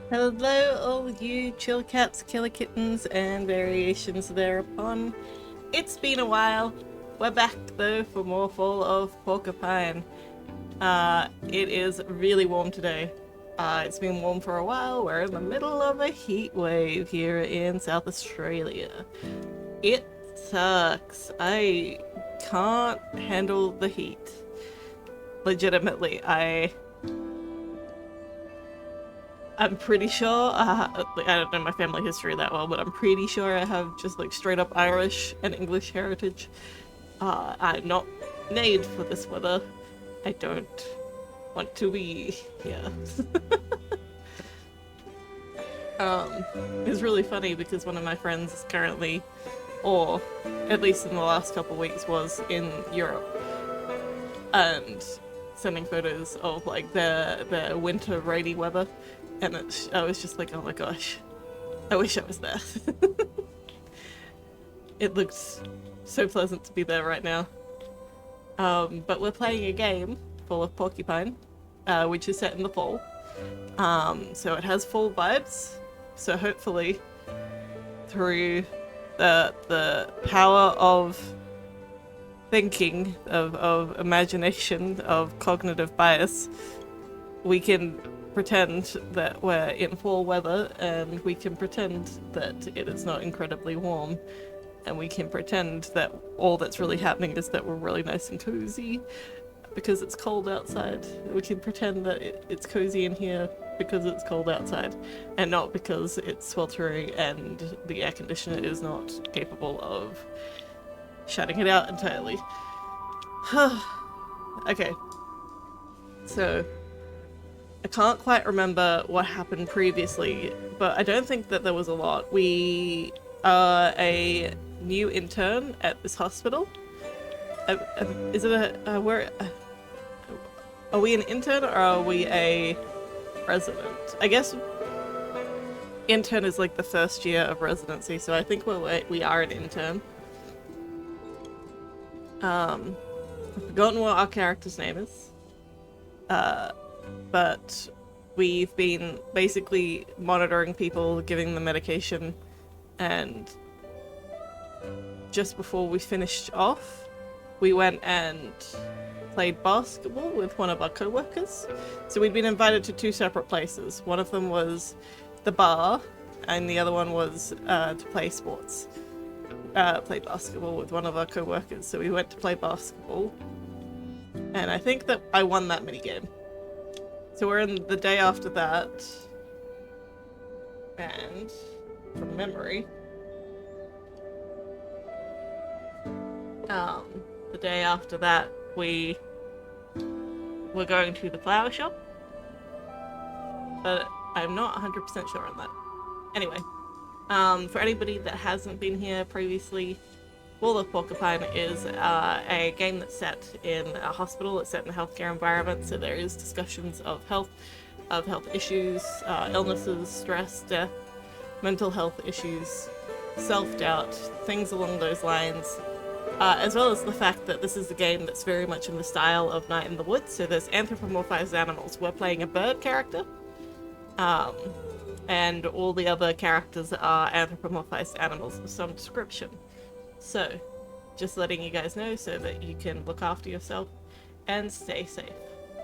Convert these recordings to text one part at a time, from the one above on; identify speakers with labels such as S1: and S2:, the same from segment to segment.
S1: Hello, all you chill cats, killer kittens, and variations thereupon. It's been a while. We're back though for more Fall of Porcupine. It is really warm today. It's been warm for a while. We're in the middle of a heat wave here in South Australia. It sucks. I can't handle the heat. Legitimately, I'm pretty sure, like, I don't know my family history that well, but I'm pretty sure I have just like straight up Irish and English heritage. I'm not made for this weather. I don't want to be here. It's really funny because one of my friends is currently, or at least in the last couple of weeks, was in Europe and sending photos of like their winter rainy weather, and I was just like, oh my gosh, I wish I was there. It looks so pleasant to be there right now. But we're playing a game full of Porcupine, which is set in the fall. So it has fall vibes. So hopefully, through the power of thinking, of imagination, of cognitive bias, we can pretend that we're in fall weather, and we can pretend that it is not incredibly warm, and we can pretend that all that's really happening is that we're really nice and cozy because it's cold outside. We can pretend that it's cozy in here because it's cold outside, and not because it's sweltering and the air conditioner is not capable of shutting it out entirely. Okay, so I can't quite remember what happened previously, but I don't think that there was a lot. We are a new intern at this hospital. Is it where? Are we an intern or are we a resident? I guess intern is like the first year of residency, so I think we are an intern. I've forgotten what our character's name is. But we've been basically monitoring people, giving them medication, and just before we finished off, we went and played basketball with one of our co-workers. So we'd been invited to two separate places. One of them was the bar, and the other one was to play sports. Played basketball with one of our co-workers. So we went to play basketball, and I think that I won that mini game. So we're in the day after that, and from memory, the day after that we were going to the flower shop, but I'm not 100% sure on that. Anyway, for anybody that hasn't been here previously, Fall of Porcupine is a game that's set in a hospital. It's set in a healthcare environment, so there is discussions of health issues, illnesses, stress, death, mental health issues, self-doubt, things along those lines, as well as the fact that this is a game that's very much in the style of Night in the Woods, so there's anthropomorphized animals. We're playing a bird character, and all the other characters are anthropomorphized animals of some description. So, just letting you guys know so that you can look after yourself and stay safe.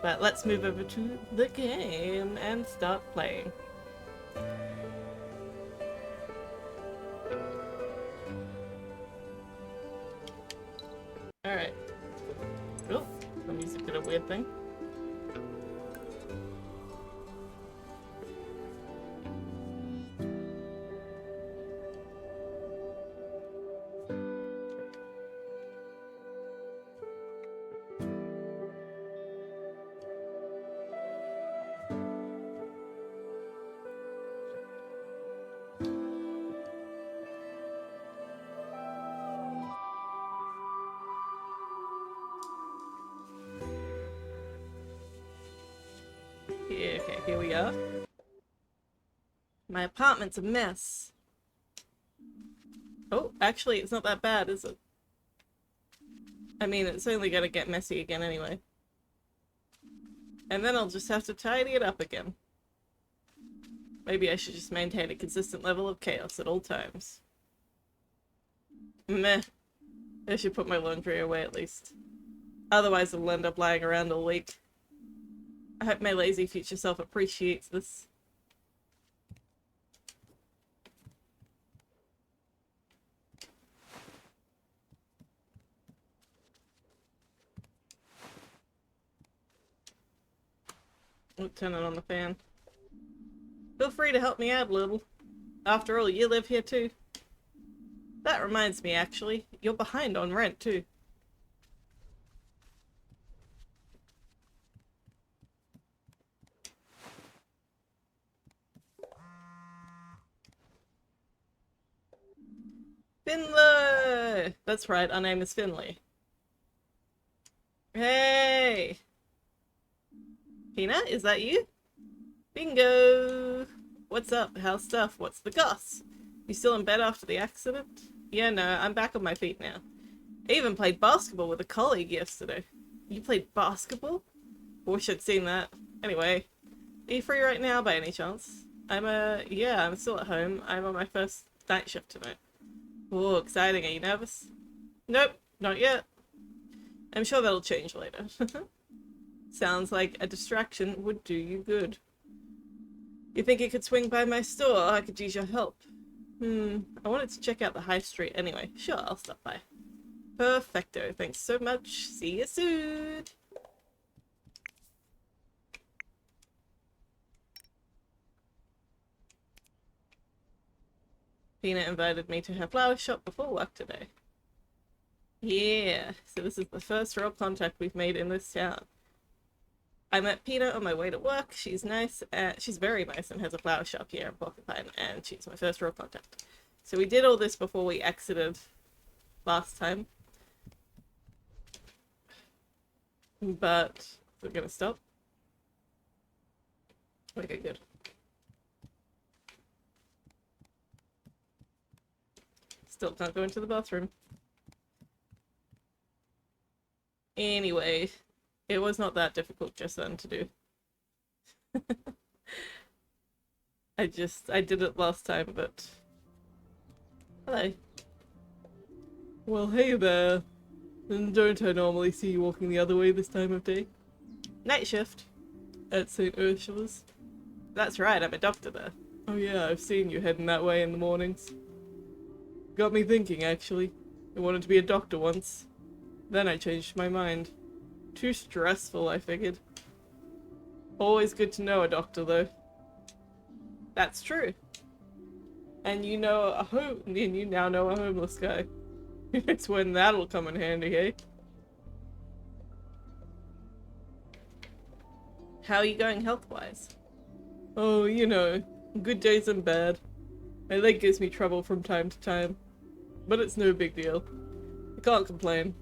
S1: But let's move over to the game and start playing. Alright. Oh, the music did a weird thing. Yeah, okay, here we are. My apartment's a mess. Oh, actually, it's not that bad, is it? I mean, it's only gonna get messy again anyway. And then I'll just have to tidy it up again. Maybe I should just maintain a consistent level of chaos at all times. Meh. I should put my laundry away at least. Otherwise it'll end up lying around all week. I hope my lazy future self appreciates this. I'll turn it on the fan. Feel free to help me out a little. After all, you live here too. That reminds me, actually. You're behind on rent too. Finley! That's right, our name is Finley. Hey! Peanut, is that you? Bingo! What's up? How's stuff? What's the goss? You still in bed after the accident? Yeah, no, I'm back on my feet now. I even played basketball with a colleague yesterday. You played basketball? Wish I'd seen that. Anyway, are you free right now by any chance? Yeah, I'm still at home. I'm on my first night shift tonight. Oh, exciting. Are you nervous? Nope, not yet. I'm sure that'll change later. Sounds like a distraction would do you good. You think you could swing by my store? I could use your help. I wanted to check out the high street anyway. Sure, I'll stop by. Perfecto. Thanks so much. See you soon. Peanut invited me to her flower shop before work today. Yeah, so this is the first real contact we've made in this town. I met Peanut on my way to work. She's nice, she's very nice and has a flower shop here in Porcupine, and she's my first real contact. So we did all this before we exited last time. But we're gonna stop. Okay, good. Still can't go into the bathroom. Anyway, it was not that difficult just then to do. I did it last time, but... Hello. Well, hey there. And don't I normally see you walking the other way this time of day? Night shift. At St. Ursula's. That's right, I'm a doctor there. Oh yeah, I've seen you heading that way in the mornings. Got me thinking, actually. I wanted to be a doctor once. Then I changed my mind. Too stressful, I figured. Always good to know a doctor, though. That's true. And you now know a homeless guy. It's when that'll come in handy, eh? How are you going health-wise? Oh, you know, good days and bad. My leg gives me trouble from time to time. But it's no big deal. I can't complain.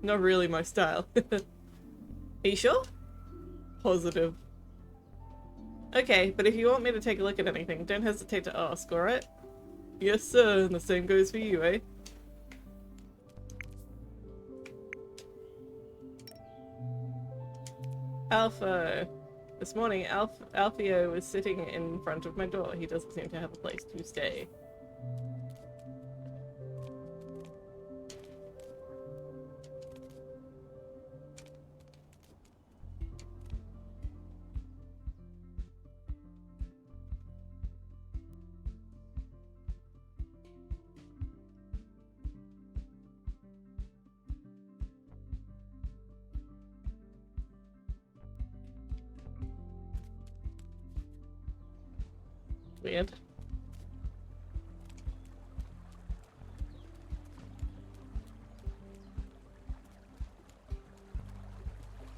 S1: Not really my style. Are you sure? Positive. Okay, but if you want me to take a look at anything, don't hesitate to ask, alright? Yes, sir, and the same goes for you, eh? Alpha. This morning, Alfio was sitting in front of my door. He doesn't seem to have a place to stay. Weird.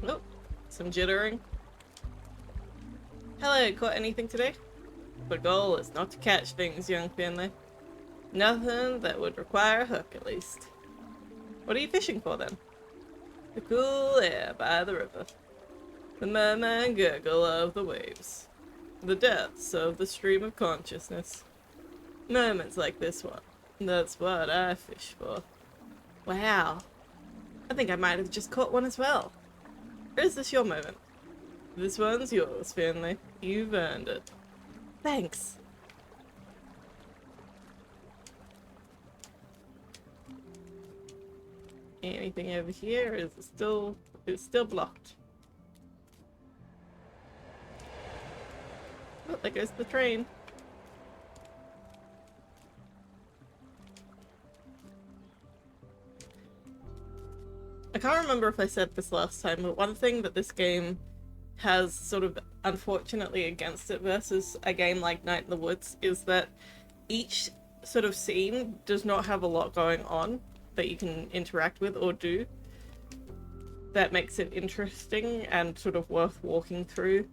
S1: Oh, some jittering. Hello, caught anything today? The goal is not to catch things, young Finley. Nothing that would require a hook, at least. What are you fishing for, then? The cool air by the river. The murmur and gurgle of the waves. The depths of the stream of consciousness. Moments like this one. That's what I fish for. Wow. I think I might have just caught one as well. Or is this your moment? This one's yours, Finley. You've earned it. Thanks. Anything over here? Is it still... It's still blocked. Oh, there goes the train. I can't remember if I said this last time, but one thing that this game has sort of unfortunately against it versus a game like Night in the Woods is that each sort of scene does not have a lot going on that you can interact with or do. That makes it interesting and sort of worth walking through.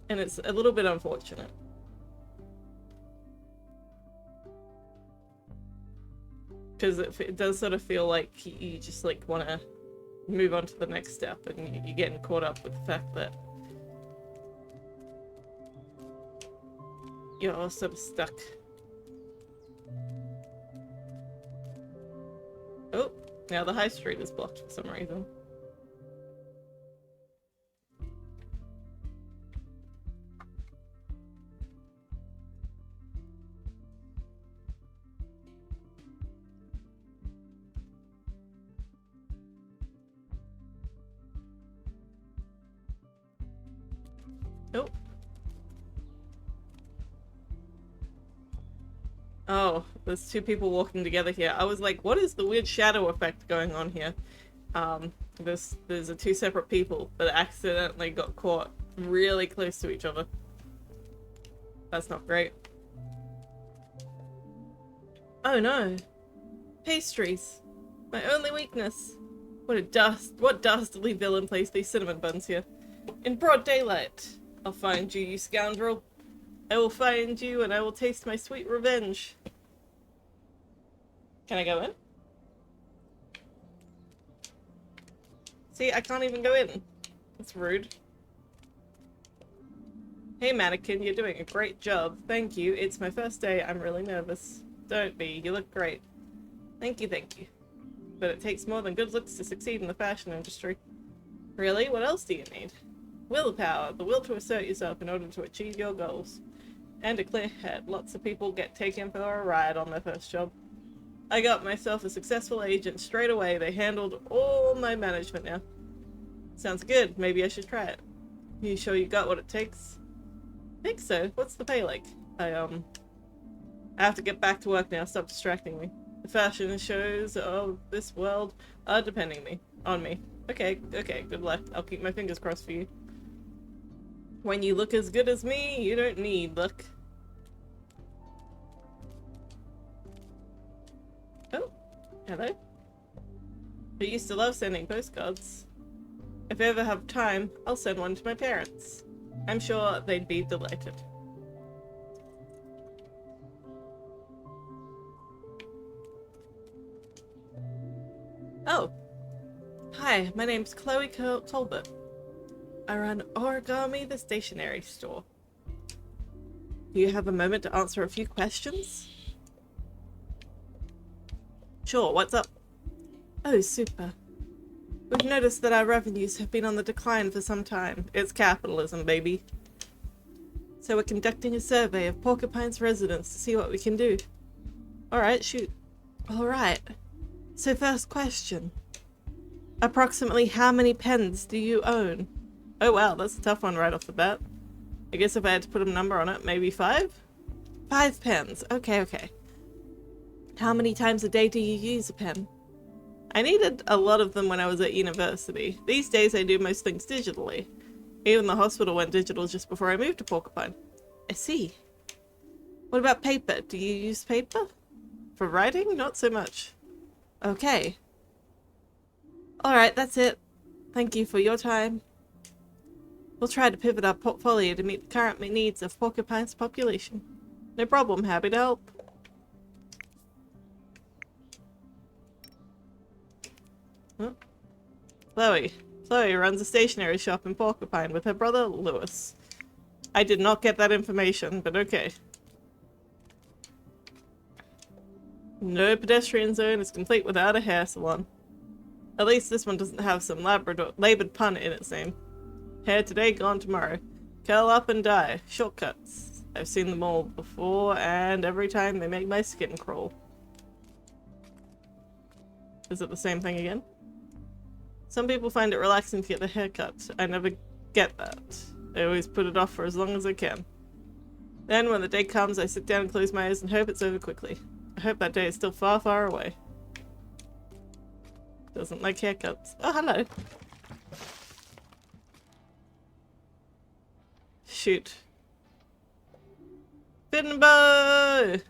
S1: And it's a little bit unfortunate. Because it does sort of feel like you just like want to move on to the next step, and you're getting caught up with the fact that you're sort of stuck. Oh, now the high street is blocked for some reason. Oh. Oh, there's two people walking together here. I was like, what is the weird shadow effect going on here? There's a two separate people that accidentally got caught really close to each other. That's not great. Oh no. Pastries. My only weakness. What dastardly villain placed these cinnamon buns here? In broad daylight. I'll find you, you scoundrel. I will find you and I will taste my sweet revenge. Can I go in? See, I can't even go in. That's rude. Hey mannequin, you're doing a great job. Thank you. It's my first day. I'm really nervous. Don't be. You look great. Thank you, thank you. But it takes more than good looks to succeed in the fashion industry. Really? What else do you need? Willpower. The will to assert yourself in order to achieve your goals. And a clear head. Lots of people get taken for a ride on their first job. I got myself a successful agent straight away. They handled all my management now. Sounds good. Maybe I should try it. You sure you got what it takes? Think so. What's the pay like? I have to get back to work now. Stop distracting me. The fashion shows of this world are depending on me. Okay, good luck. I'll keep my fingers crossed for you. When you look as good as me, you don't need luck. Oh, hello. I used to love sending postcards. If I ever have time, I'll send one to my parents. I'm sure they'd be delighted. Oh. Hi, my name's Chloe Colbert. I run Origami, the stationery store. Do you have a moment to answer a few questions? Sure, what's up? Oh, super. We've noticed that our revenues have been on the decline for some time. It's capitalism, baby. So we're conducting a survey of Porcupine's residents to see what we can do. Alright, shoot. Alright. So first question. Approximately how many pens do you own? Oh wow, that's a tough one right off the bat. I guess if I had to put a number on it, maybe 5? 5 pens. Okay. How many times a day do you use a pen? I needed a lot of them when I was at university. These days I do most things digitally. Even the hospital went digital just before I moved to Porcupine. I see. What about paper? Do you use paper? For writing? Not so much. Okay. Alright, that's it. Thank you for your time. We'll try to pivot our portfolio to meet the current needs of Porcupine's population. No problem, happy to help. Huh? Chloe runs a stationery shop in Porcupine with her brother, Lewis. I did not get that information, but okay. No pedestrian zone is complete without a hair salon. At least this one doesn't have some labored pun in its name. Hair today, gone tomorrow. Curl up and die. Shortcuts. I've seen them all before, and every time they make my skin crawl. Is it the same thing again? Some people find it relaxing to get the haircut. I never get that. I always put it off for as long as I can. Then, when the day comes, I sit down and close my eyes and hope it's over quickly. I hope that day is still far, far away. Doesn't like haircuts. Oh, hello. Shoot. Finbo!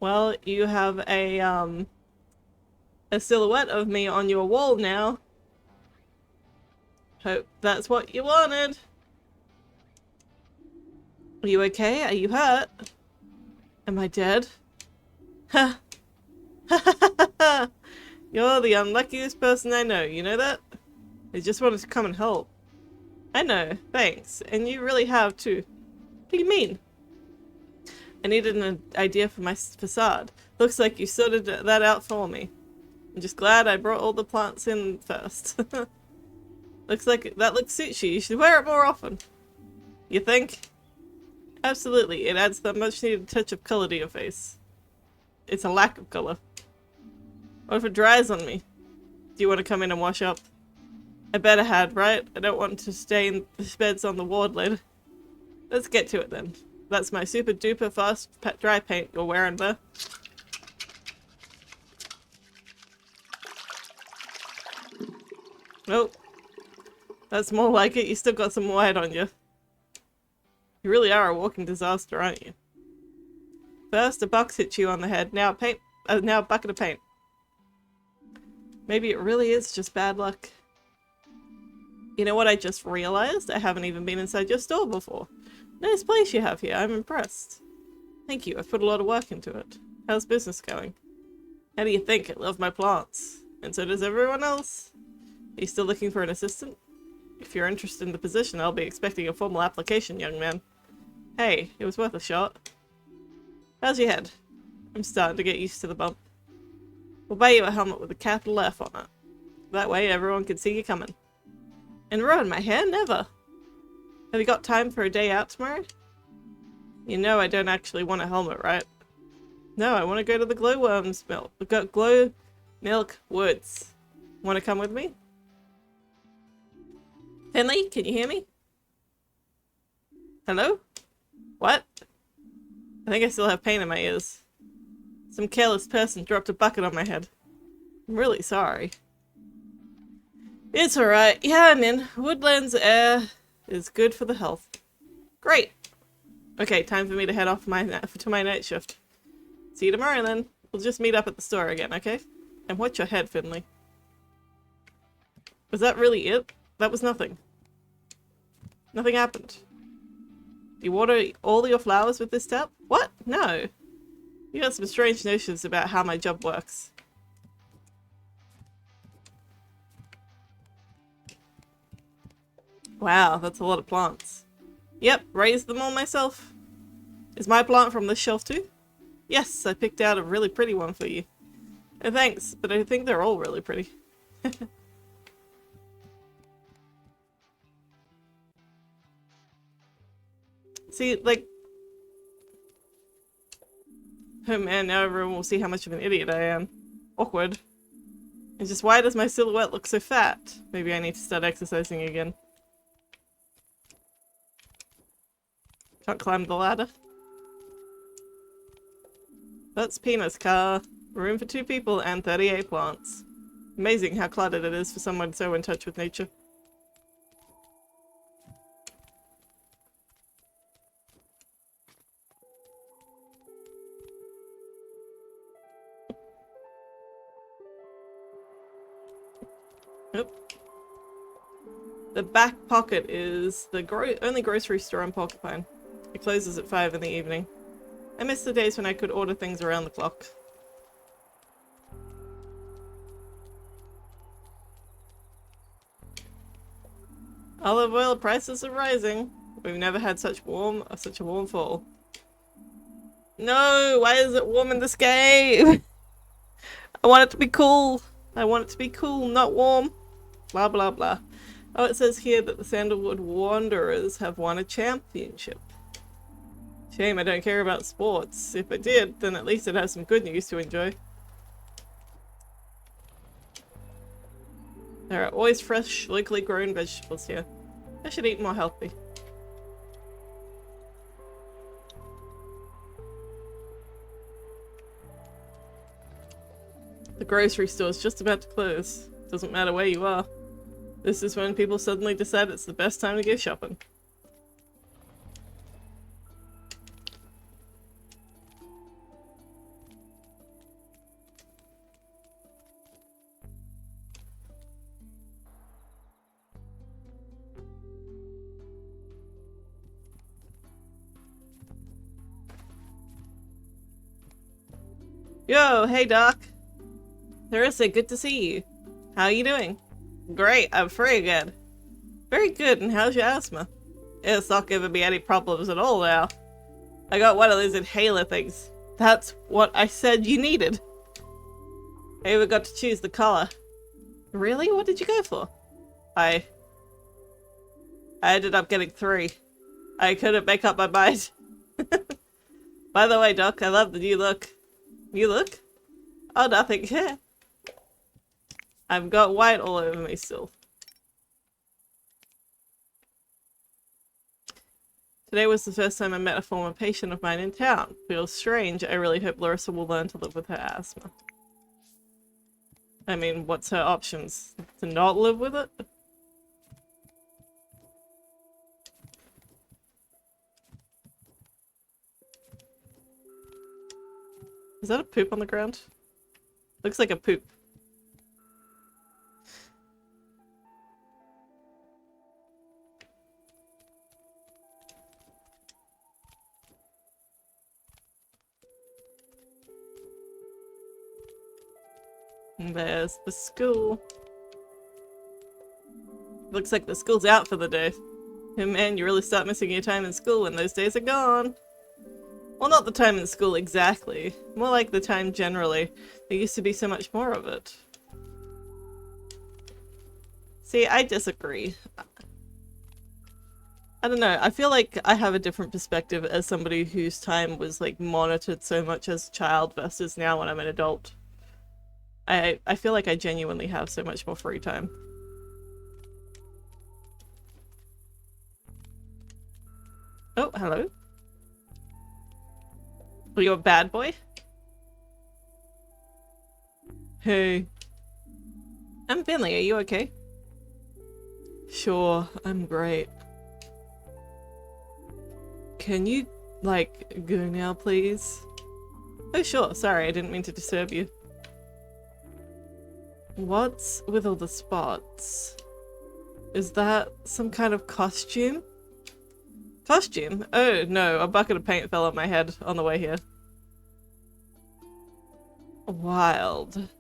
S1: Well, you have a silhouette of me on your wall now. Hope that's what you wanted. Are you okay? Are you hurt? Am I dead? Ha! You're the unluckiest person I know, you know that? I just wanted to come and help. I know, thanks. And you really have too. What do you mean? I needed an idea for my facade. Looks like you sorted that out for me. I'm just glad I brought all the plants in first. Looks like that looks suits you. You should wear it more often. You think? Absolutely. It adds that much needed touch of color to your face. It's a lack of color. What if it dries on me? Do you want to come in and wash up? I better had, right? I don't want to stain the beds on the ward later. Let's get to it then. That's my super duper fast dry paint you're wearing there. Nope. That's more like it. You still got some white on you. You really are a walking disaster, aren't you? First, a box hits you on the head. Now now a bucket of paint. Maybe it really is just bad luck. You know what I just realized? I haven't even been inside your store before. Nice place you have here. I'm impressed. Thank you. I've put a lot of work into it. How's business going? How do you think? I love my plants. And so does everyone else. Are you still looking for an assistant? If you're interested in the position, I'll be expecting a formal application, young man. Hey, it was worth a shot. How's your head? I'm starting to get used to the bump. We'll buy you a helmet with a capital F on it. That way everyone can see you coming. And ruin my hair? Never. Have you got time for a day out tomorrow? You know I don't actually want a helmet, right? No, I want to go to the glowworms glow milk woods. Want to come with me? Finley, can you hear me? Hello? What? I think I still have pain in my ears. Some careless person dropped a bucket on my head. I'm really sorry. It's alright. Yeah, I'm in. Woodlands air is good for the health. Great. Okay, time for me to head off to my night shift. See you tomorrow then. We'll just meet up at the store again, okay? And watch your head, Finley. Was that really it? That was nothing. Nothing happened. Do you water all your flowers with this tap? What? No. You got some strange notions about how my job works. Wow, that's a lot of plants. Yep, raised them all myself. Is my plant from this shelf too? Yes, I picked out a really pretty one for you. Oh, thanks, but I think they're all really pretty. See, like... Oh man, now everyone will see how much of an idiot I am. Awkward. And just why does my silhouette look so fat? Maybe I need to start exercising again. Can't climb the ladder. That's Peanut's car. Room for 2 people and 38 plants. Amazing how cluttered it is for someone so in touch with nature. Nope. The back pocket is the only grocery store in Porcupine. It closes at 5 in the evening. I miss the days when I could order things around the clock. Olive oil prices are rising. We've never had such a warm fall. No, why is it warm in this game? I want it to be cool. I want it to be cool, not warm. Blah blah blah. Oh, it says here that the Sandalwood Wanderers have won a championship. Shame I don't care about sports. If it did, then at least I'd have some good news to enjoy. There are always fresh, locally grown vegetables here. I should eat more healthy. The grocery store's just about to close. Doesn't matter where you are. This is when people suddenly decide it's the best time to go shopping. Yo, hey Doc. Larissa, good to see you. How are you doing? Great, I'm free again. Very good, and how's your asthma? It's not giving me any problems at all now. I got one of those inhaler things. That's what I said you needed. I even got to choose the color. Really? What did you go for? I ended up getting 3. I couldn't make up my mind. By the way, Doc, I love the new look. New look? Oh, nothing. I've got white all over me still. Today was the first time I met a former patient of mine in town. Feels strange. I really hope Larissa will learn to live with her asthma. I mean, what's her options? To not live with it? Is that a poop on the ground? Looks like a poop. And there's the school. Looks like the school's out for the day. Hey man, you really start missing your time in school when those days are gone. Well, not the time in school exactly. More like the time generally. There used to be so much more of it. See, I disagree. I don't know, I feel like I have a different perspective as somebody whose time was like monitored so much as a child versus now when I'm an adult. I feel like I genuinely have so much more free time. Oh, hello. Are you a bad boy? Hey. I'm Finley, are you okay? Sure, I'm great. Can you, like, go now, please? Oh, sure. Sorry, I didn't mean to disturb you. What's with all the spots? Is that some kind of costume? Costume? Oh, no. A bucket of paint fell on my head on the way here. Wild.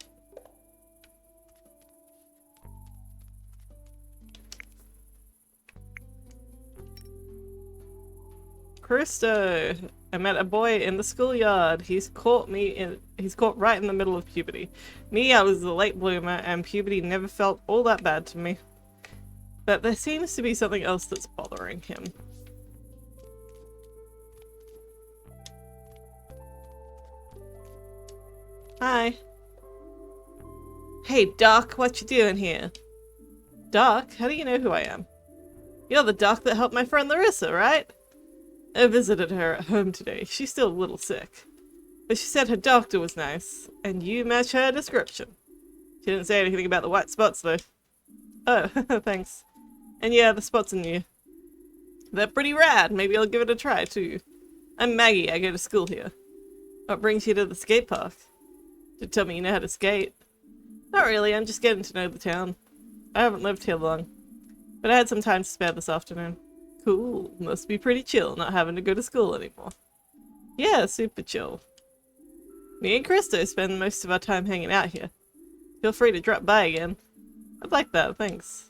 S1: Christo! I met a boy in the schoolyard. He's caught right in the middle of puberty. Me, I was the late bloomer, and puberty never felt all that bad to me. But there seems to be something else that's bothering him. Hi. Hey, Doc, what you doing here? Doc? How do you know who I am? You're the Doc that helped my friend Larissa, right? I visited her at home today. She's still a little sick. But she said her doctor was nice, and you match her description. She didn't say anything about the white spots, though. Oh, thanks. And yeah, the spots in you. They're pretty rad. Maybe I'll give it a try, too. I'm Maggie. I go to school here. What brings you to the skate park? To tell me you know how to skate? Not really. I'm just getting to know the town. I haven't lived here long. But I had some time to spare this afternoon. Cool. Must be pretty chill not having to go to school anymore. Yeah, super chill. Me and Christo spend most of our time hanging out here. Feel free to drop by again. I'd like that, thanks.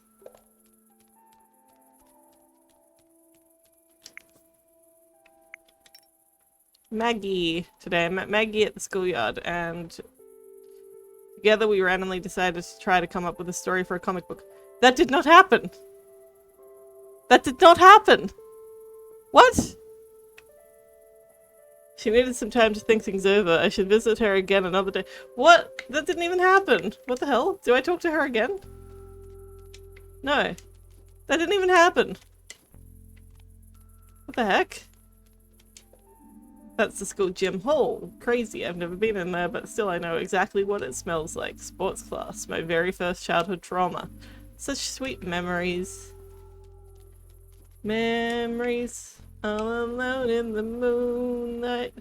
S1: Maggie. Today I met Maggie at the schoolyard, and together we randomly decided to try to come up with a story for a comic book. That did not happen! That did not happen! What? She needed some time to think things over. I should visit her again another day. What? That didn't even happen! What the hell? Do I talk to her again? No. That didn't even happen! What the heck? That's the school gym hall. Crazy, I've never been in there, but still I know exactly what it smells like. Sports class, my very first childhood trauma. Such sweet memories. Memories, all alone in the moonlight.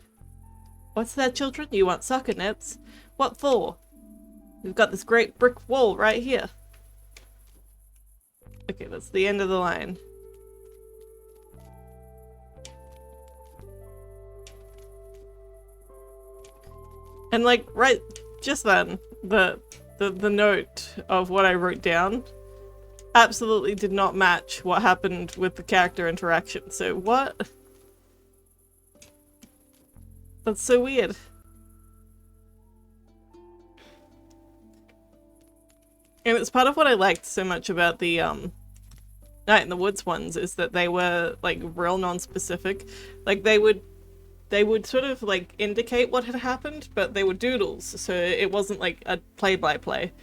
S1: What's that, children? You want soccer nets? What for? We've got this great brick wall right here. Okay, that's the end of the line. And like, right just then, the note of what I wrote down absolutely did not match what happened with the character interaction. So what? That's so weird. And it's part of what I liked so much about the Night in the Woods ones, is that they were like real non-specific. Like they would sort of like indicate what had happened, but they were doodles, so it wasn't like a play-by-play.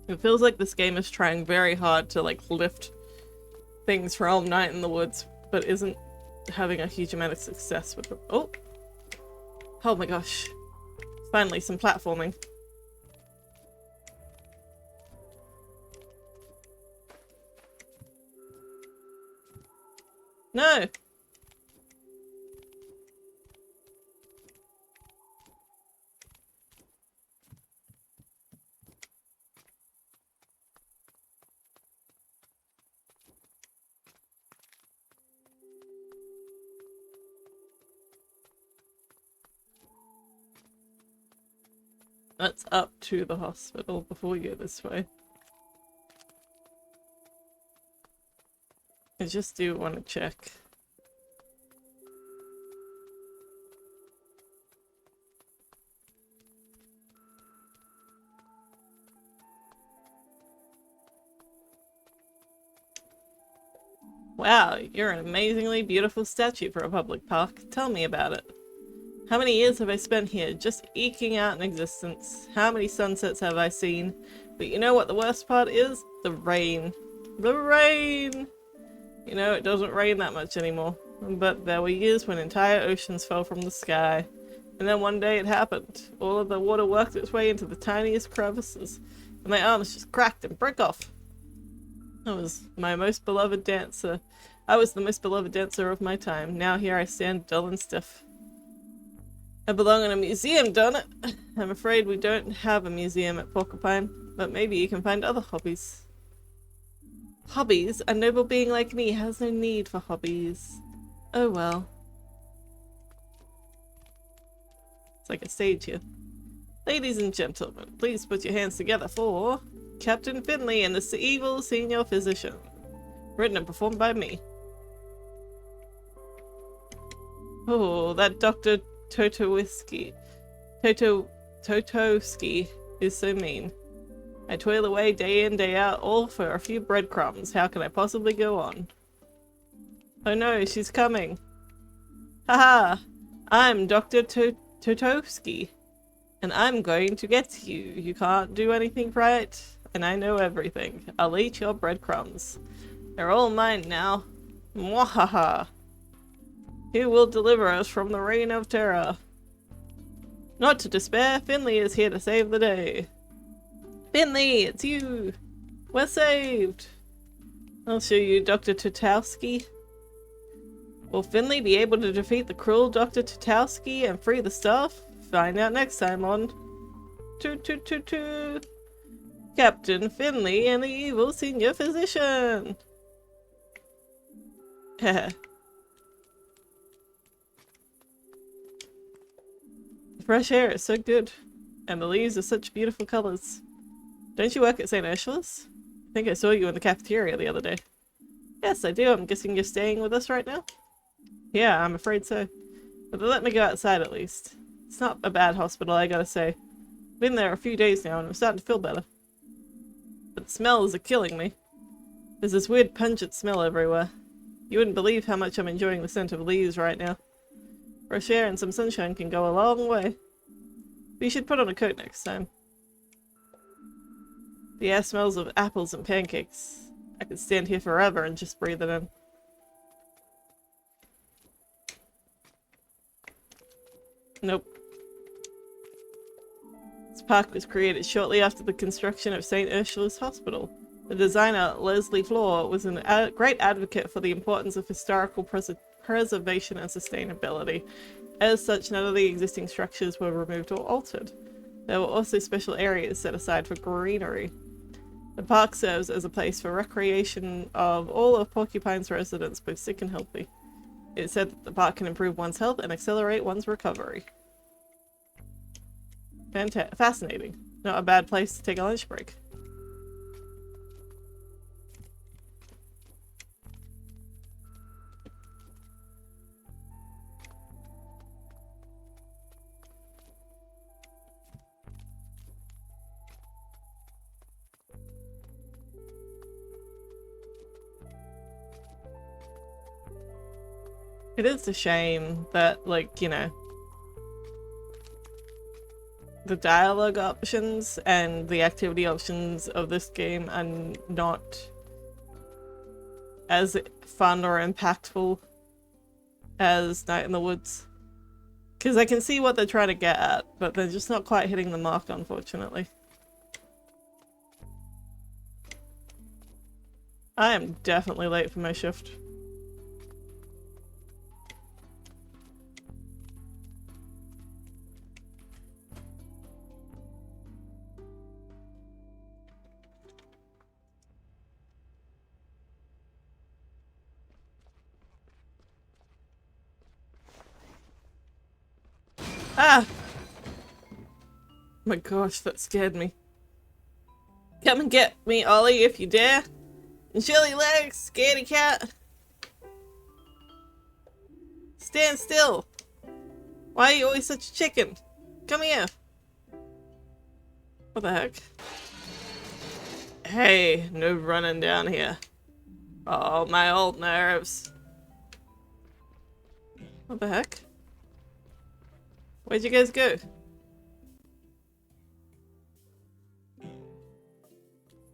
S1: It feels like this game is trying very hard to like lift things from Night in the Woods, but isn't having a huge amount of success with them. Oh! Oh my gosh. Finally, some platforming. No! That's up to the hospital before you go this way. I just do want to check. Wow, you're an amazingly beautiful statue for a public park. Tell me about it. How many years have I spent here, just eking out an existence? How many sunsets have I seen? But you know what the worst part is? The rain. The rain! You know, it doesn't rain that much anymore. But there were years when entire oceans fell from the sky. And then one day it happened. All of the water worked its way into the tiniest crevices. And my arms just cracked and broke off. I was my most beloved dancer. I was the most beloved dancer of my time. Now here I stand dull and stiff. I belong in a museum, don't it? I'm afraid we don't have a museum at Porcupine, but maybe you can find other hobbies. Hobbies? A noble being like me has no need for hobbies. Oh well. It's like a stage here. Ladies and gentlemen, please put your hands together for Captain Finley and the evil senior physician. Written and performed by me. Oh, that Dr. Totowski is so mean. I toil away day in, day out, all for a few breadcrumbs. How can I possibly go on? Oh no, she's coming. Haha! I'm Dr. Totowski, and I'm going to get you. You can't do anything right, and I know everything. I'll eat your breadcrumbs. They're all mine now. Mwahaha! Who will deliver us from the reign of terror? Not to despair, Finley is here to save the day. Finley, it's you! We're saved! I'll show you, Dr. Totowski. Will Finley be able to defeat the cruel Dr. Totowski and free the staff? Find out next time on Captain Finley and the evil senior physician! Heh. Fresh air is so good, and the leaves are such beautiful colors. Don't you work at St. Ursula's? I think I saw you in the cafeteria the other day. Yes, I do. I'm guessing you're staying with us right now? Yeah, I'm afraid so. But they let me go outside at least. It's not a bad hospital, I gotta say. Been there a few days now, and I'm starting to feel better. but the smells are killing me. There's this weird pungent smell everywhere. You wouldn't believe how much I'm enjoying the scent of leaves right now. Fresh air and some sunshine can go a long way. But you should put on a coat next time. The air smells of apples and pancakes. I could stand here forever and just breathe it in. Nope. This park was created shortly after the construction of St. Ursula's Hospital. The designer, Leslie Floor, was a great advocate for the importance of historical preservation and sustainability. As such, none of the existing structures were removed or altered. There were also special areas set aside for greenery. The park serves as a place for recreation of all of Porcupine's residents, both sick and healthy. It's said that the park can improve one's health and accelerate one's recovery. Fascinating. Not a bad place to take a lunch break. It is a shame that, like, you know, the dialogue options and the activity options of this game are not as fun or impactful as Night in the Woods. Because I can see what they're trying to get at, but they're just not quite hitting the mark, unfortunately. I am definitely late for my shift. Ah! My gosh, that scared me. Come and get me, Ollie, if you dare. And Chilly Legs, scaredy cat. Stand still. Why are you always such a chicken? Come here. What the heck? Hey, no running down here. Oh, my old nerves. What the heck? Where'd you guys go?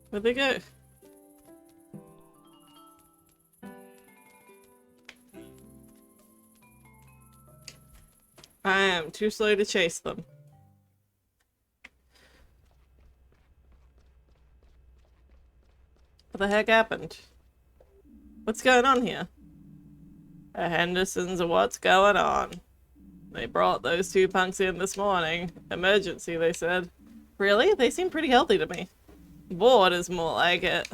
S1: Where'd they go? I am too slow to chase them. What the heck happened? What's going on here? The Hendersons, what's going on? They brought those two punks in this morning. Emergency, they said. Really? They seem pretty healthy to me. Bored is more like it.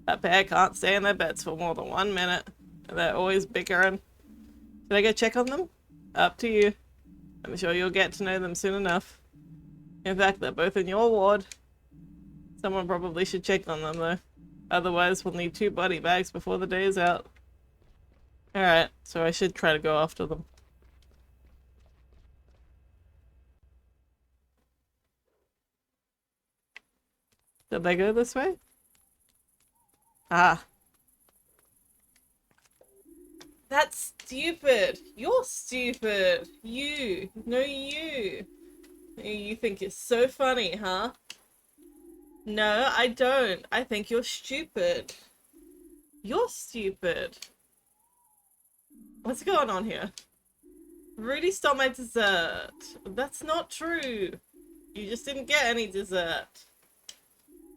S1: That pair can't stay in their beds for more than 1 minute. And they're always bickering. Should I go check on them? Up to you. I'm sure you'll get to know them soon enough. In fact, they're both in your ward. Someone probably should check on them, though. Otherwise, we'll need 2 body bags before the day is out. Alright, so I should try to go after them. Did they go this way? Ah. That's stupid. You're stupid. You. No, you. You think it's so funny, huh? No, I don't. I think you're stupid. You're stupid. What's going on here? Rudy stole my dessert. That's not true. You just didn't get any dessert.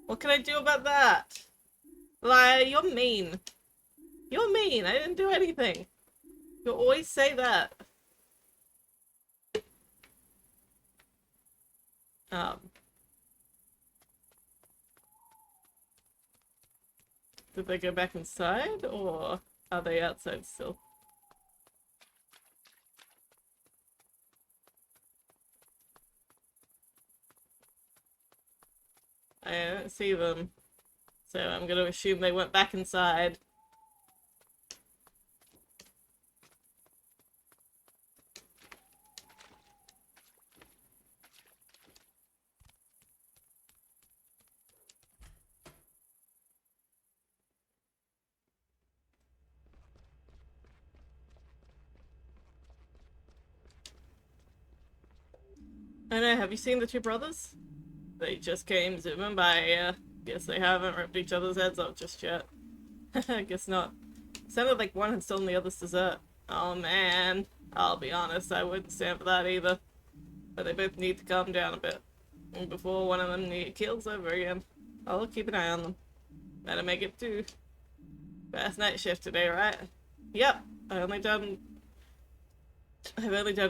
S1: What can I do about that? Liar, you're mean. You're mean. I didn't do anything. You always say that. Did they go back inside, or are they outside still? I don't see them, so I'm gonna assume they went back inside. I know, have you seen the two brothers? They just came zooming by, yeah. Guess they haven't ripped each other's heads off just yet. I guess not. Sounded like one had stolen the other's dessert. Oh man. I'll be honest, I wouldn't stand for that either. But they both need to calm down a bit. Before one of them kills over again. I'll keep an eye on them. Better make it too. Fast night shift today, right? Yep. I've only done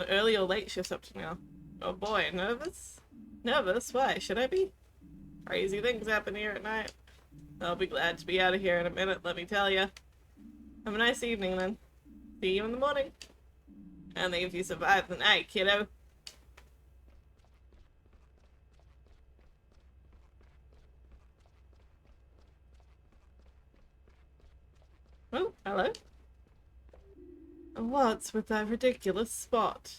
S1: early or late shifts up to now. Oh boy, nervous? Nervous? Why? Should I be? Crazy things happen here at night. I'll be glad to be out of here in a minute, let me tell ya. Have a nice evening then. See you in the morning. And if you survive the night, kiddo. Oh, hello. What's with that ridiculous spot?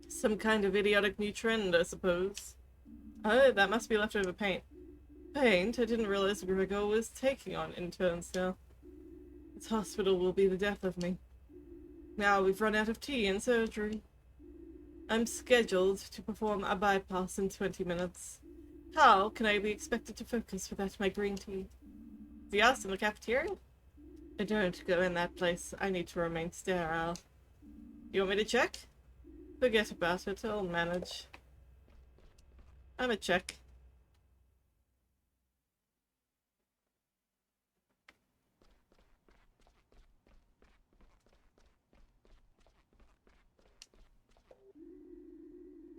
S1: Some kind of idiotic new trend, I suppose. Oh, that must be leftover paint. Paint? I didn't realize Gregor was taking on interns now. This hospital will be the death of me. Now we've run out of tea and surgery. I'm scheduled to perform a bypass in 20 minutes. How can I be expected to focus without my green tea? Is he asked in the cafeteria? I don't go in that place. I need to remain sterile. You want me to check? Forget about it. I'll manage. I'm a check.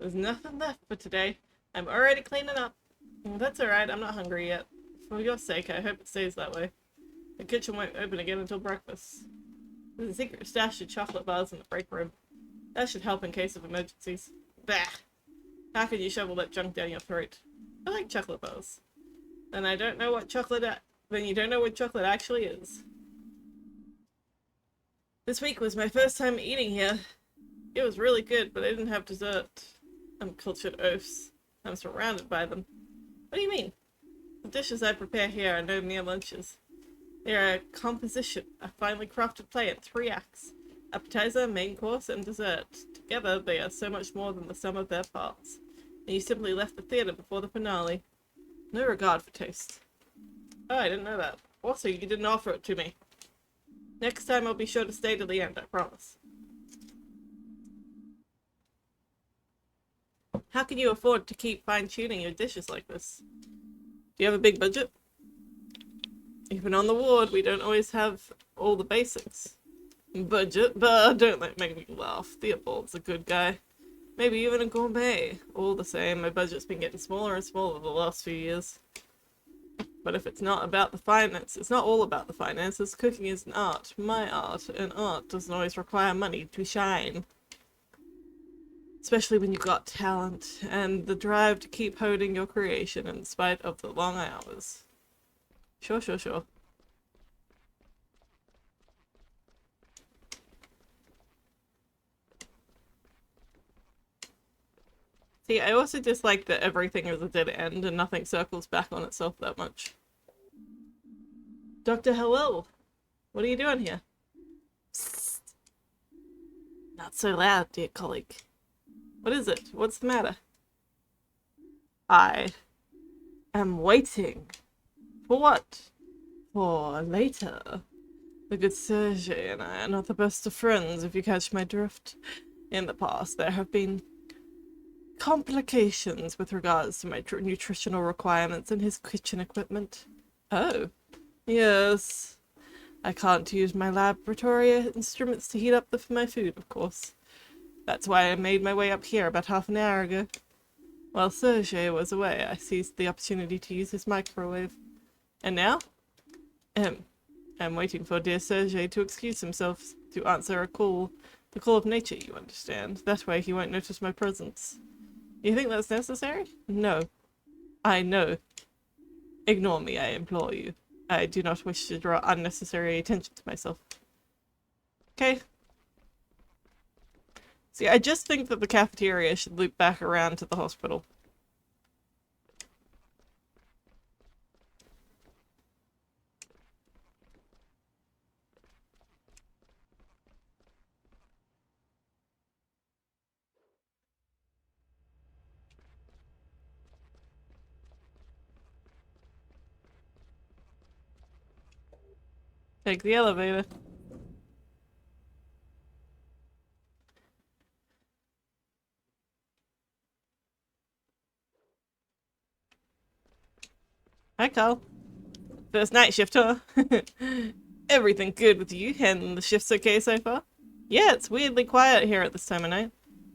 S1: There's nothing left for today. I'm already cleaning up. That's alright, I'm not hungry yet. For your sake, I hope it stays that way. The kitchen won't open again until breakfast. There's a secret stash of chocolate bars in the break room. That should help in case of emergencies. Bah! How can you shovel that junk down your throat? I like chocolate bars. Then I don't know what chocolate then you don't know what chocolate actually is. This week was my first time eating here. It was really good, but I didn't have dessert. Uncultured oafs. I'm surrounded by them. What do you mean? The dishes I prepare here are no mere lunches. They are a composition, a finely crafted play in 3 acts. Appetizer, main course, and dessert. Together, they are so much more than the sum of their parts. And you simply left the theatre before the finale. No regard for taste. Oh, I didn't know that. Also, you didn't offer it to me. Next time I'll be sure to stay to the end, I promise. How can you afford to keep fine-tuning your dishes like this? Do you have a big budget? Even on the ward, we don't always have all the basics. Budget? But don't make me laugh. Theobald's a good guy. Maybe even a gourmet. All the same, my budget's been getting smaller and smaller the last few years. But if it's not about the finance, it's not all about the finances. Cooking is an art, my art, and art doesn't always require money to shine. Especially when you've got talent and the drive to keep honing your creation in spite of the long hours. Sure. See, I also dislike that everything is a dead end and nothing circles back on itself that much. Dr. Hello, what are you doing here? Psst. Not so loud, dear colleague. What is it? What's the matter? I am waiting. For what? For later. The good Sergei and I are not the best of friends, if you catch my drift. In the past, there have been complications with regards to my nutritional requirements and his kitchen equipment. Oh. Yes. I can't use my laboratory instruments to heat up my food, of course. That's why I made my way up here about half an hour ago. While Sergei was away, I seized the opportunity to use his microwave. And now? I'm waiting for dear Sergei to excuse himself to answer a call. The call of nature, you understand. That way he won't notice my presence. You think that's necessary? No. I know. Ignore me, I implore you. I do not wish to draw unnecessary attention to myself. Okay. See, I just think that the cafeteria should loop back around to the hospital. Take the elevator. Hi, Carl. First night shift, huh? Everything good with you? And the shift's okay so far? Yeah, it's weirdly quiet here at this time of night.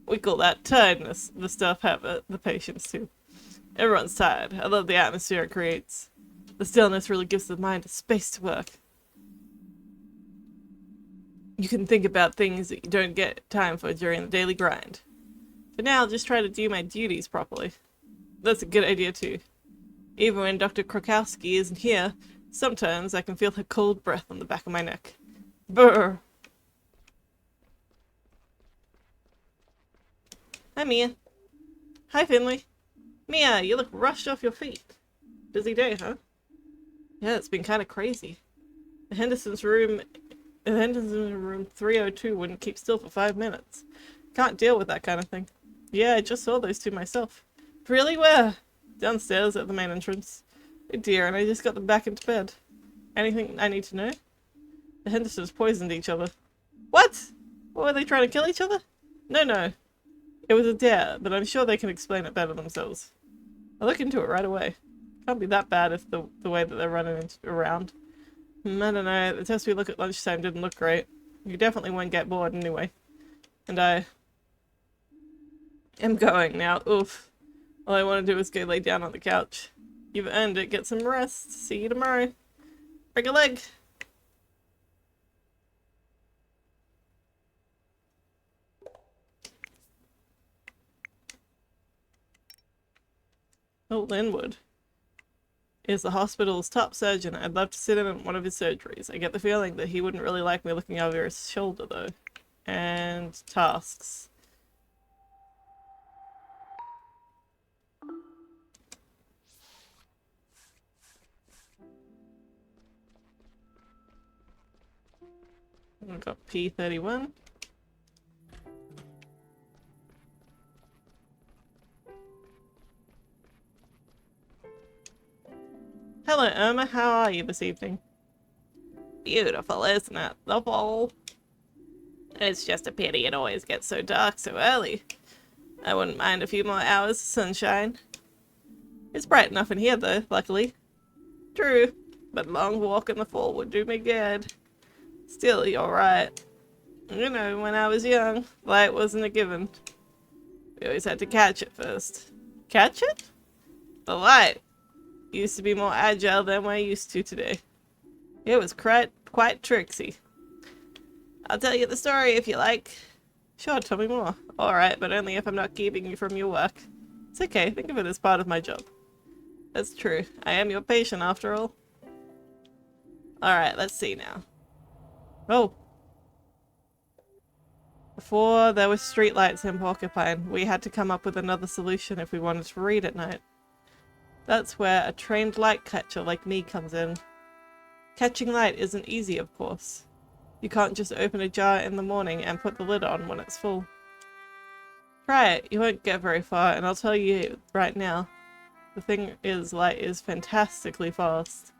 S1: We call that tiredness. The staff have it, the patients too. Everyone's tired. I love the atmosphere it creates. The stillness really gives the mind a space to work. You can think about things that you don't get time for during the daily grind. For now, I'll just try to do my duties properly. That's a good idea too. Even when Dr. Krokowski isn't here, sometimes I can feel her cold breath on the back of my neck. Brr! Hi, Mia. Hi, Finley. Mia, you look rushed off your feet. Busy day, huh? Yeah, it's been kind of crazy. The Henderson's room 302 wouldn't keep still for 5 minutes. Can't deal with that kind of thing. Yeah, I just saw those two myself. Really? Where? Downstairs at the main entrance. Oh dear, and I just got them back into bed. Anything I need to know? The Hendersons poisoned each other. What? What, were they trying to kill each other? No. It was a dare, but I'm sure they can explain it better themselves. I'll look into it right away. Can't be that bad if the way that they're running around. I don't know, the test we looked at lunchtime didn't look great. You definitely won't get bored anyway. And I am going now. Oof. All I want to do is go lay down on the couch. You've earned it. Get some rest. See you tomorrow. Break a leg. Oh, Linwood is the hospital's top surgeon. I'd love to sit in on one of his surgeries. I get the feeling that he wouldn't really like me looking over his shoulder, though. And tasks. I've got P31. Hello, Irma. How are you this evening? Beautiful, isn't it? The fall. It's just a pity it always gets so dark so early. I wouldn't mind a few more hours of sunshine. It's bright enough in here, though, luckily. True, but a long walk in the fall would do me good. Still, you're right. You know, when I was young, light wasn't a given. We always had to catch it first. Catch it? The light used to be more agile than we're used to today. It was quite tricksy. I'll tell you the story if you like. Sure, tell me more. Alright, but only if I'm not keeping you from your work. It's okay, think of it as part of my job. That's true. I am your patient after all. Alright, let's see now. Oh. Before there were streetlights in Porcupine, we had to come up with another solution if we wanted to read at night. That's where a trained light catcher like me comes in. Catching light isn't easy, of course. You can't just open a jar in the morning and put the lid on when it's full. Try it, you won't get very far, and I'll tell you right now. The thing is, light is fantastically fast.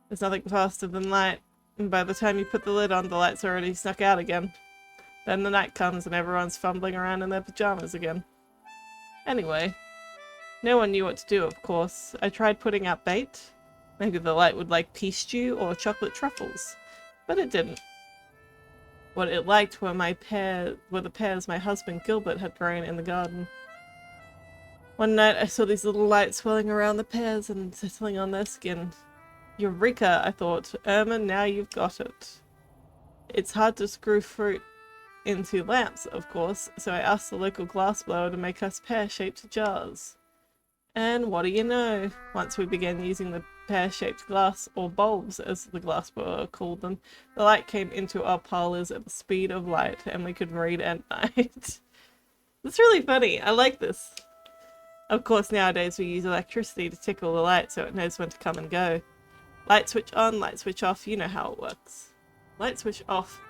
S1: There's nothing faster than light, and by the time you put the lid on, the light's already snuck out again. Then the night comes and everyone's fumbling around in their pajamas again. Anyway, no one knew what to do, of course. I tried putting out bait. Maybe the light would like pea stew or chocolate truffles. But it didn't. What it liked were the pears my husband Gilbert had grown in the garden. One night I saw these little lights swirling around the pears and settling on their skin. Eureka, I thought. Irma, now you've got it. It's hard to screw fruit into lamps, of course, so I asked the local glassblower to make us pear-shaped jars. And what do you know? Once we began using the pear-shaped glass, or bulbs as the glassblower called them, the light came into our parlors at the speed of light, and we could read at night. It's really funny. I like this. Of course, nowadays we use electricity to tickle the light so it knows when to come and go. Light switch on, light switch off, you know how it works. Light switch off.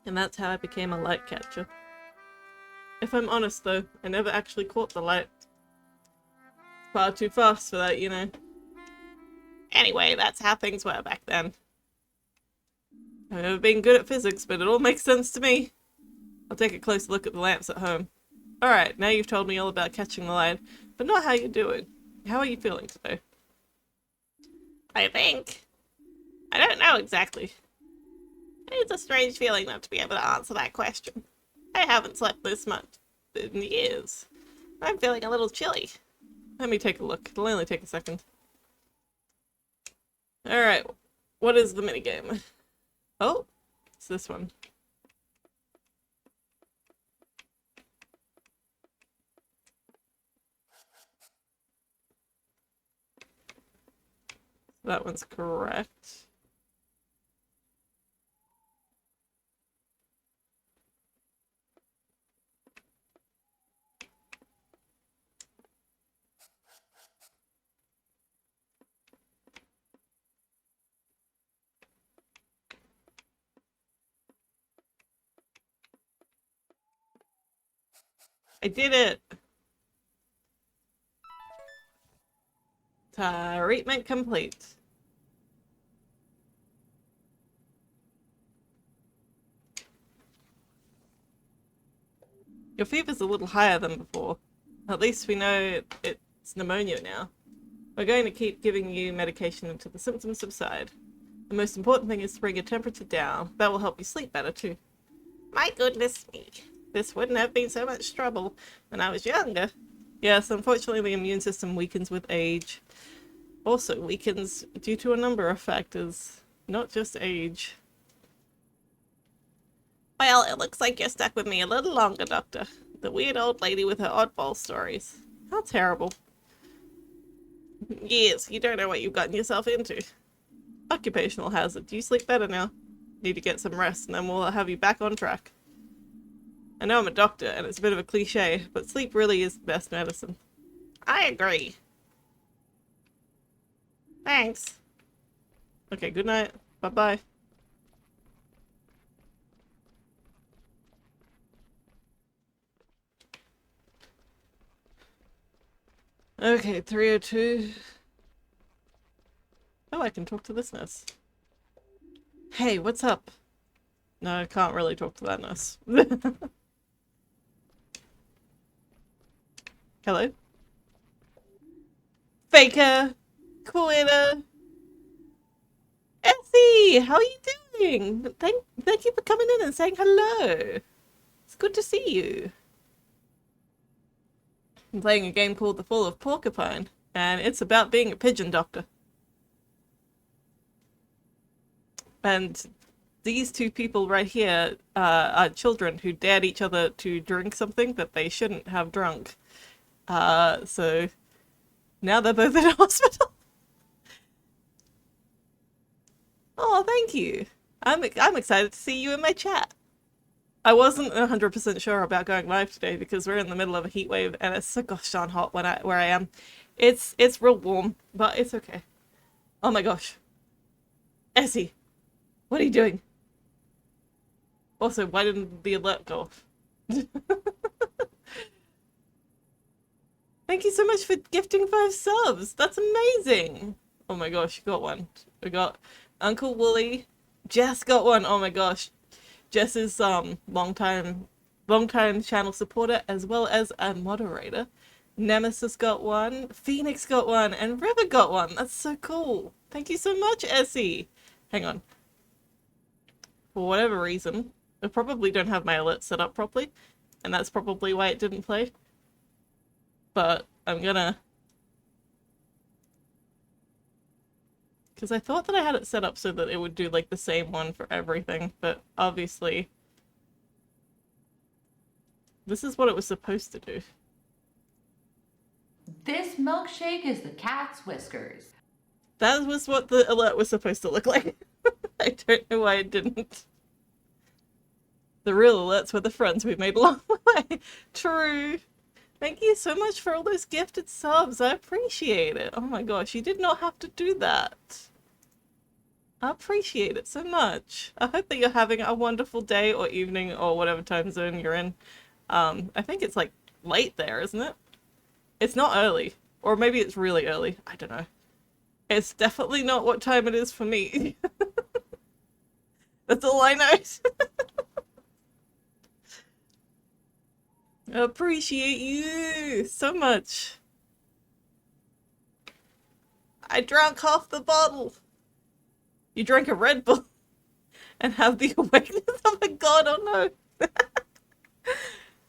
S1: And that's how I became a light catcher. If I'm honest though, I never actually caught the light. Far too fast for that, you know. Anyway, that's how things were back then. I've never been good at physics, but it all makes sense to me. I'll take a closer look at the lamps at home. Alright, now you've told me all about catching the light, but not how you're doing. How are you feeling today? I think. I don't know exactly. It's a strange feeling not to be able to answer that question. I haven't slept this much in years. I'm feeling a little chilly. Let me take a look. It'll only take a second. Alright, what is the minigame? Oh, it's this one. That one's correct. I did it! Treatment complete. Your fever's a little higher than before. At least we know it's pneumonia now. We're going to keep giving you medication until the symptoms subside. The most important thing is to bring your temperature down. That will help you sleep better too. My goodness me. This wouldn't have been so much trouble when I was younger. Yes, unfortunately the immune system weakens with age. Also weakens due to a number of factors, not just age. Well, it looks like you're stuck with me a little longer, Doctor. The weird old lady with her oddball stories. How terrible. Yes, you don't know what you've gotten yourself into. Occupational hazard. Do you sleep better now? Need to get some rest and then we'll have you back on track. I know I'm a doctor and it's a bit of a cliche, but sleep really is the best medicine. I agree. Thanks. Okay, good night. Bye-bye. Okay, 302. Oh, I can talk to this nurse. Hey, what's up? No, I can't really talk to that nurse. Hello? Faker! Quitter! Essie! How are you doing? Thank you for coming in and saying hello. It's good to see you. I'm playing a game called The Fall of Porcupine, and it's about being a pidgeon-doctor. And these two people right here are children who dared each other to drink something that they shouldn't have drunk. So now they're both in a hospital. Oh, thank you. I'm excited to see you in my chat. I wasn't 100% sure about going live today because we're in the middle of a heat wave and it's so gosh darn hot where I am. It's real warm, but it's okay. Oh my gosh. Essie, what are you doing? Also, why didn't the alert go off? Thank you so much for gifting 5 subs. That's amazing. Oh my gosh, you got one. We got Uncle Wooly. Jess got one. Oh my gosh. Jess is long time channel supporter as well as a moderator. Nemesis got one, Phoenix got one, and River got one. That's so cool. Thank you so much, Essie. Hang on. For whatever reason, I probably don't have my alert set up properly, and that's probably why it didn't play. But I'm gonna... Because I thought that I had it set up so that it would do like the same one for everything, but obviously this is what it was supposed to do.
S2: This milkshake is the cat's whiskers.
S1: That was what the alert was supposed to look like. I don't know why it didn't. The real alerts were the friends we made along the way. True. Thank you so much for all those gifted subs. I appreciate it. Oh my gosh, you did not have to do that. I appreciate it so much. I hope that you're having a wonderful day or evening or whatever time zone you're in. I think it's like late there, isn't it? It's not early. Or maybe it's really early. I don't know. It's definitely not what time it is for me. That's all I know. I appreciate you so much. I drank half the bottle. You drank a Red Bull and have the awakeness. Oh my god, oh no.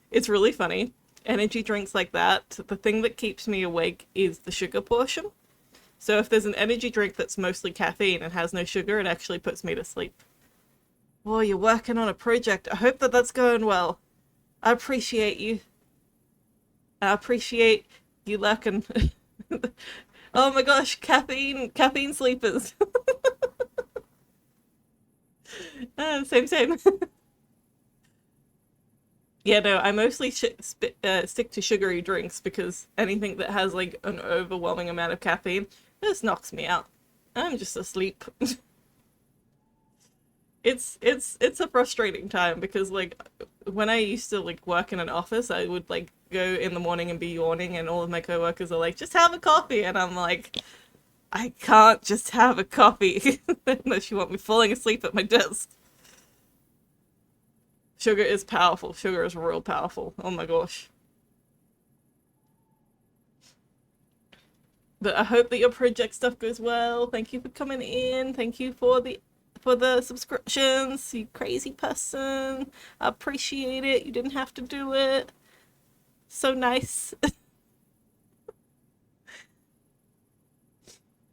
S1: It's really funny. Energy drinks like that, the thing that keeps me awake is the sugar portion. So if there's an energy drink that's mostly caffeine and has no sugar, it actually puts me to sleep. Oh, you're working on a project. I hope that that's going well. I appreciate you. I appreciate you lurking. Oh my gosh, caffeine sleepers. Same. Yeah, no, I mostly stick to sugary drinks because anything that has like an overwhelming amount of caffeine just knocks me out. I'm just asleep. It's a frustrating time because like when I used to like work in an office, I would like go in the morning and be yawning and all of my coworkers are like, just have a coffee, and I'm like, I can't just have a coffee unless you want me falling asleep at my desk. Sugar is powerful. Sugar is real powerful. Oh my gosh. But I hope that your project stuff goes well. Thank you for coming in. Thank you for the subscriptions, you crazy person. I appreciate it. You didn't have to do it. So nice.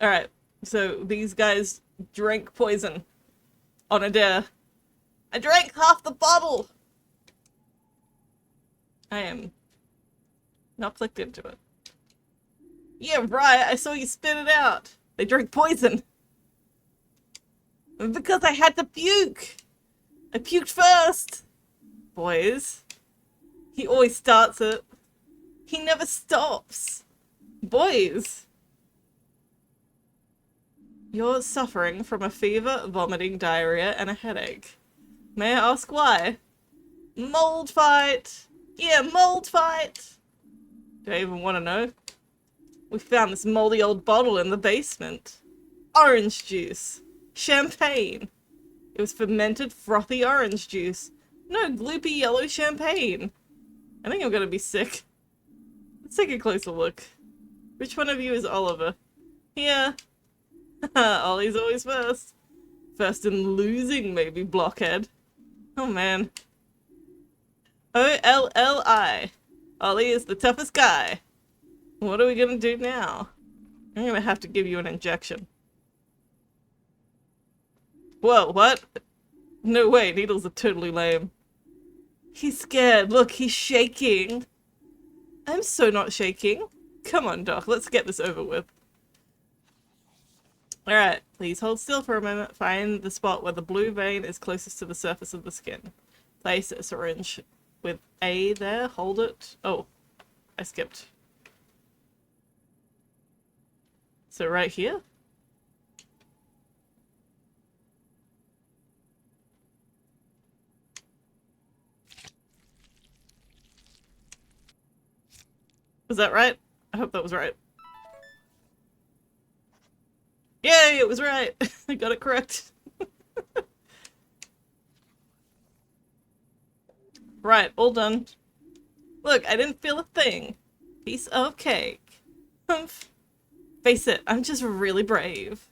S1: Alright, so these guys drank poison on a dare. I drank half the bottle! I am not clicked into it. Yeah, right, I saw you spit it out. They drank poison. Because I had to puke! I puked first! Boys. He always starts it. He never stops. Boys. You're suffering from a fever, vomiting, diarrhea, and a headache. May I ask why? Mold fight! Yeah, mold fight! Do I even want to know? We found this moldy old bottle in the basement. Orange juice. Champagne. It was fermented, frothy orange juice. No, gloopy yellow champagne. I think I'm gonna be sick. Let's take a closer look. Which one of you is Oliver? Here. Ollie's always first. First in losing, maybe, blockhead. Oh man. O-L-L-I. Ollie is the toughest guy. What are we gonna do now? I'm gonna have to give you an injection. Whoa, what? No way, needles are totally lame. He's scared. Look, he's shaking. I'm so not shaking. Come on, Doc, let's get this over with. Alright, please hold still for a moment. Find the spot where the blue vein is closest to the surface of the skin. Place a syringe with A there. Hold it. Oh, I skipped. So right here? Was that right? I hope that was right. Yay, it was right! I got it correct. Right, all done. Look, I didn't feel a thing. Piece of cake. Humph. Face it, I'm just really brave.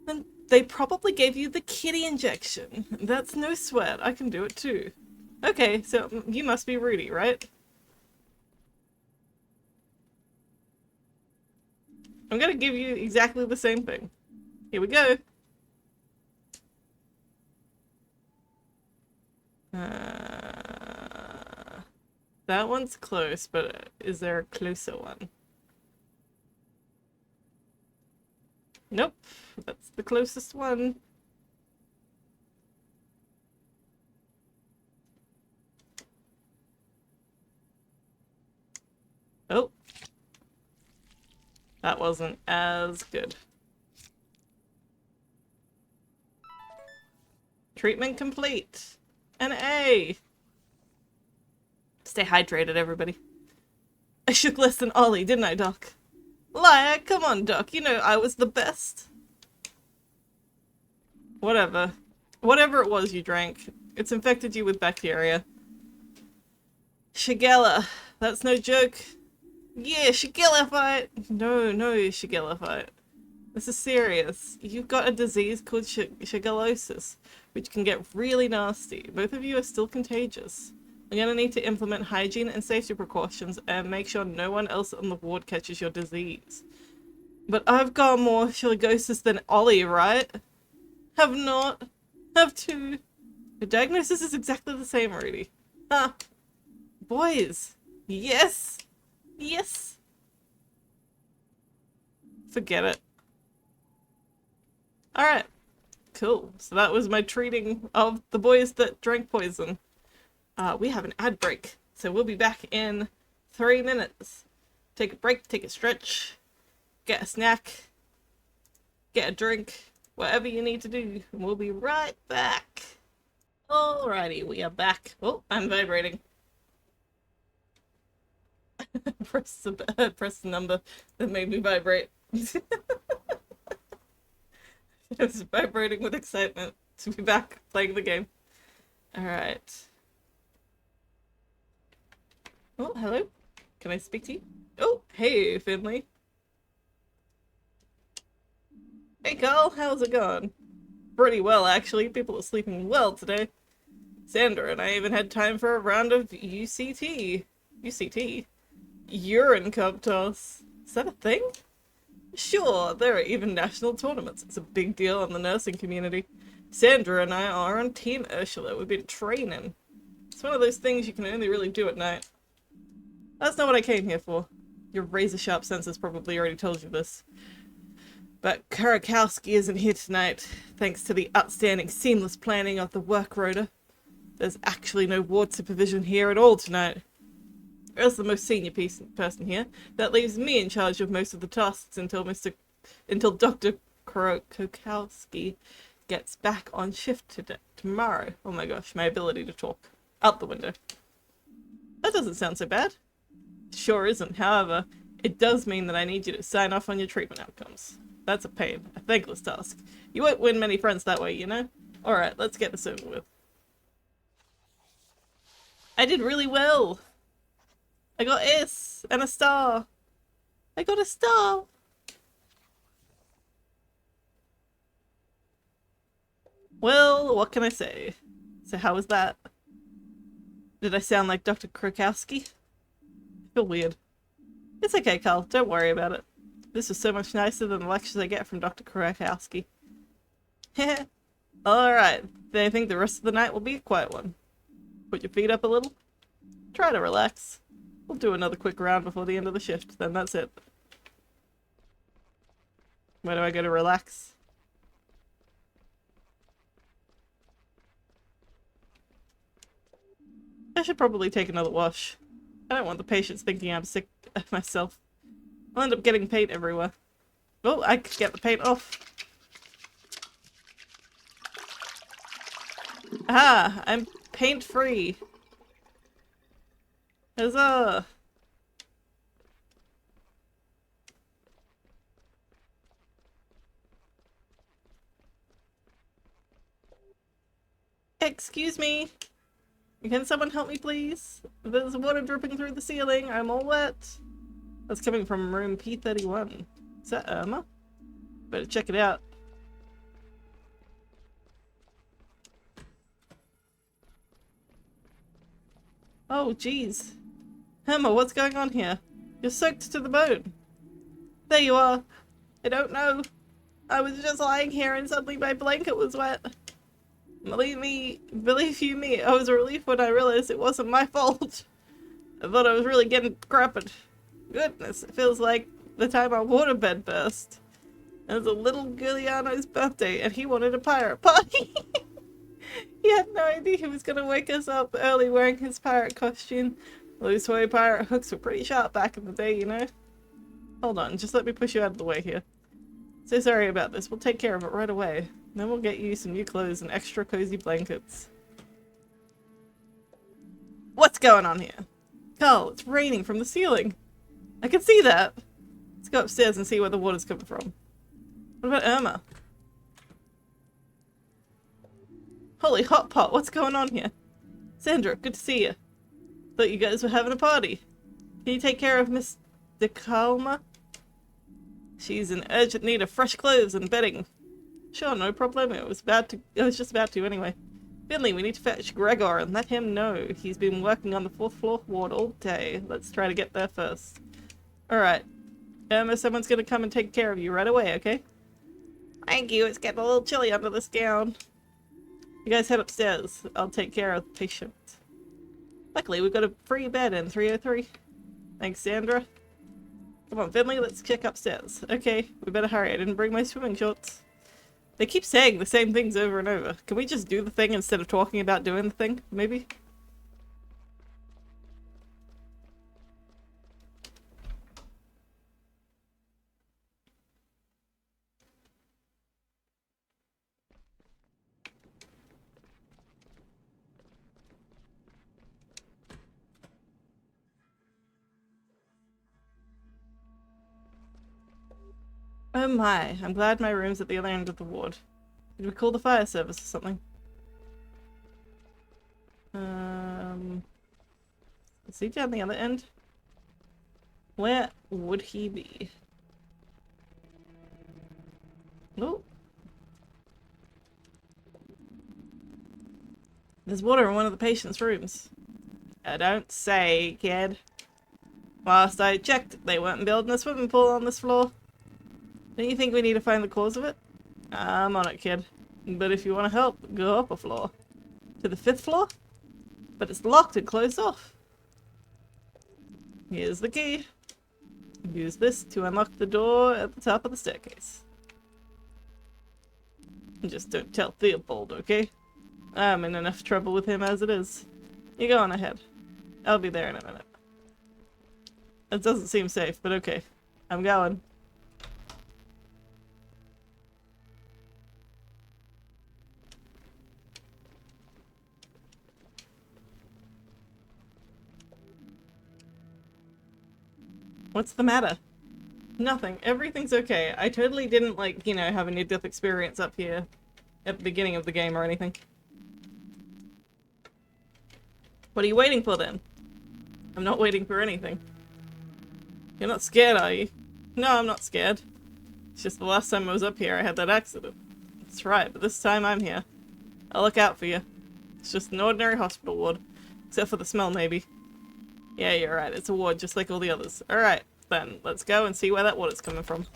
S1: And they probably gave you the kitty injection. That's no sweat, I can do it too. Okay, so you must be Rudy, right? I'm gonna give you exactly the same thing. Here we go. That one's close, but is there a closer one? Nope, that's the closest one. Oh. That wasn't as good. Treatment complete. An A. Stay hydrated, everybody. I shook less than Ollie, didn't I, Doc? Liar, come on, Doc. You know I was the best. Whatever. Whatever it was you drank, it's infected you with bacteria. Shigella. That's no joke. Yeah, Shigella fight! No, Shigella fight. This is serious. You've got a disease called shigellosis, which can get really nasty. Both of you are still contagious. I'm gonna need to implement hygiene and safety precautions and make sure no one else on the ward catches your disease. But I've got more shigellosis than Ollie, right? Have not. Have two. The diagnosis is exactly the same, Rudy. Huh. Boys. Yes. Yes. Forget it. Alright. Cool. So that was my treating of the boys that drank poison. We have an ad break. So we'll be back in 3 minutes. Take a break, take a stretch, get a snack, get a drink, whatever you need to do. And we'll be right back. Alrighty, we are back. Oh, I'm vibrating. press the number that made me vibrate. I was vibrating with excitement to be back playing the game. Alright. Oh, hello. Can I speak to you? Oh, hey, Finley. Hey, Carl. How's it going? Pretty well, actually. People are sleeping well today. Sandra and I even had time for a round of UCT. UCT? Urine cup toss. Is that a thing? Sure, there are even national tournaments. It's a big deal in the nursing community. Sandra and I are on Team Ursula. We've been training. It's one of those things you can only really do at night. That's not what I came here for. Your razor-sharp senses probably already told you this. But Kurakowski isn't here tonight, thanks to the outstanding seamless planning of the work rota. There's actually no ward supervision here at all tonight. As the most senior person here, that leaves me in charge of most of the tasks until Dr. Kurakowski gets back on shift tomorrow. Oh my gosh, my ability to talk. Out the window. That doesn't sound so bad. It sure isn't, however, it does mean that I need you to sign off on your treatment outcomes. That's a pain, a thankless task. You won't win many friends that way, you know? Alright, let's get this over with. I did really well! I got S and a star! I got a star! Well, what can I say? So how was that? Did I sound like Dr. Krakowski? I feel weird. It's okay, Carl. Don't worry about it. This was so much nicer than the lectures I get from Dr. Krakowski. Heh. Alright. Then I think the rest of the night will be a quiet one. Put your feet up a little. Try to relax. We'll do another quick round before the end of the shift, then that's it. Where do I go to relax? I should probably take another wash. I don't want the patients thinking I'm sick myself. I'll end up getting paint everywhere. Oh, I could get the paint off. Ah, I'm paint-free. Huzzah! Excuse me. Can someone help me, please? There's water dripping through the ceiling. I'm all wet. That's coming from room P31. Is that Irma? Better check it out. Oh, jeez. Irma, what's going on here? You're soaked to the bone. There you are. I don't know. I was just lying here and suddenly my blanket was wet. Believe you me, I was relieved when I realized it wasn't my fault. I thought I was really getting crappened. Goodness, it feels like the time our waterbed burst. It was a little Giuliano's birthday and he wanted a pirate party. He had no idea he was gonna wake us up early wearing his pirate costume. Those toy pirate hooks were pretty sharp back in the day, you know? Hold on, just let me push you out of the way here. So sorry about this, we'll take care of it right away. Then we'll get you some new clothes and extra cozy blankets. What's going on here? Carl, it's raining from the ceiling. I can see that. Let's go upstairs and see where the water's coming from. What about Irma? Holy hot pot, what's going on here? Sandra, good to see you. Thought you guys were having a party. Can you take care of Miss DeCalma? She's in urgent need of fresh clothes and bedding. Sure, no problem. I was just about to anyway. Finley, we need to fetch Gregor and let him know. He's been working on the 4th floor ward all day. Let's try to get there first. Alright. Someone's gonna come and take care of you right away, okay? Thank you, it's getting a little chilly under this gown. You guys head upstairs. I'll take care of the patient. Luckily, we've got a free bed in 303. Thanks, Sandra. Come on, Finley, let's check upstairs. Okay, we better hurry. I didn't bring my swimming shorts. They keep saying the same things over and over. Can we just do the thing instead of talking about doing the thing, maybe? Oh my, I'm glad my room's at the other end of the ward. Did we call the fire service or something? Is he down the other end? Where would he be? Oh. There's water in one of the patient's rooms. I don't say, kid. Last I checked, they weren't building a swimming pool on this floor. Don't you think we need to find the cause of it? I'm on it, kid. But if you want to help, go up a floor. To the 5th floor? But it's locked and closed off. Here's the key. Use this to unlock the door at the top of the staircase. Just don't tell Theobald, okay? I'm in enough trouble with him as it is. You go on ahead. I'll be there in a minute. It doesn't seem safe, but okay. I'm going. What's the matter? Nothing. Everything's okay. I totally didn't, like, you know, have a near-death experience up here at the beginning of the game or anything. What are you waiting for, then? I'm not waiting for anything. You're not scared, are you? No, I'm not scared. It's just the last time I was up here, I had that accident. That's right, but this time I'm here. I'll look out for you. It's just an ordinary hospital ward. Except for the smell, maybe. Yeah, you're right. It's a ward just like all the others. Alright, then. Let's go and see where that water's coming from.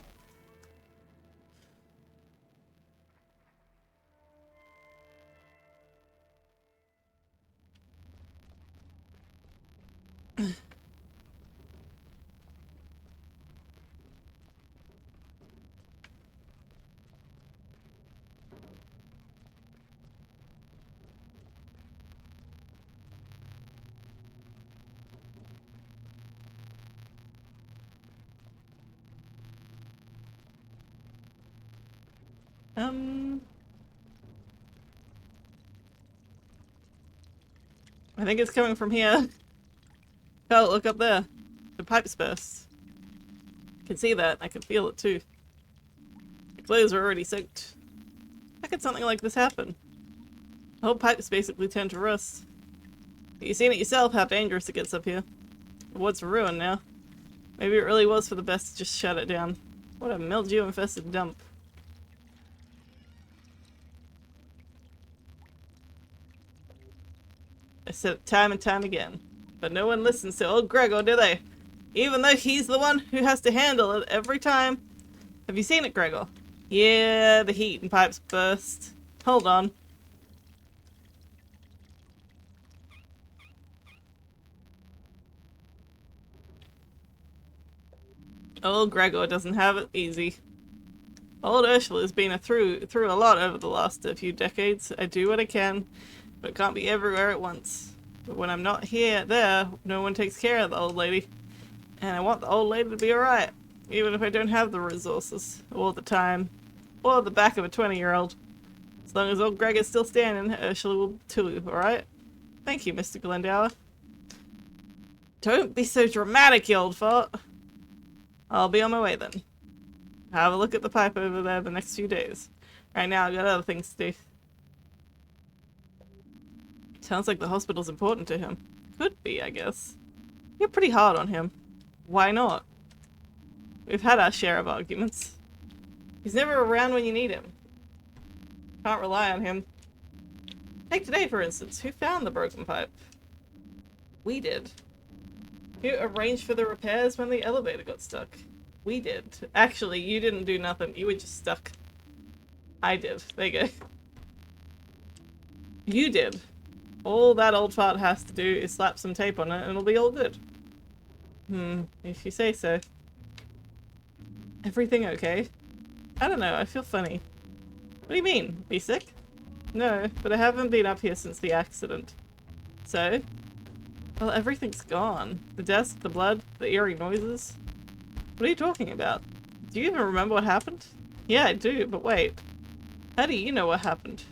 S1: I think it's coming from here. Oh, look up there. The pipe's burst. I can see that. I can feel it too. The clothes are already soaked. How could something like this happen? The whole pipe's basically turned to rust. You've seen it yourself how dangerous it gets up here. The ward's ruined now. Maybe it really was for the best to just shut it down. What a mildew-infested dump. I said it time and time again. But no one listens to old Gregor, do they? Even though he's the one who has to handle it every time. Have you seen it, Gregor? Yeah, the heat and pipes burst. Hold on. Old Gregor doesn't have it easy. Old Ursula's been through a lot over the last few decades. I do what I can, but it can't be everywhere at once. But when I'm not there, no one takes care of the old lady. And I want the old lady to be alright, even if I don't have the resources, or the time, or the back of a 20-year-old. As long as old Greg is still standing, Ursula will too, alright? Thank you, Mr. Glendower. Don't be so dramatic, you old fart. I'll be on my way then. Have a look at the pipe over there the next few days. Right now, I've got other things to do. Sounds like the hospital's important to him. Could be, I guess. You're pretty hard on him. Why not? We've had our share of arguments. He's never around when you need him. Can't rely on him. Take today, for instance. Who found the broken pipe? We did. Who arranged for the repairs when the elevator got stuck? We did. Actually, you didn't do nothing. You were just stuck. I did. There you go. You did. All that old fart has to do is slap some tape on it and it'll be all good. If you say so. Everything okay? I don't know, I feel funny. What do you mean? Are you sick? No, but I haven't been up here since the accident. So? Well, everything's gone. The desk, the blood, the eerie noises. What are you talking about? Do you even remember what happened? Yeah, I do, but wait. How do you know what happened?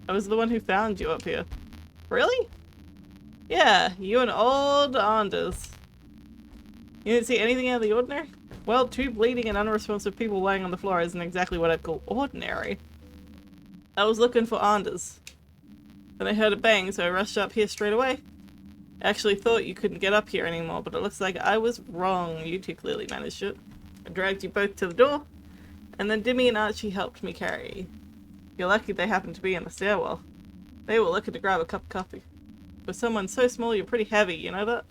S1: I was the one who found you up here. Really? Yeah, you and old Anders. You didn't see anything out of the ordinary? Well, two bleeding and unresponsive people lying on the floor isn't exactly what I'd call ordinary. I was looking for Anders. Then I heard a bang, so I rushed up here straight away. I actually thought you couldn't get up here anymore, but it looks like I was wrong. You two clearly managed it. I dragged you both to the door, and then Dimmy and Archie helped me carry you. You're lucky they happened to be in the stairwell. They were looking to grab a cup of coffee. For someone so small, you're pretty heavy, you know that?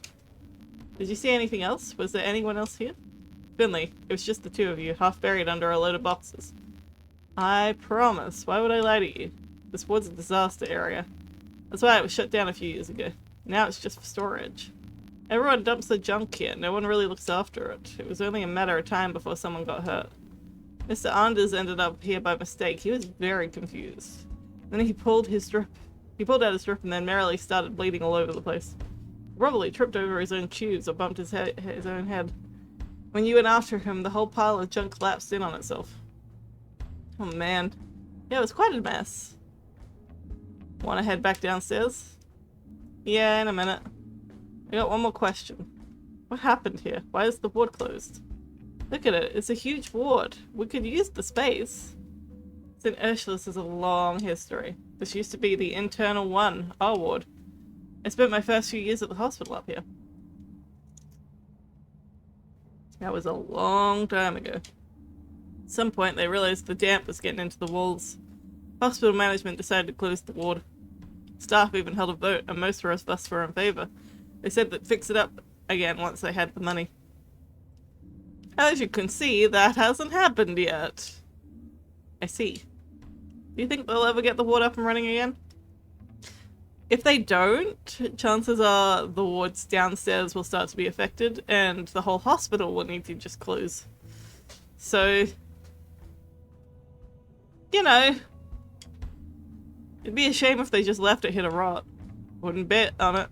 S1: Did you see anything else? Was there anyone else here? Finley, it was just the two of you, half buried under a load of boxes. I promise. Why would I lie to you? This ward's a disaster area. That's why it was shut down a few years ago. Now it's just for storage. Everyone dumps their junk here. No one really looks after it. It was only a matter of time before someone got hurt. Mr. Anders ended up here by mistake. He was very confused. Then he pulled his strip. He pulled out his strip and then merrily started bleeding all over the place. He probably tripped over his own tubes or bumped his own head. When you went after him, the whole pile of junk collapsed in on itself. Oh man. Yeah, it was quite a mess. Want to head back downstairs? Yeah, in a minute. I got one more question. What happened here? Why is the ward closed? Look at it. It's a huge ward. We could use the space. St. Ursula's has a long history. This used to be the internal one, our ward. I spent my first few years at the hospital up here. That was a long time ago. At some point they realized the damp was getting into the walls. Hospital management decided to close the ward. Staff even held a vote and most of us were in favor. They said they'd fix it up again once they had the money. As you can see, that hasn't happened yet. I see. Do you think they'll ever get the ward up and running again? If they don't, chances are the wards downstairs will start to be affected and the whole hospital will need to just close. So, you know, it'd be a shame if they just left it here to rot. Wouldn't bet on it.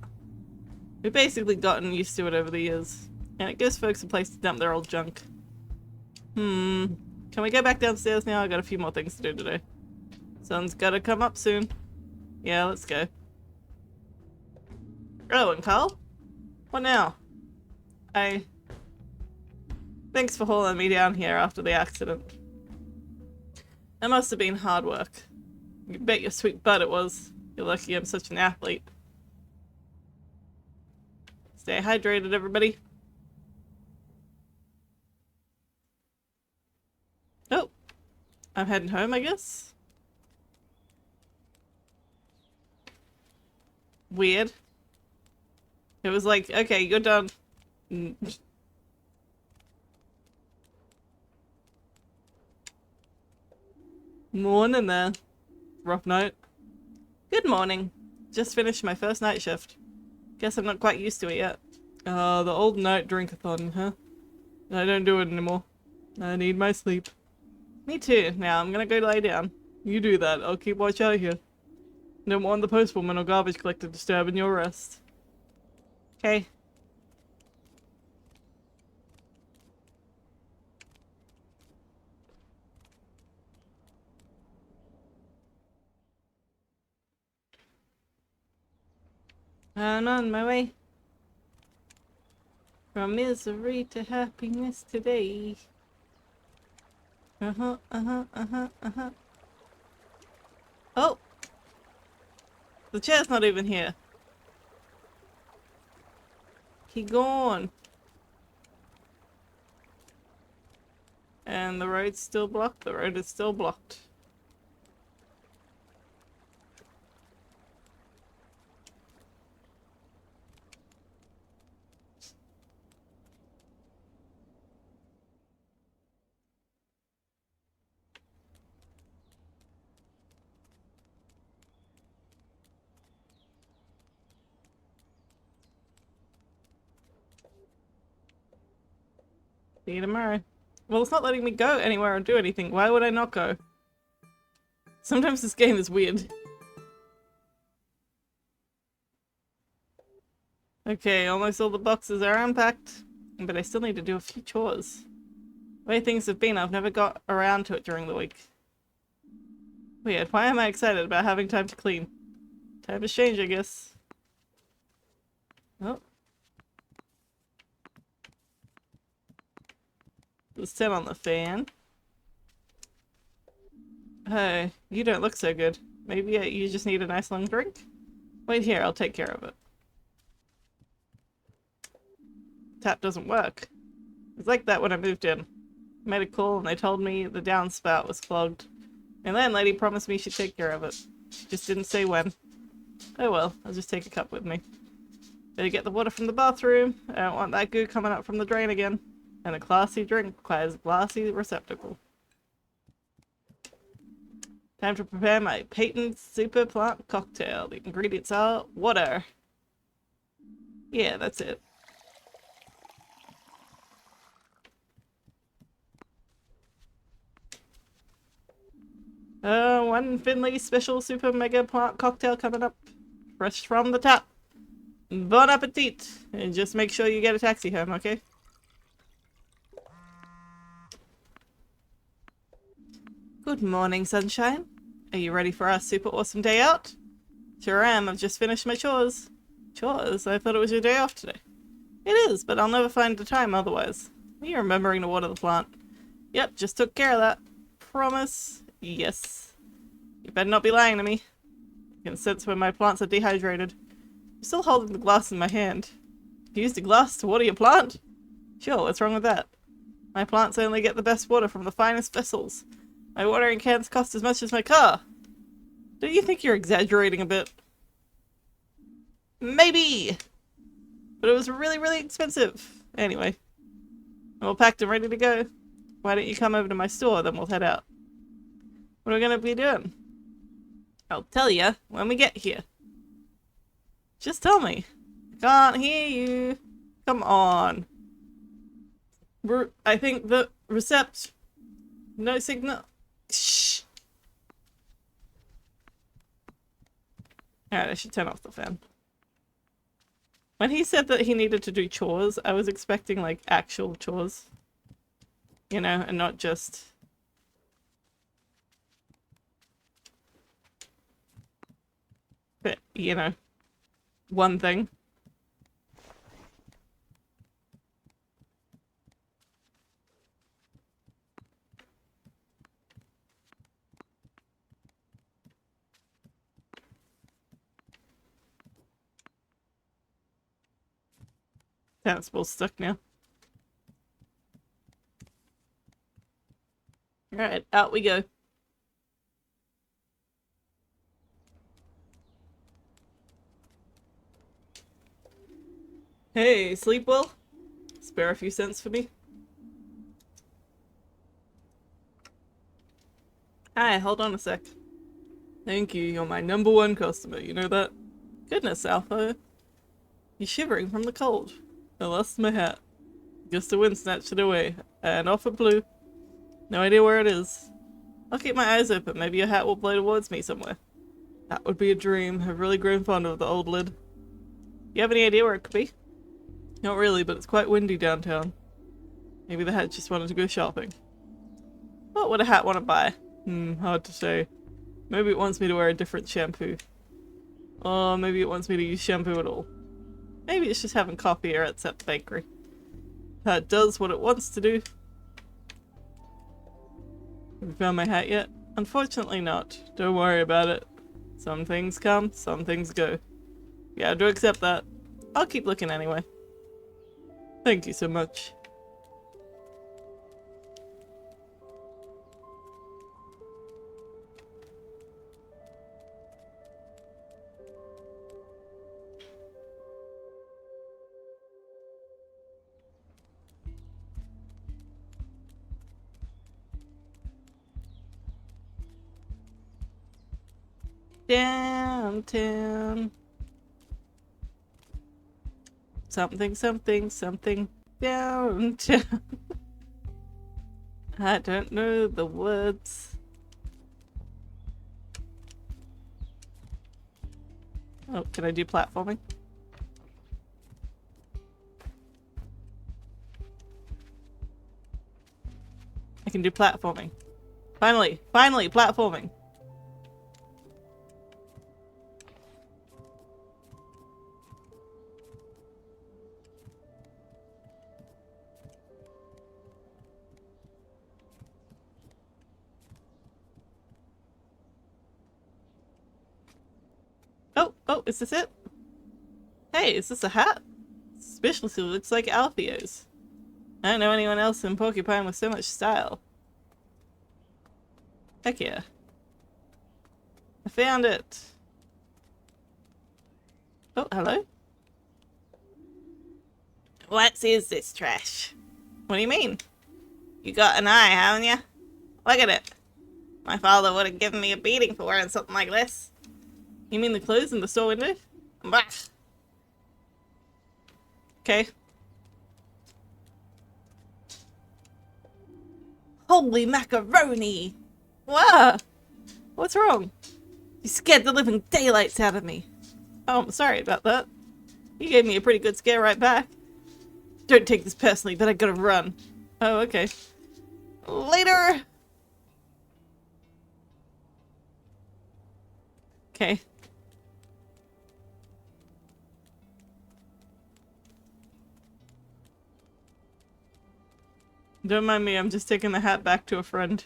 S1: We've basically gotten used to it over the years, and it gives folks a place to dump their old junk. Can we go back downstairs now? I got a few more things to do today. Sun's gotta come up soon. Yeah, let's go. Oh, and Carl? What now? Thanks for hauling me down here after the accident. That must have been hard work. You bet your sweet butt it was. You're lucky I'm such an athlete. Stay hydrated, everybody. Oh. I'm heading home, I guess? Weird. It was like, okay, you're done. Morning there. Rough night. Good morning. Just finished my first night shift. Guess I'm not quite used to it yet. The old night drink-a-thon, huh? I don't do it anymore. I need my sleep. Me too. Now I'm gonna go lie down. You do that. I'll keep watch out here. Don't want the postwoman or garbage collector disturbing your rest. Okay. I'm on my way. From misery to happiness today. Uh-huh, uh-huh, uh-huh, uh-huh. Oh! The chair's not even here. He gone. And the road's still blocked. The road is still blocked. See you tomorrow. Well, it's not letting me go anywhere or do anything. Why would I not go? Sometimes this game is weird. Okay, almost all the boxes are unpacked, but I still need to do a few chores. The way things have been, I've never got around to it during the week. Weird. Why am I excited about having time to clean? Time has changed, I guess. Oh. Let's turn on the fan. Hey, you don't look so good. Maybe you just need a nice long drink? Wait here, I'll take care of it. Tap doesn't work. It was like that when I moved in. I made a call and they told me the downspout was clogged. And the landlady promised me she'd take care of it. She just didn't say when. Oh well, I'll just take a cup with me. Better get the water from the bathroom. I don't want that goo coming up from the drain again. And a classy drink requires a glassy receptacle. Time to prepare my patent super plant cocktail. The ingredients are water. Yeah, that's it. One Finley special super mega plant cocktail coming up. Fresh from the tap. Bon appetit! And just make sure you get a taxi home, okay? Good morning, sunshine. Are you ready for our super awesome day out? Sure am. I've just finished my chores. Chores? I thought it was your day off today. It is, but I'll never find the time otherwise. Are you remembering to water the plant? Yep, just took care of that. Promise? Yes. You better not be lying to me. I can sense when my plants are dehydrated. I'm still holding the glass in my hand. You used a glass to water your plant? Sure, what's wrong with that? My plants only get the best water from the finest vessels. My watering cans cost as much as my car. Don't you think you're exaggerating a bit? Maybe! But it was really, really expensive. Anyway. I'm all packed and ready to go. Why don't you come over to my store, then we'll head out. What are we gonna be doing? I'll tell ya when we get here. Just tell me. I can't hear you. Come on. I think the recept... No signal. Shh. Alright, I should turn off the fan. When he said that he needed to do chores, I was expecting, like, actual chores. You know, and not just... But, you know, one thing. That's both stuck now. Alright, out we go. Hey, sleep well? Spare a few cents for me? Hi, hold on a sec. Thank you, you're my #1 customer, you know that? Goodness, Alpha. You're shivering from the cold. I lost my hat. Guess the wind snatched it away. And off it blew. No idea where it is. I'll keep my eyes open, maybe your hat will blow towards me somewhere. That would be a dream. I've really grown fond of the old lid. You have any idea where it could be? Not really, but it's quite windy downtown. Maybe the hat just wanted to go shopping. What would a hat want to buy? Hard to say. Maybe it wants me to wear a different shampoo. Or maybe it wants me to use shampoo at all. Maybe it's just having coffee or it's at the bakery. Hat does what it wants to do. Have you found my hat yet? Unfortunately not. Don't worry about it. Some things come, some things go. You have to accept that. I'll keep looking anyway. Thank you so much. Downtown. Something, something, something downtown. I don't know the words. Oh, can I do platforming? I can do platforming. Finally, platforming. Oh, is this it? Hey, is this a hat? Suspiciously looks like Alfio's. I don't know anyone else in Porcupine with so much style. Heck yeah. I found it. Oh, hello? What is this trash? What do you mean? You got an eye, haven't you? Look at it. My father would have given me a beating for wearing something like this. You mean the clothes in the store window? Bah. Okay. Holy macaroni! What? What's wrong? You scared the living daylights out of me. Oh, I'm sorry about that. You gave me a pretty good scare right back. Don't take this personally, but I gotta run. Oh, okay. Later! Okay. Don't mind me, I'm just taking the hat back to a friend.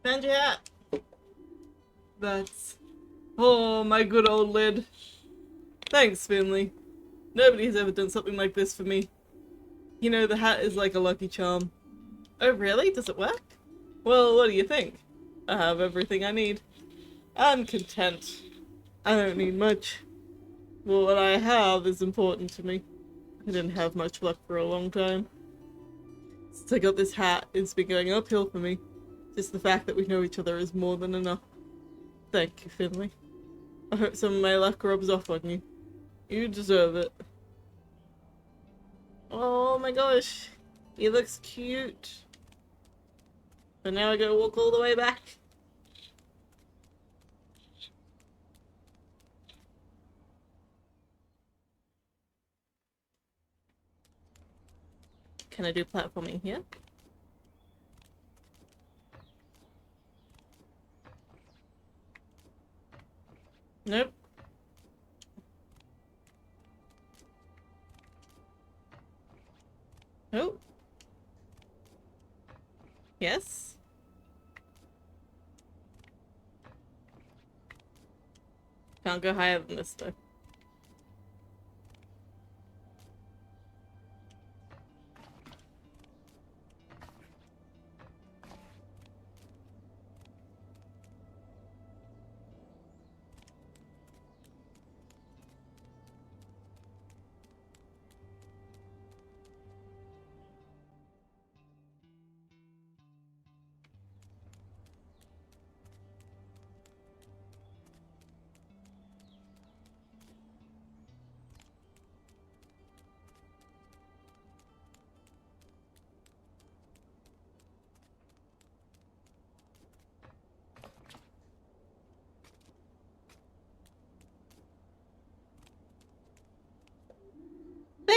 S1: Found your hat. That's... Oh, my good old lid. Thanks, Finley. Nobody has ever done something like this for me. You know, the hat is like a lucky charm. Oh, really? Does it work? Well, what do you think? I have everything I need. I'm content. I don't need much. Well, what I have is important to me. I didn't have much luck for a long time. Since I got this hat, it's been going uphill for me. Just the fact that we know each other is more than enough. Thank you, Finley. I hope some of my luck rubs off on you. You deserve it. Oh my gosh. He looks cute. But now I gotta walk all the way back. Can I do platforming here? Nope. Oh. Yes. Can't go higher than this though.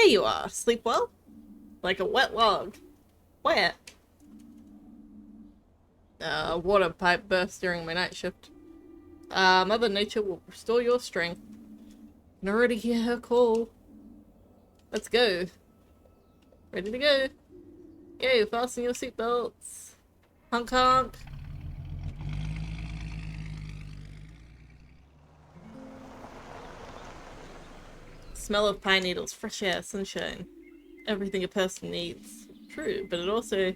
S1: you are. Sleep well? Like a wet log. Where? Water pipe burst during my night shift. Mother Nature will restore your strength. I can already hear her call. Let's go. Ready to go. Yay, fasten your seatbelts. Honk honk. Smell of pine needles, fresh air, sunshine. Everything a person needs. True, but it also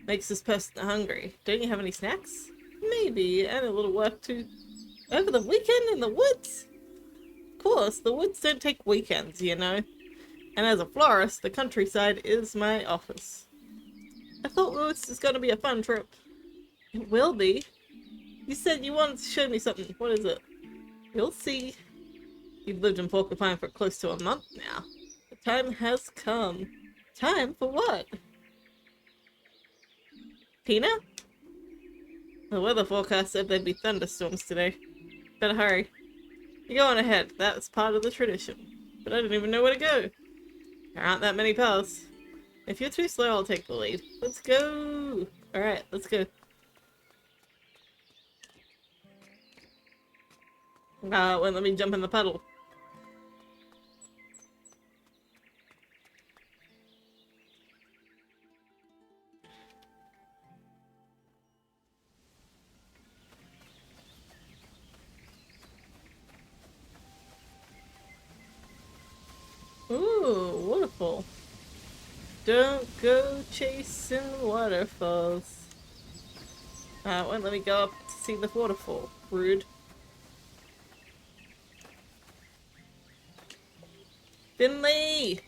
S1: makes this person hungry. Don't you have any snacks? Maybe, and a little work too. Over the weekend in the woods? Of course, the woods don't take weekends, you know. And as a florist, the countryside is my office. I thought this was going to be a fun trip. It will be. You said you wanted to show me something. What is it? You'll see. You've lived in Porcupine for close to a month now. The time has come. Time for what? Pina? The weather forecast said there'd be thunderstorms today. Better hurry. You're going ahead. That's part of the tradition. But I don't even know where to go. There aren't that many paths. If you're too slow, I'll take the lead. Let's go! Alright, let's go. Well, let me jump in the puddle. Ooh, waterfall. Don't go chasing waterfalls. Won't let me go up to see the waterfall. Rude. Finley!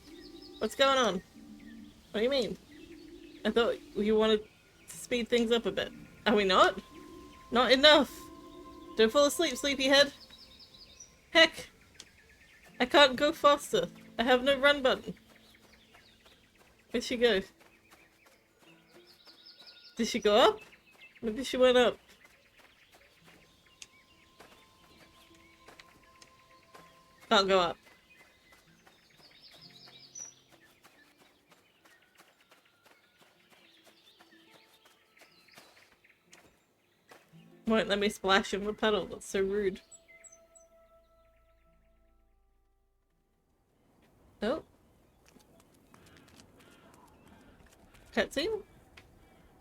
S1: What's going on? What do you mean? I thought you wanted to speed things up a bit. Are we not? Not enough! Don't fall asleep, sleepyhead! Heck! I can't go faster. I have no run button. Where'd she go? Did she go up? Maybe she went up. Can't go up. Won't let me splash in the puddle. That's so rude. Oh. Cutscene?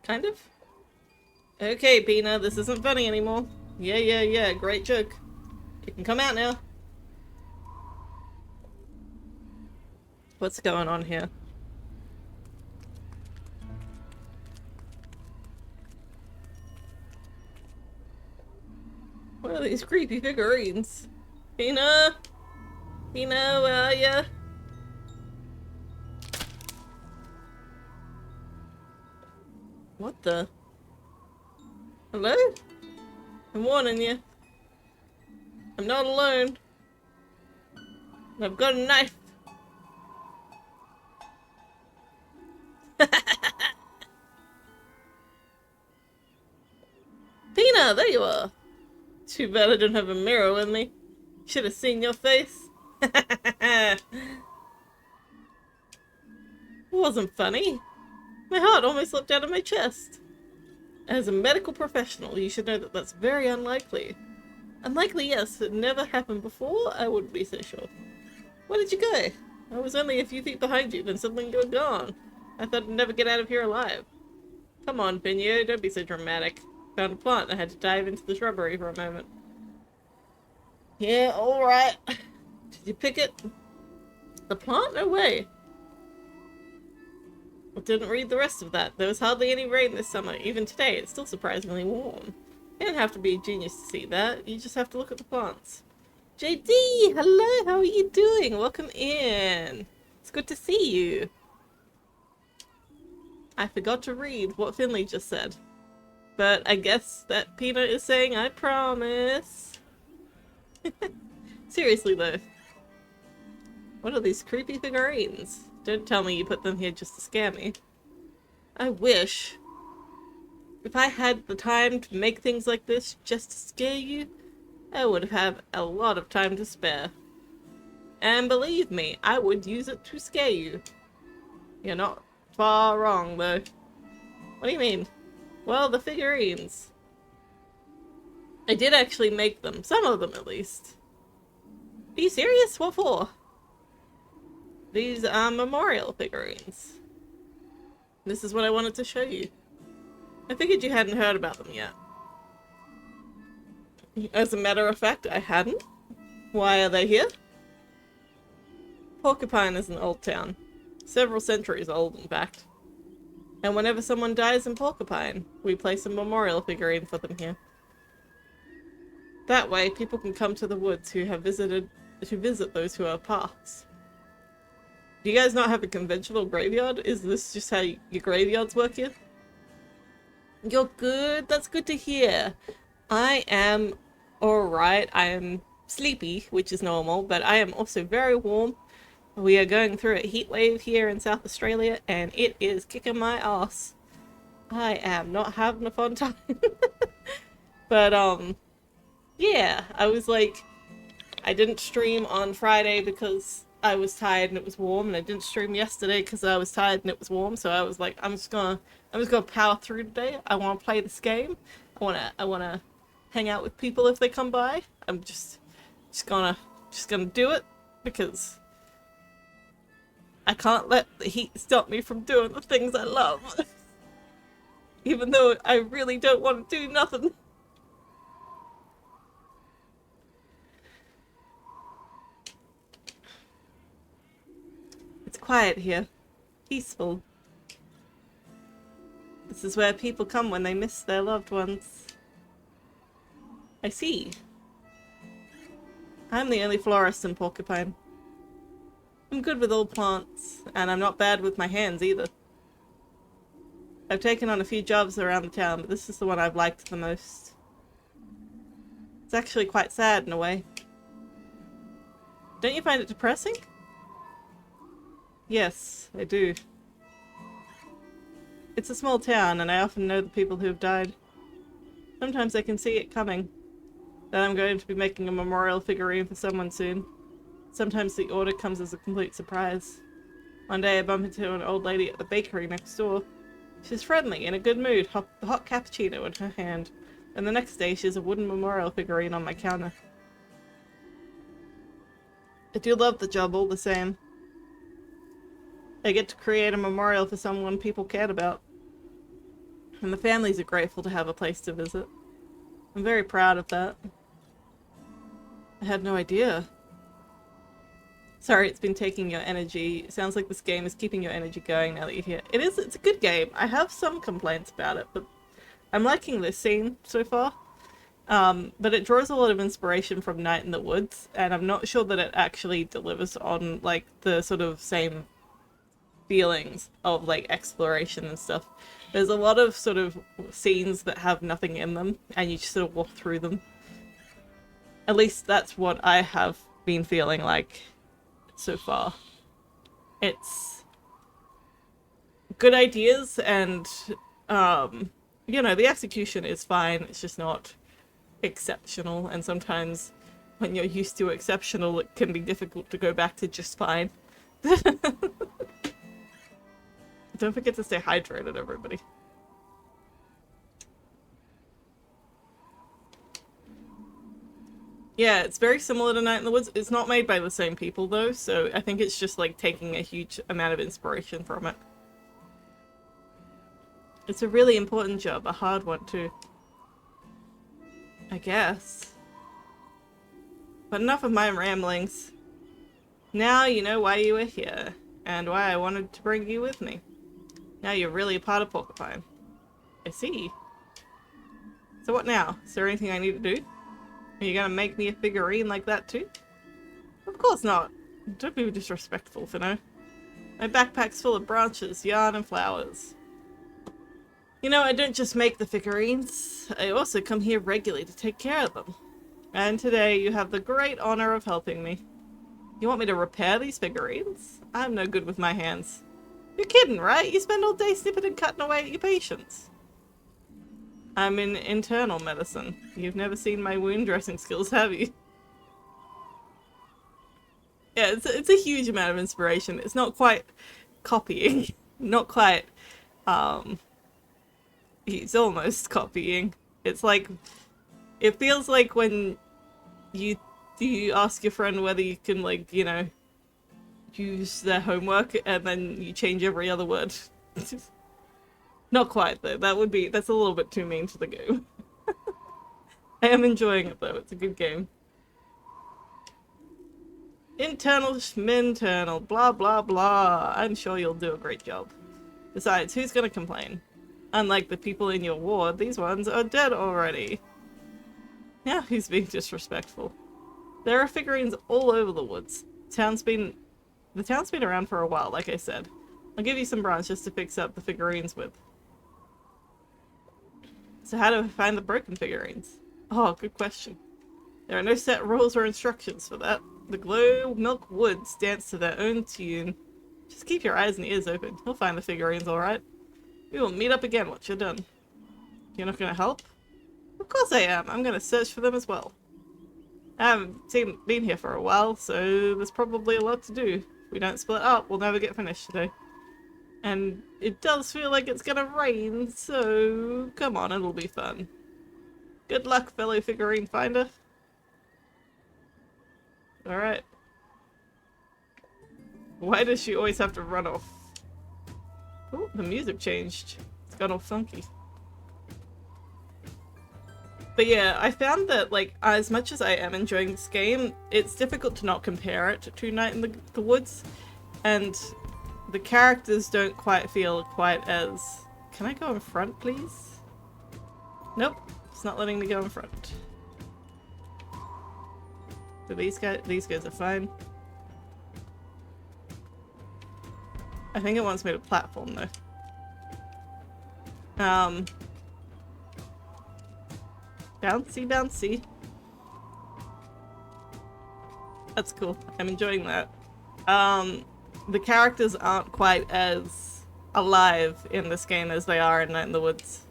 S1: Kind of? Okay, Pina, this isn't funny anymore. Yeah, great joke. You can come out now. What's going on here? What are these creepy figurines? Pina? Pina, where are ya? What the? Hello? I'm warning you. I'm not alone. I've got a knife. Pina, there you are. Too bad I don't have a mirror with me. Should have seen your face. It wasn't funny. My heart almost slipped out of my chest. As a medical professional, you should know that that's very unlikely. Unlikely, yes. It never happened before. I wouldn't be so sure. Where did you go? I was only a few feet behind you, then suddenly you were gone. I thought I'd never get out of here alive. Come on, Pinyo, don't be so dramatic. Found a plant and I had to dive into the shrubbery for a moment. Yeah, alright. Did you pick it? The plant? No way. I didn't read the rest of that. There was hardly any rain this summer. Even today, it's still surprisingly warm. You don't have to be a genius to see that. You just have to look at the plants. JD! Hello! How are you doing? Welcome in. It's good to see you. I forgot to read what Finley just said. But I guess that Peanut is saying, I promise. Seriously though. What are these creepy figurines? Don't tell me you put them here just to scare me. I wish. If I had the time to make things like this just to scare you, I would have a lot of time to spare. And believe me, I would use it to scare you. You're not far wrong, though. What do you mean? Well, the figurines. I did actually make them. Some of them, at least. Are you serious? What for? These are memorial figurines. This is what I wanted to show you. I figured you hadn't heard about them yet. As a matter of fact, I hadn't. Why are they here? Porcupine is an old town. Several centuries old, in fact. And whenever someone dies in Porcupine, we place a memorial figurine for them here. That way, people can come to the woods who visit those who have passed. Do you guys not have a conventional graveyard? Is this just how your graveyards work here? You're good? That's good to hear. I am alright. I am sleepy, which is normal, but I am also very warm. We are going through a heat wave here in South Australia, and it is kicking my ass. I am not having a fun time. But, yeah, I was like, I didn't stream on Friday because I was tired and it was warm, and I didn't stream yesterday because I was tired and it was warm, so I was like, I'm just gonna power through today. I wanna play this game. I wanna hang out with people if they come by. I'm just gonna do it because I can't let the heat stop me from doing the things I love. Even though I really don't want to do nothing. It's quiet here. Peaceful. This is where people come when they miss their loved ones. I see. I'm the only florist in Porcupine. I'm good with all plants, and I'm not bad with my hands either. I've taken on a few jobs around the town, but this is the one I've liked the most. It's actually quite sad in a way. Don't you find it depressing? Yes, I do. It's a small town, and I often know the people who have died. Sometimes I can see it coming, that I'm going to be making a memorial figurine for someone soon. Sometimes the order comes as a complete surprise. One day I bump into an old lady at the bakery next door. She's friendly, in a good mood, hot cappuccino in her hand. And the next day she has a wooden memorial figurine on my counter. I do love the job all the same. I get to create a memorial for someone people cared about. And the families are grateful to have a place to visit. I'm very proud of that. I had no idea. Sorry, it's been taking your energy. It sounds like this game is keeping your energy going now that you're here. It is, it's a good game. I have some complaints about it, but I'm liking this scene so far. But it draws a lot of inspiration from Night in the Woods, and I'm not sure that it actually delivers on, like, the sort of same feelings of, like, exploration and stuff. There's a lot of sort of scenes that have nothing in them, and you just sort of walk through them. At least that's what I have been feeling like so far. It's good ideas, and you know, the execution is fine. It's just not exceptional, and sometimes when you're used to exceptional, it can be difficult to go back to just fine. Don't forget to stay hydrated, everybody. Yeah, it's very similar to Night in the Woods. It's not made by the same people, though, so I think it's just, like, taking a huge amount of inspiration from it. It's a really important job, a hard one, too. I guess. But enough of my ramblings. Now you know why you were here, and why I wanted to bring you with me. Now you're really a part of Porcupine. I see. So what now? Is there anything I need to do? Are you gonna make me a figurine like that too? Of course not. Don't be disrespectful, Finno. My backpack's full of branches, yarn, and flowers. You know, I don't just make the figurines. I also come here regularly to take care of them. And today you have the great honor of helping me. You want me to repair these figurines? I'm no good with my hands. You're kidding, right? You spend all day snipping and cutting away at your patients. I'm in internal medicine. You've never seen my wound dressing skills, have you? Yeah, it's a huge amount of inspiration. It's not quite copying, not quite. Um, he's almost copying. It's like it feels like when you you ask your friend whether you can like use their homework and then you change every other word. Not quite though. That's a little bit too mean to the game. I am enjoying it though. It's a good game. Internal schminternal, blah blah blah. I'm sure you'll do a great job. Besides, who's gonna complain? Unlike the people in your ward, these ones are dead already. Now who's being disrespectful? There are figurines all over the woods. The town's been around for a while, like I said. I'll give you some bronze just to fix up the figurines with. So how do I find the broken figurines? Oh, good question. There are no set rules or instructions for that. The Glow Milk Woods dance to their own tune. Just keep your eyes and ears open. You'll find the figurines alright. We will meet up again once you're done. You're not gonna help? Of course I am. I'm gonna search for them as well. I haven't been here for a while, so there's probably a lot to do. If we don't split up, we'll never get finished today. And it does feel like it's gonna rain, so come on, it'll be fun. Good luck, fellow figurine finder. Alright. Why does she always have to run off? Oh, the music changed. It's got all funky. But yeah, I found that, like, as much as I am enjoying this game, it's difficult to not compare it to Night in the Woods. And the characters don't quite feel quite as... Can I go in front, please? Nope, it's not letting me go in front. So these guys are fine. I think it wants me to platform though. Bouncy, bouncy. That's cool. I'm enjoying that. The characters aren't quite as alive in this game as they are in Night in the Woods.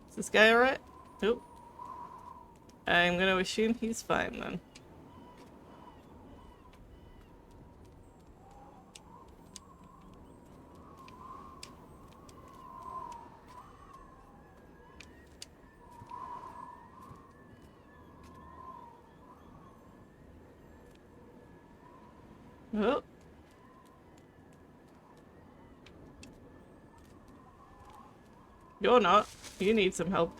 S1: Is this guy alright? Nope. I'm gonna assume he's fine then. Oh. You're not. You need some help.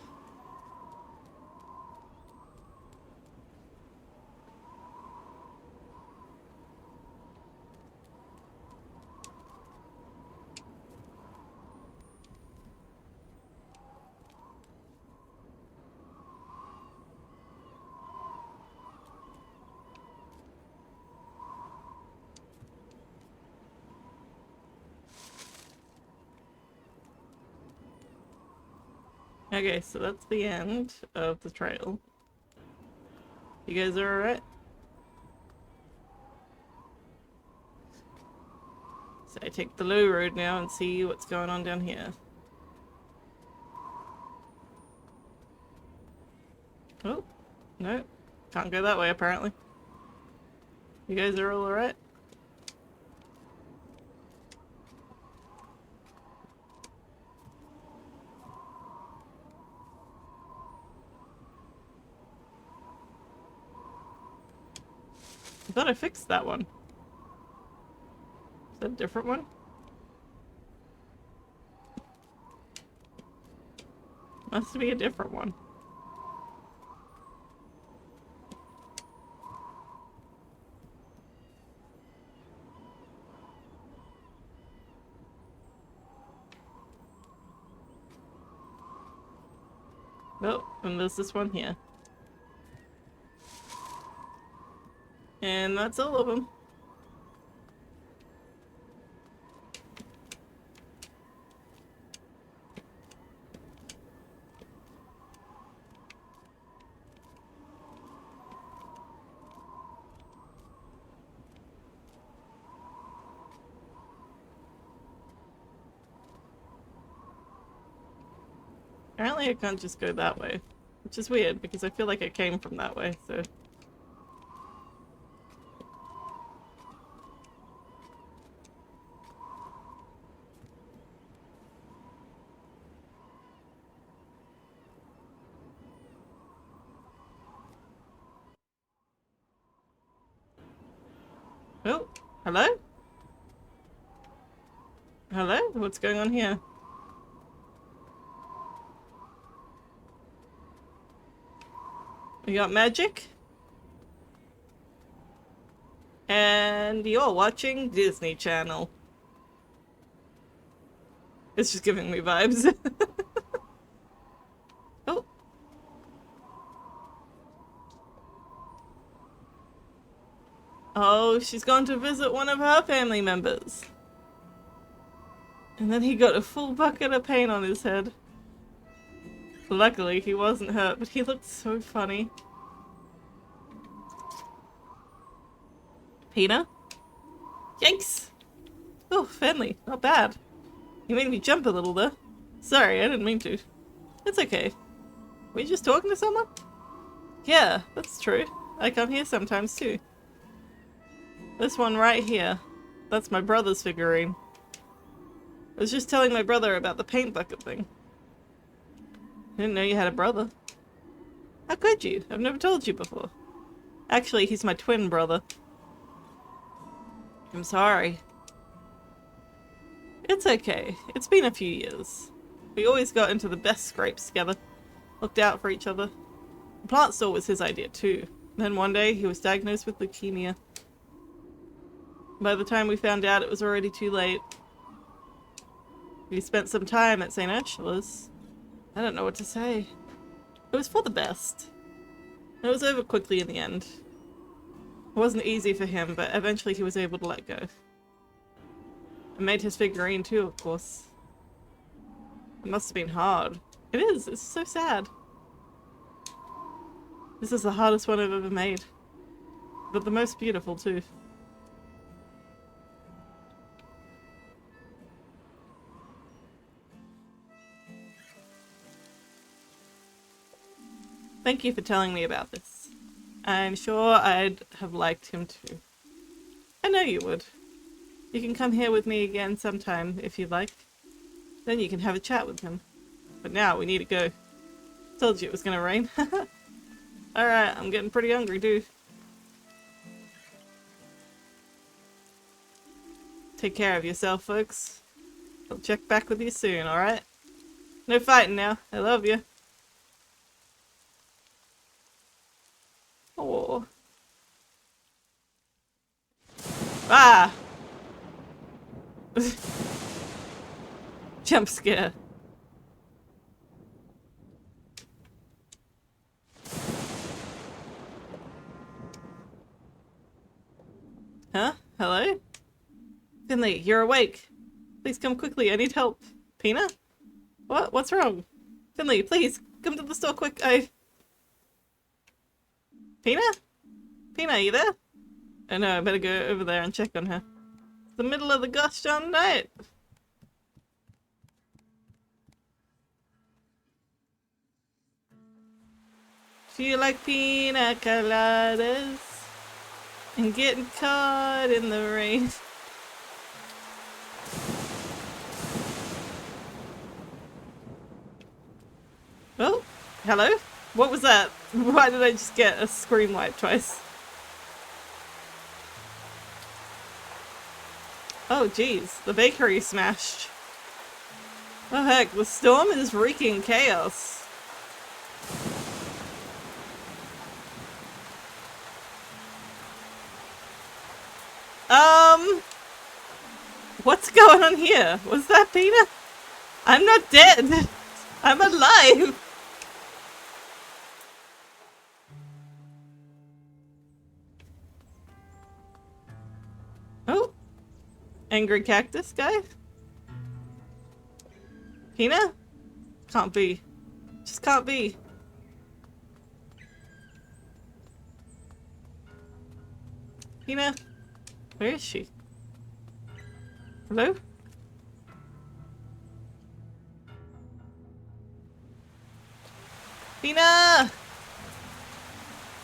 S1: Okay, so that's the end of the trail. You guys are alright? So I take the low road now and see what's going on down here. Oh, no. Can't go that way apparently. You guys are all alright? I thought I fixed that one. Is that a different one? Must be a different one. Oh, and there's this one here. And that's all of them. Apparently I can't just go that way. Which is weird, because I feel like I came from that way, so... Oh, hello? Hello? What's going on here? We got magic? And you're watching Disney Channel. It's just giving me vibes. Oh. Oh, she's gone to visit one of her family members. And then he got a full bucket of paint on his head. Luckily, he wasn't hurt, but he looked so funny. Peter? Yikes! Oh, Finley, not bad. You made me jump a little there. Sorry, I didn't mean to. It's okay. Were you just talking to someone? Yeah, that's true. I come here sometimes too. This one right here. That's my brother's figurine. I was just telling my brother about the paint bucket thing. I didn't know you had a brother. How could you? I've never told you before. Actually, he's my twin brother. I'm sorry. It's okay. It's been a few years. We always got into the best scrapes together. Looked out for each other. The plant store was his idea too. Then one day he was diagnosed with leukemia. By the time we found out, it was already too late. We spent some time at St. Ursula's. I don't know what to say. It was for the best. It was over quickly in the end. It wasn't easy for him, but eventually he was able to let go. I made his figurine too, of course. It must have been hard. It is. It's so sad. This is the hardest one I've ever made. But the most beautiful too. Thank you for telling me about this. I'm sure I'd have liked him too. I know you would. You can come here with me again sometime if you'd like. Then you can have a chat with him. But now we need to go. Told you it was gonna rain. Alright, I'm getting pretty hungry too. Take care of yourself, folks. I'll check back with you soon, alright? No fighting now. I love you. Oh. Ah! Jump scare. Huh? Hello? Finley, you're awake. Please come quickly, I need help. Pina? What? What's wrong? Finley, please, come to the store quick, Pina? Pina, are you there? Oh no, I better go over there and check on her. It's the middle of the gosh darn night. Do you like pina coladas? And getting caught in the rain? Oh, hello? What was that? Why did I just get a screen wipe twice? Oh jeez, the bakery smashed. Oh heck, the storm is wreaking chaos. What's going on here? Was that Pina? I'm not dead. I'm alive. Oh. Angry cactus guy? Pina? Can't be. Just can't be. Pina? Where is she? Hello? Tina!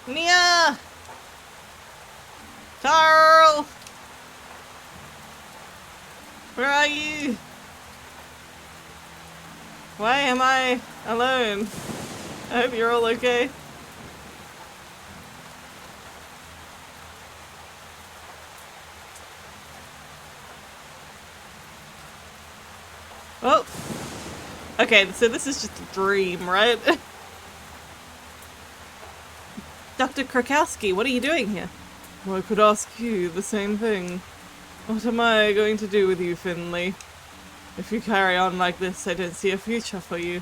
S1: Nia! Carl! Where are you? Why am I alone? I hope you're all okay. Oh! Okay, so this is just a dream, right? Dr. Krakowski, what are you doing here? Well, I could ask you the same thing. What am I going to do with you, Finley? If you carry on like this, I don't see a future for you.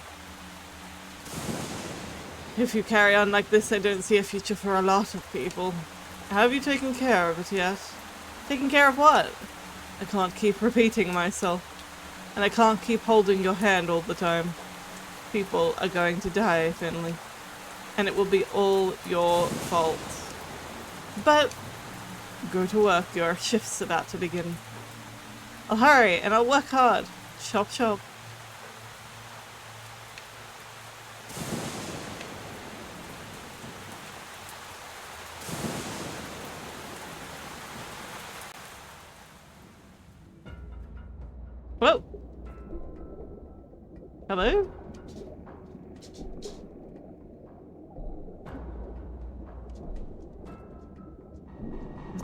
S1: If you carry on like this, I don't see a future for a lot of people. Have you taken care of it yet? Taken care of what? I can't keep repeating myself. And I can't keep holding your hand all the time. People are going to die, Finley. And it will be all your fault. But go to work, your shift's about to begin. I'll hurry and I'll work hard. Chop chop. Whoa! Hello?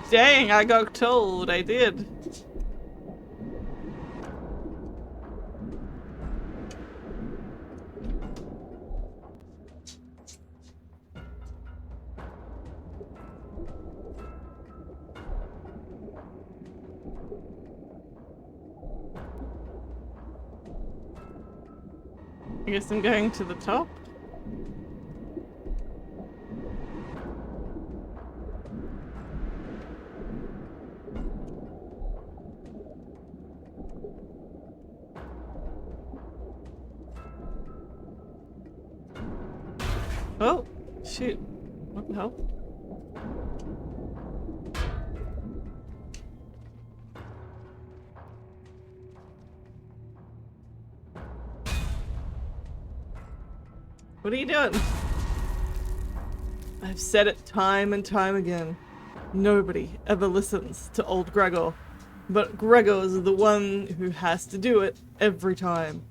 S1: Dang, I got told. I did. I guess I'm going to the top. Oh, shoot. What the hell? What are you doing? I've said it time and time again. Nobody ever listens to old Gregor. But Gregor is the one who has to do it every time.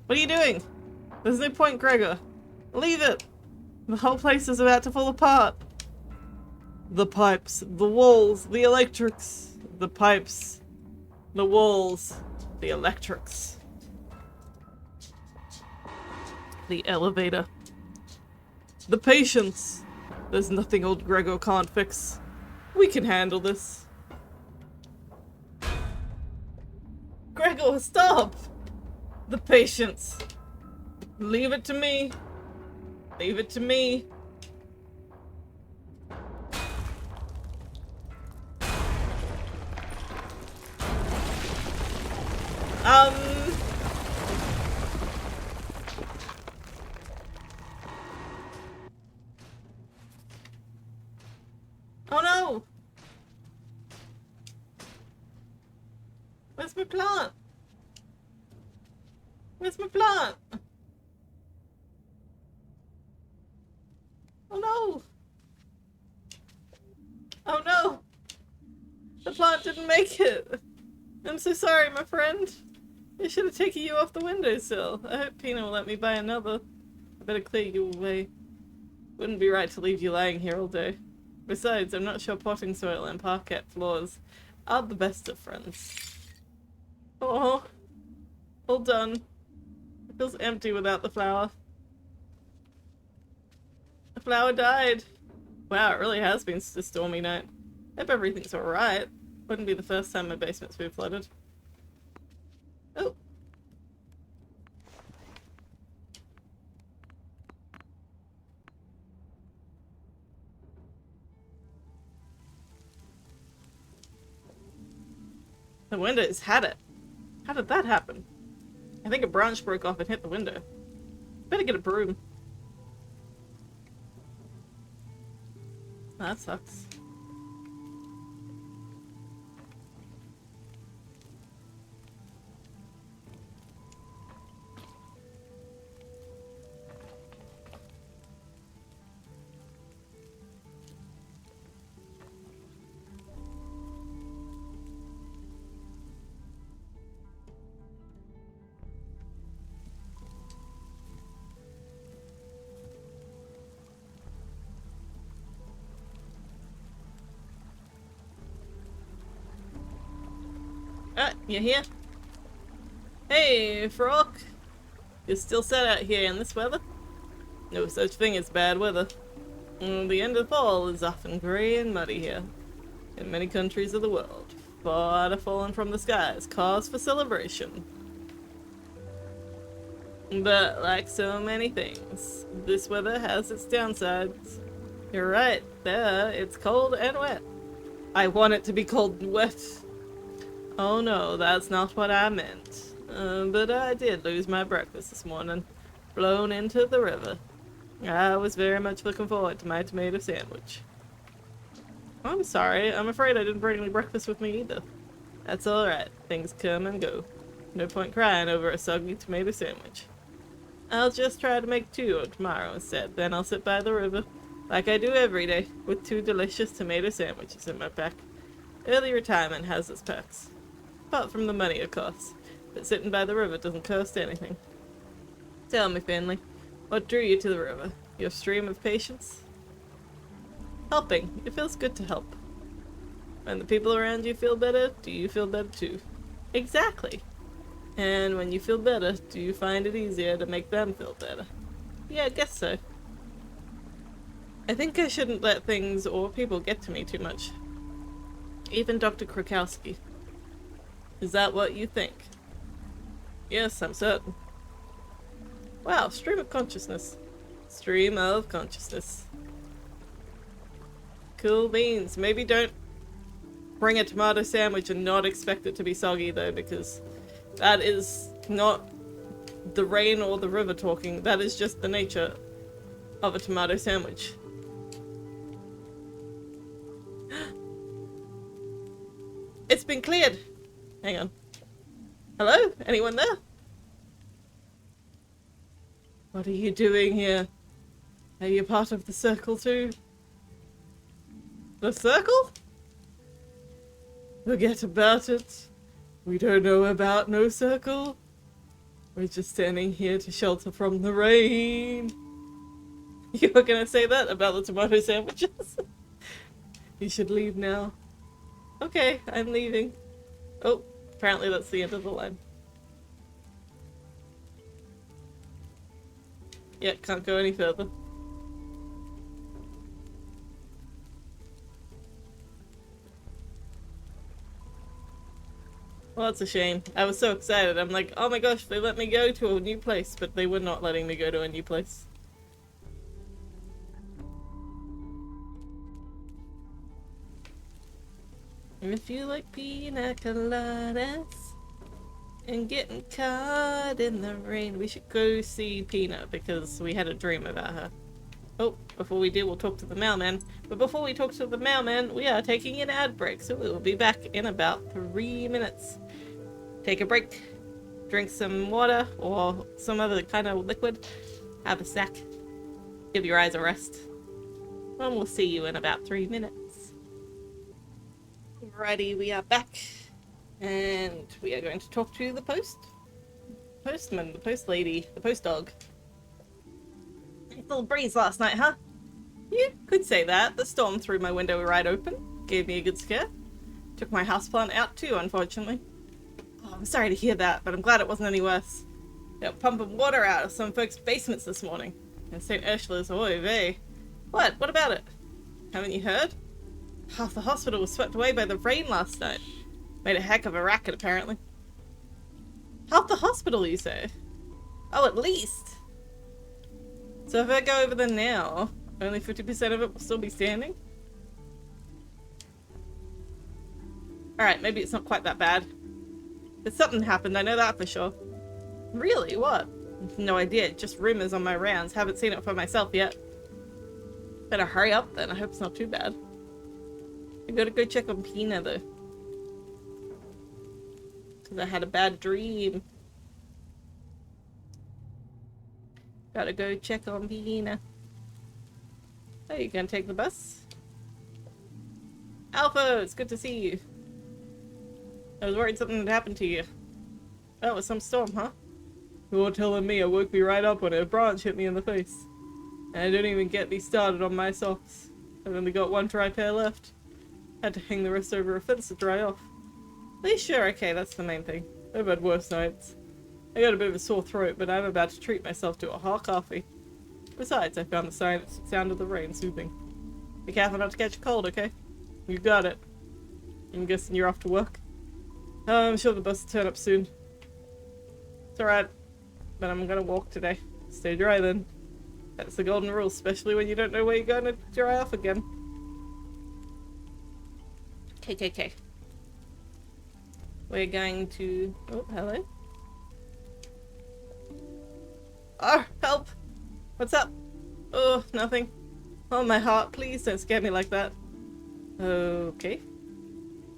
S1: What are you doing? There's no point, Gregor. Leave it. The whole place is about to fall apart. The pipes, the walls, the electrics. The pipes, the walls, the electrics. The elevator. The patience. There's nothing old Gregor can't fix. We can handle this. Gregor, stop! The patience. Leave it to me. Leave it to me. Oh no! Where's my plant? Where's my plant? Oh no! Oh no! The plant didn't make it! I'm so sorry, my friend. I should have taken you off the windowsill. I hope Pina will let me buy another. I better clear you away. Wouldn't be right to leave you lying here all day. Besides, I'm not sure potting soil and parquet floors are the best of friends. Oh, all done. It feels empty without the flower. The flower died. Wow, it really has been a stormy night. Hope everything's alright. Wouldn't be the first time my basement's been flooded. Oh. The windows had it. How did that happen? I think a branch broke off and hit the window. Better get a broom. That sucks. Ah, you here? Hey, Frog. You're still set out here in this weather? No such thing as bad weather. The end of fall is often grey and muddy here. In many countries of the world, water falling from the skies, cause for celebration. But like so many things, this weather has its downsides. You're right, there, it's cold and wet. I want it to be cold and wet. Oh no, that's not what I meant. But I did lose my breakfast this morning, blown into the river. I was very much looking forward to my tomato sandwich. I'm sorry, I'm afraid I didn't bring any breakfast with me either. That's alright, things come and go. No point crying over a soggy tomato sandwich. I'll just try to make 2 tomorrow instead, then I'll sit by the river, like I do every day, with 2 delicious tomato sandwiches in my pack. Early retirement has its perks. Apart from the money, of course, but sitting by the river doesn't cost anything. Tell me, Finley, what drew you to the river? Your stream of patience? Helping. It feels good to help. When the people around you feel better, do you feel better too? Exactly. And when you feel better, do you find it easier to make them feel better? Yeah, I guess so. I think I shouldn't let things or people get to me too much. Even Dr. Krakowski. Is that what you think? Yes, I'm certain. Wow, stream of consciousness. Stream of consciousness. Cool beans. Maybe don't bring a tomato sandwich and not expect it to be soggy though, because that is not the rain or the river talking. That is just the nature of a tomato sandwich. It's been cleared. Hang on. Hello? Anyone there? What are you doing here? Are you part of the circle too? The circle? Forget about it. We don't know about no circle. We're just standing here to shelter from the rain. You were gonna say that about the tomato sandwiches? You should leave now. Okay, I'm leaving. Oh, apparently that's the end of the line. Yeah, can't go any further. Well, that's a shame. I was so excited. I'm like, oh my gosh, they let me go to a new place, but they were not letting me go to a new place. If you like pina coladas and getting caught in the rain, we should go see Pina because we had a dream about her. Oh, before we do, we'll talk to the mailman. But before we talk to the mailman, we are taking an ad break, so we will be back in about 3 minutes. Take a break, drink some water or some other kind of liquid, have a snack, give your eyes a rest, and we'll see you in about 3 minutes. Alrighty, we are back, and we are going to talk to the postman, the post lady, the post dog. Nice little breeze last night, huh? You could say that. The storm threw my window right open, gave me a good scare. Took my houseplant out too, unfortunately. Oh, I'm sorry to hear that, but I'm glad it wasn't any worse. They were pumping water out of some folks' basements this morning. And St. Ursula's, oy vey. What? What about it? Haven't you heard? Half the hospital was swept away by the rain last night. Made a heck of a racket, apparently. Half the hospital, you say? Oh, at least. So if I go over there now, only 50% of it will still be standing? Alright, maybe it's not quite that bad. But something happened, I know that for sure. Really? What? No idea, just rumors on my rounds. Haven't seen it for myself yet. Better hurry up then, I hope it's not too bad. I gotta go check on Pina though. Because I had a bad dream. Gotta go check on Pina. Oh, you gonna take the bus? Alpha, it's good to see you. I was worried something had happened to you. Oh, it was some storm, huh? You're telling me it woke me right up when a branch hit me in the face. And I don't even get me started on my socks. I've only got one dry pair left. Had to hang the rest over a fence to dry off. At least you're okay, that's the main thing. I've had worse nights. I got a bit of a sore throat, but I'm about to treat myself to a hot coffee. Besides, I found the sound of the rain soothing. Be careful not to catch a cold, okay? You got it. I'm guessing you're off to work? Oh, I'm sure the bus will turn up soon. It's alright, but I'm gonna walk today. Stay dry then. That's the golden rule, especially when you don't know where you're going to dry off again. KKK. We're going to... Oh, hello? Oh, help! What's up? Oh, nothing. Oh, my heart, please don't scare me like that. Okay.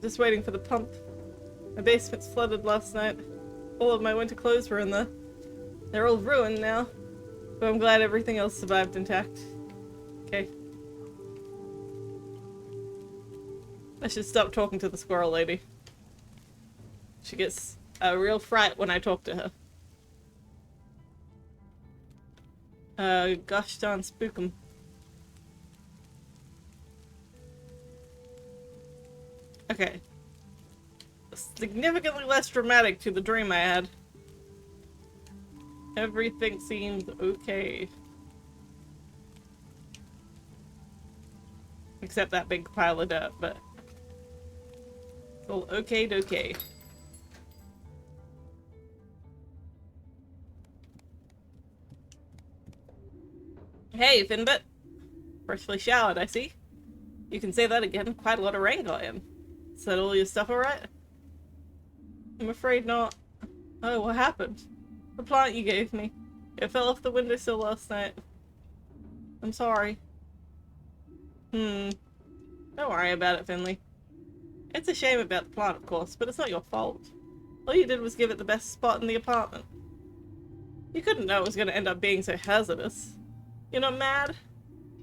S1: Just waiting for the pump. My basement's flooded last night. All of my winter clothes were in there. They're all ruined now. But I'm glad everything else survived intact. Okay. I should stop talking to the squirrel lady. She gets a real fright when I talk to her. Gosh darn spookum. Okay. Significantly less dramatic to the dream I had. Everything seems okay. Except that big pile of dirt, but... it's all okay-dokay. Hey, Finbit! Freshly showered, I see. You can say that again. Quite a lot of rain got in. Is that all your stuff alright? I'm afraid not. Oh, what happened? The plant you gave me. It fell off the windowsill last night. I'm sorry. Don't worry about it, Finley. It's a shame about the plant, of course, but it's not your fault. All you did was give it the best spot in the apartment. You couldn't know it was going to end up being so hazardous. You're not mad?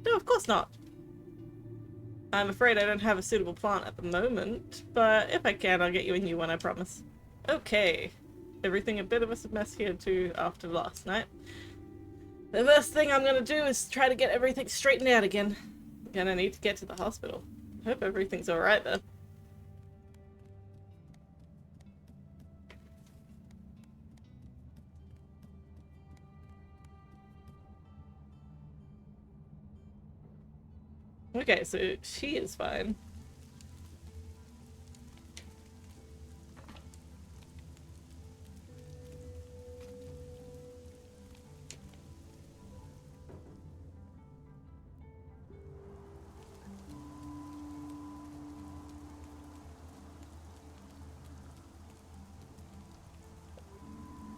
S1: No, of course not. I'm afraid I don't have a suitable plant at the moment, but if I can, I'll get you a new one, I promise. Okay. Everything a bit of a mess here too after last night. The first thing I'm gonna do is try to get everything straightened out again. I'm gonna need to get to the hospital. Hope everything's alright though. Okay, so she is fine.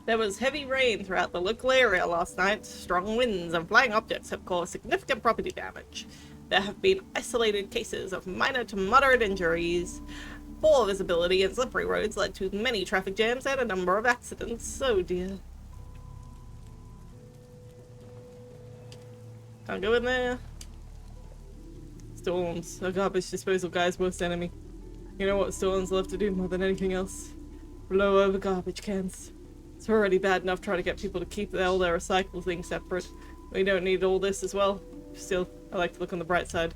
S1: There was heavy rain throughout the local area last night. Strong winds and flying objects have caused significant property damage. There have been isolated cases of minor to moderate injuries. Poor visibility and slippery roads led to many traffic jams and a number of accidents. Oh dear. Can't go in there. Storms. A garbage disposal guy's worst enemy. You know what storms love to do more than anything else? Blow over garbage cans. It's already bad enough trying to get people to keep all their recycle things separate. We don't need all this as well. Still, I like to look on the bright side.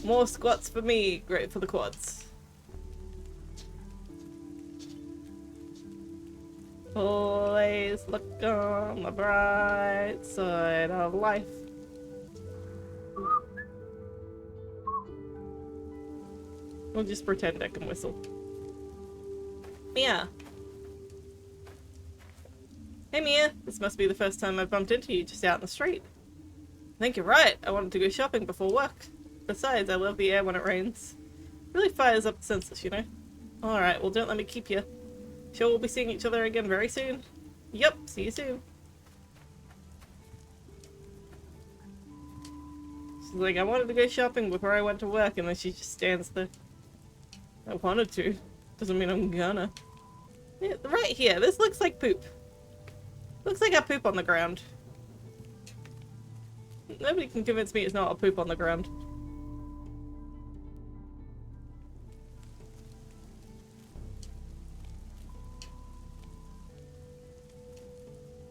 S1: More squats for me, great for the quads. Always look on the bright side of life. We'll just pretend I can whistle. Mia! Hey Mia, this must be the first time I've bumped into you just out in the street. I think you're right, I wanted to go shopping before work. Besides, I love the air when it rains. Really fires up the senses, you know? Alright, well don't let me keep you. Sure we'll be seeing each other again very soon? Yep, see you soon. She's like, I wanted to go shopping before I went to work, and then she just stands there. I wanted to. Doesn't mean I'm gonna. Yeah, right here, this looks like poop. Looks like a poop on the ground. Nobody can convince me it's not a poop on the ground.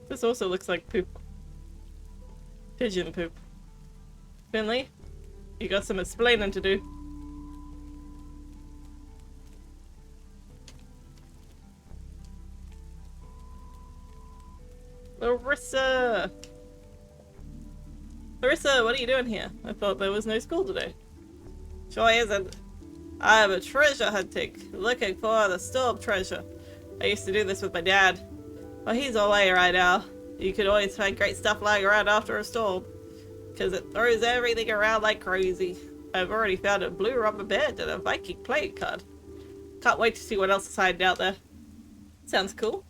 S1: This also looks like poop. Pigeon poop. Finley, you got some explaining to do. are you doing here? I thought there was no school today. Sure isn't. I am a treasure hunting, looking for the storm treasure. I used to do this with my dad. Well, he's away right now. You could always find great stuff lying around after a storm, because it throws everything around like crazy. I've already found a blue rubber band and a Viking playing card. Can't wait to see what else is hiding out there. Sounds cool.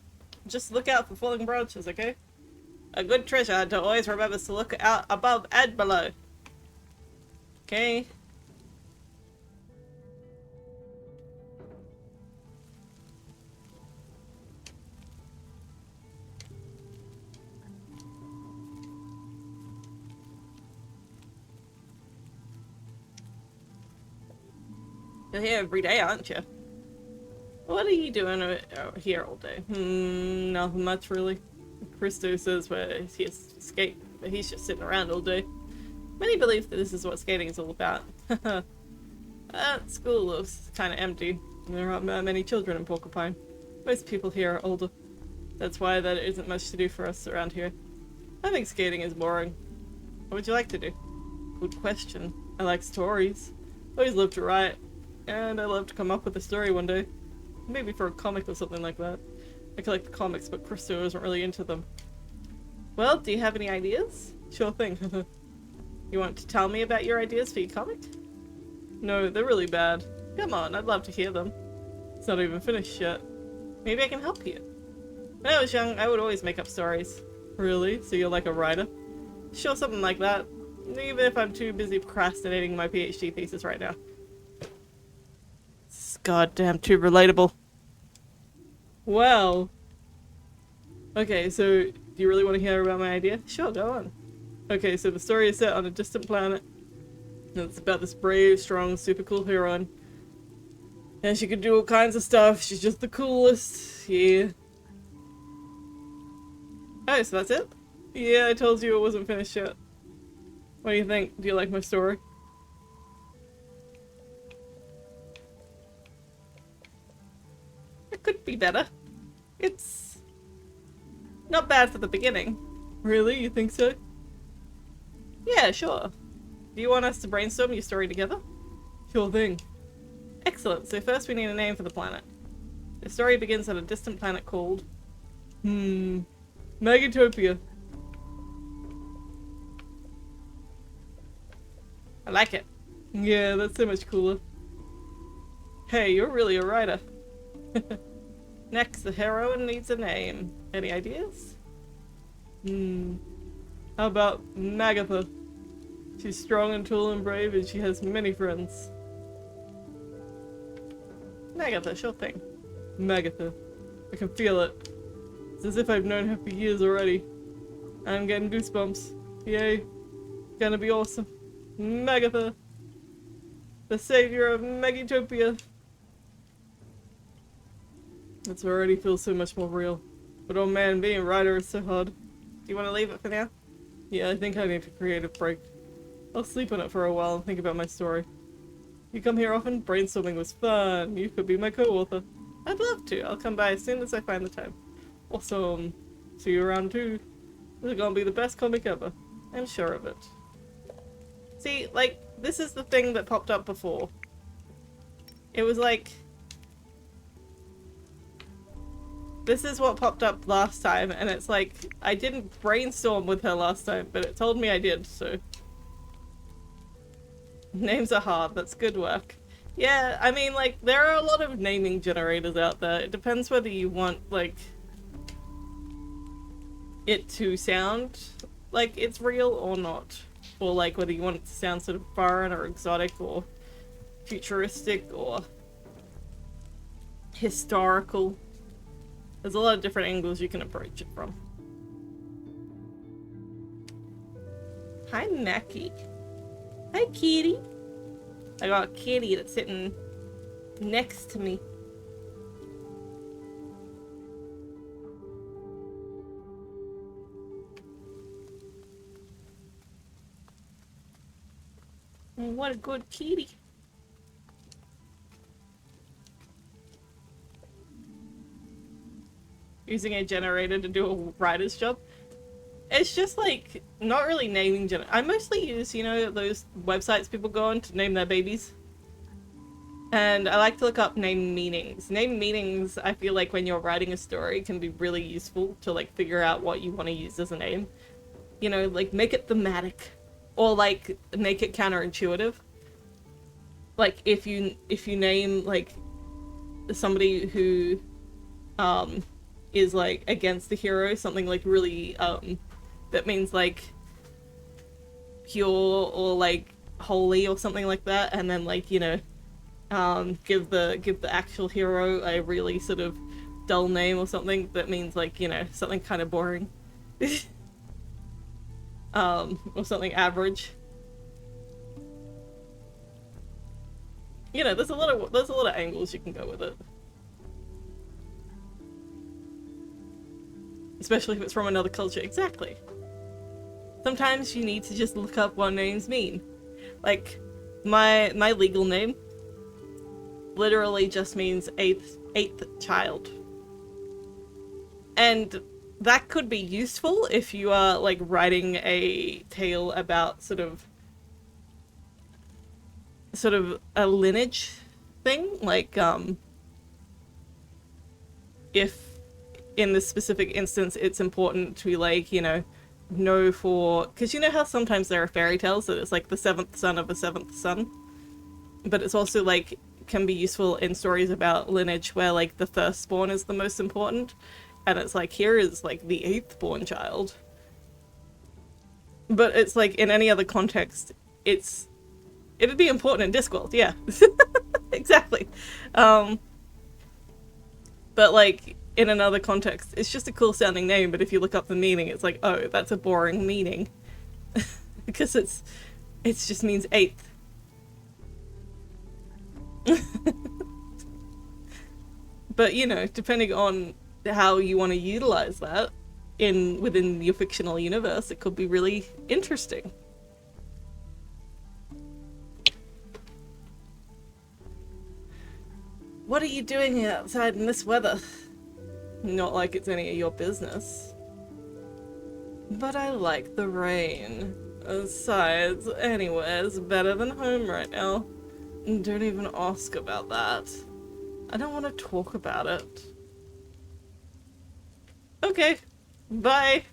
S1: Just look out for falling branches, okay? A good treasure hunter always remembers to look out above and below. Okay. You're here every day, aren't you? What are you doing here all day? Nothing much really. Christo says where he has to skate, but he's just sitting around all day. Many believe that this is what skating is all about. School looks kind of empty. There aren't many children in Porcupine. Most people here are older. That's why there isn't much to do for us around here. I think skating is boring. What would you like to do? Good question. I like stories. Always loved to write. And I love to come up with a story one day. Maybe for a comic or something like that. I collect the comics, but Christo isn't really into them. Well, do you have any ideas? Sure thing. You want to tell me about your ideas for your comic? No, they're really bad. Come on, I'd love to hear them. It's not even finished yet. Maybe I can help you. When I was young, I would always make up stories. Really? So you're like a writer? Sure, something like that. Even if I'm too busy procrastinating my PhD thesis right now. This is goddamn too relatable. Well. Okay, so do you really want to hear about my idea? Sure, go on. Okay, so the story is set on a distant planet. And it's about this brave, strong, super cool heroine. And she can do all kinds of stuff. She's just the coolest. Yeah. Oh, so that's it? Yeah, I told you it wasn't finished yet. What do you think? Do you like my story? It could be better. It's not bad for the beginning. Really? You think so? Yeah, sure. Do you want us to brainstorm your story together? Sure thing. Excellent. So first we need a name for the planet. The story begins on a distant planet called... Megatopia. I like it. Yeah, that's so much cooler. Hey, you're really a writer. Next, the heroine needs a name. Any ideas? How about Magatha? She's strong and tall and brave, and she has many friends. Magatha, sure thing. Magatha. I can feel it. It's as if I've known her for years already. I'm getting goosebumps. Yay. Gonna be awesome. Magatha. The savior of Megatopia. This already feels so much more real. But oh man, being a writer is so hard. Do you want to leave it for now? Yeah, I think I need a creative break. I'll sleep on it for a while and think about my story. You come here often? Brainstorming was fun. You could be my co-author. I'd love to. I'll come by as soon as I find the time. Awesome. See you around too. This is gonna be the best comic ever. I'm sure of it. See, like, this is the thing that popped up before. It was like... This is what popped up last time, and it's like, I didn't brainstorm with her last time, but it told me I did, so... Names are hard, that's good work. Yeah, I mean, like, there are a lot of naming generators out there. It depends whether you want, like... it to sound like it's real or not. Or, like, whether you want it to sound sort of foreign or exotic or futuristic or historical. There's a lot of different angles you can approach it from. Hi, Mackie. Hi, kitty. I got a kitty that's sitting next to me. Oh, what a good kitty. Using a generator to do a writer's job. It's just like not really naming I mostly use, you know, those websites people go on to name their babies. And I like to look up name meanings. Name meanings, I feel like when you're writing a story, can be really useful to like figure out what you want to use as a name. You know, like make it thematic, or like make it counterintuitive. Like if you name like somebody who is like against the hero, something like really that means like pure or like holy or something like that, and then like, you know, give the actual hero a really sort of dull name or something that means like, you know, something kind of boring. Or something average. You know, there's a lot of angles you can go with it. Especially if it's from another culture. Exactly. Sometimes you need to just look up what names mean. Like, my legal name literally just means eighth child. And that could be useful if you are, like, writing a tale about sort of a lineage thing. Like, if in this specific instance it's important to, like, you know for... Because you know how sometimes there are fairy tales that it's, like, the seventh son of a seventh son? But it's also, like, can be useful in stories about lineage where, like, the firstborn is the most important. And it's like, here is, like, the eighth born child. But it's like, in any other context, it'd be important in Discworld, yeah. Exactly. But, like, in another context, it's just a cool sounding name, but if you look up the meaning, it's like, oh, that's a boring meaning. Because it just means eighth. But, you know, depending on how you want to utilize that within your fictional universe, it could be really interesting. What are you doing outside in this weather? Not like it's any of your business. But I like the rain. Besides, anywhere's better than home right now. Don't even ask about that. I don't want to talk about it. Okay, bye.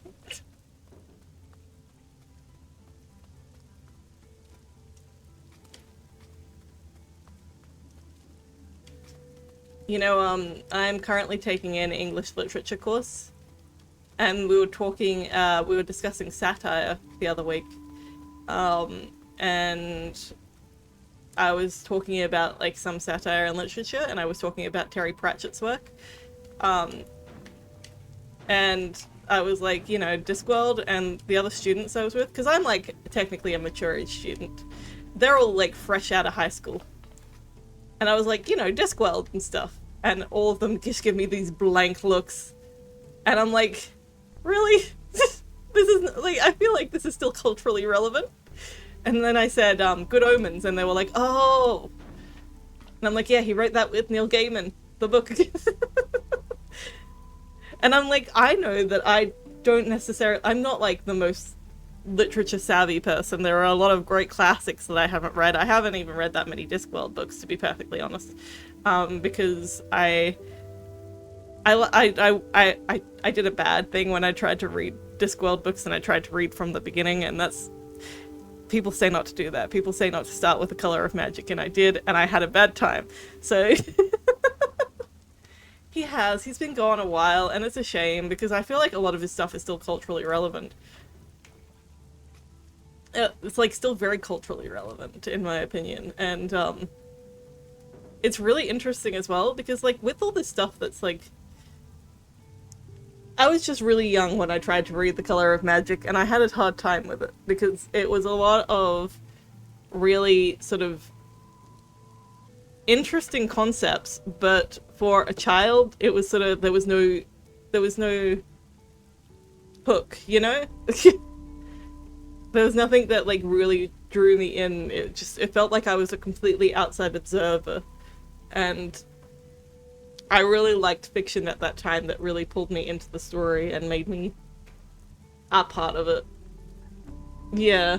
S1: You know, I'm currently taking an English literature course, and we were discussing satire the other week, and I was talking about, like, some satire in literature, and I was talking about Terry Pratchett's work, and I was like, you know, Discworld and the other students I was with, because I'm, like, technically a mature age student, they're all, like, fresh out of high school. And I was like, you know, Discworld and stuff. And all of them just give me these blank looks. And I'm like, really? This is, like, I feel like this is still culturally relevant. And then I said, Good Omens, and they were like, oh. And I'm like, yeah, he wrote that with Neil Gaiman, the book. And I'm like, I know that I don't necessarily, I'm not, like, the most literature savvy person. There are a lot of great classics that I haven't read. I haven't even read that many Discworld books, to be perfectly honest, because I did a bad thing when I tried to read Discworld books, and I tried to read from the beginning, and that's, people say not to do that. People say not to start with The Color of Magic, and I did, and I had a bad time. So he's been gone a while, and it's a shame because I feel like a lot of his stuff is still culturally relevant. It's, like, still very culturally relevant, in my opinion, and, it's really interesting as well, because, like, with all this stuff that's, like... I was just really young when I tried to read The Color of Magic, and I had a hard time with it, because it was a lot of really sort of interesting concepts, but for a child, it was sort of, there was no hook, you know? There was nothing that, like, really drew me in. It felt like I was a completely outside observer. And I really liked fiction at that time that really pulled me into the story and made me are part of it. Yeah.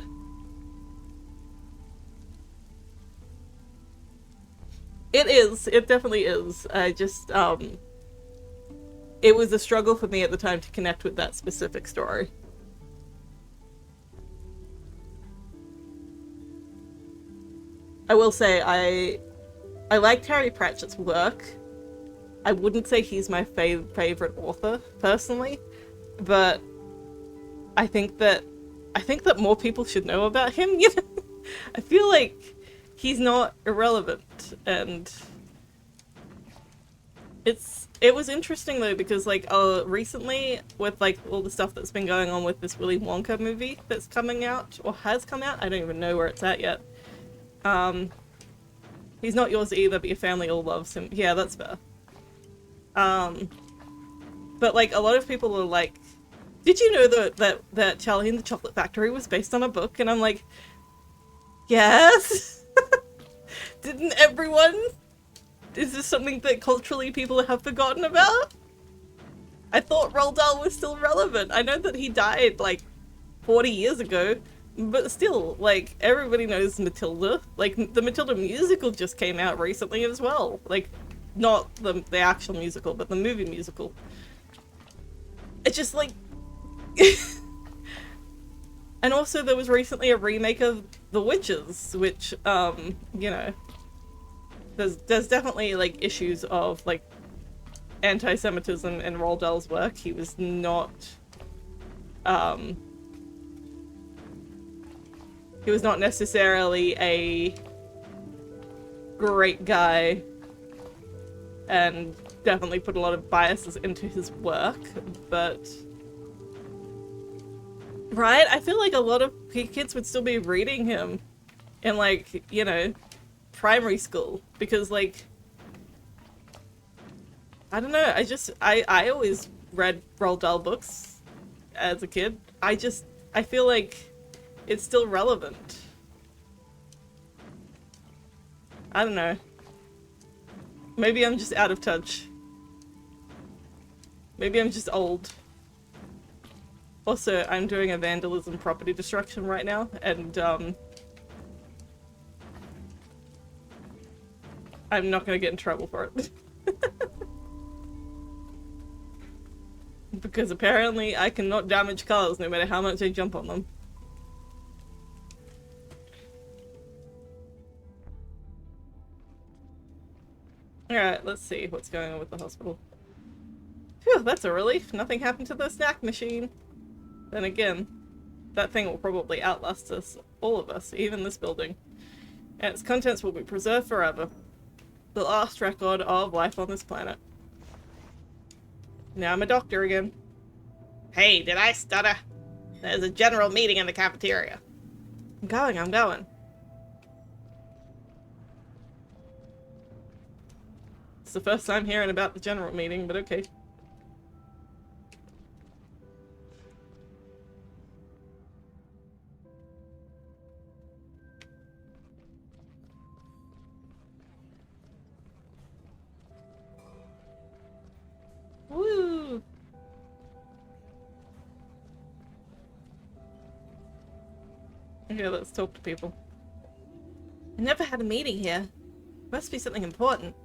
S1: It is. It definitely is. I just, it was a struggle for me at the time to connect with that specific story. I will say, I liked Harry Pratchett's work. I wouldn't say he's my favorite author, personally, but I think that more people should know about him, you know? I feel like he's not irrelevant, and it was interesting though, because like recently with like all the stuff that's been going on with this Willy Wonka movie that's coming out or has come out, I don't even know where it's at yet. He's not yours either, but your family all loves him. Yeah, that's fair. But like a lot of people are like, did you know that Charlie and the Chocolate Factory was based on a book? And I'm like, yes. Didn't everyone? Is this something that culturally people have forgotten about? I thought Roald Dahl was still relevant. I know that he died like 40 years ago, but still, like, everybody knows Matilda. Like, the Matilda musical just came out recently as well. Like, not the actual musical, but the movie musical. It's just like... And also there was recently a remake of The Witches, which, you know, there's definitely, like, issues of, like, anti-Semitism in Roald Dahl's work. He was not, he was not necessarily a great guy, and definitely put a lot of biases into his work, but... Right? I feel like a lot of kids would still be reading him in, like, you know, primary school, because, like, I don't know, I always read Roald Dahl books as a kid. I feel like it's still relevant. I don't know. Maybe I'm just out of touch. Maybe I'm just old. Also, I'm doing a vandalism property destruction right now, and, I'm not gonna get in trouble for it. Because apparently I cannot damage cars no matter how much I jump on them. Alright, let's see what's going on with the hospital. Phew, that's a relief. Nothing happened to the snack machine. Then again, that thing will probably outlast us, all of us, even this building. And its contents will be preserved forever. The last record of life on this planet. Now I'm a doctor again. Hey, did I stutter? There's a general meeting in the cafeteria. I'm going. It's the first time hearing about the general meeting, but okay. Woo! Okay, let's talk to people. I never had a meeting here. Must be something important.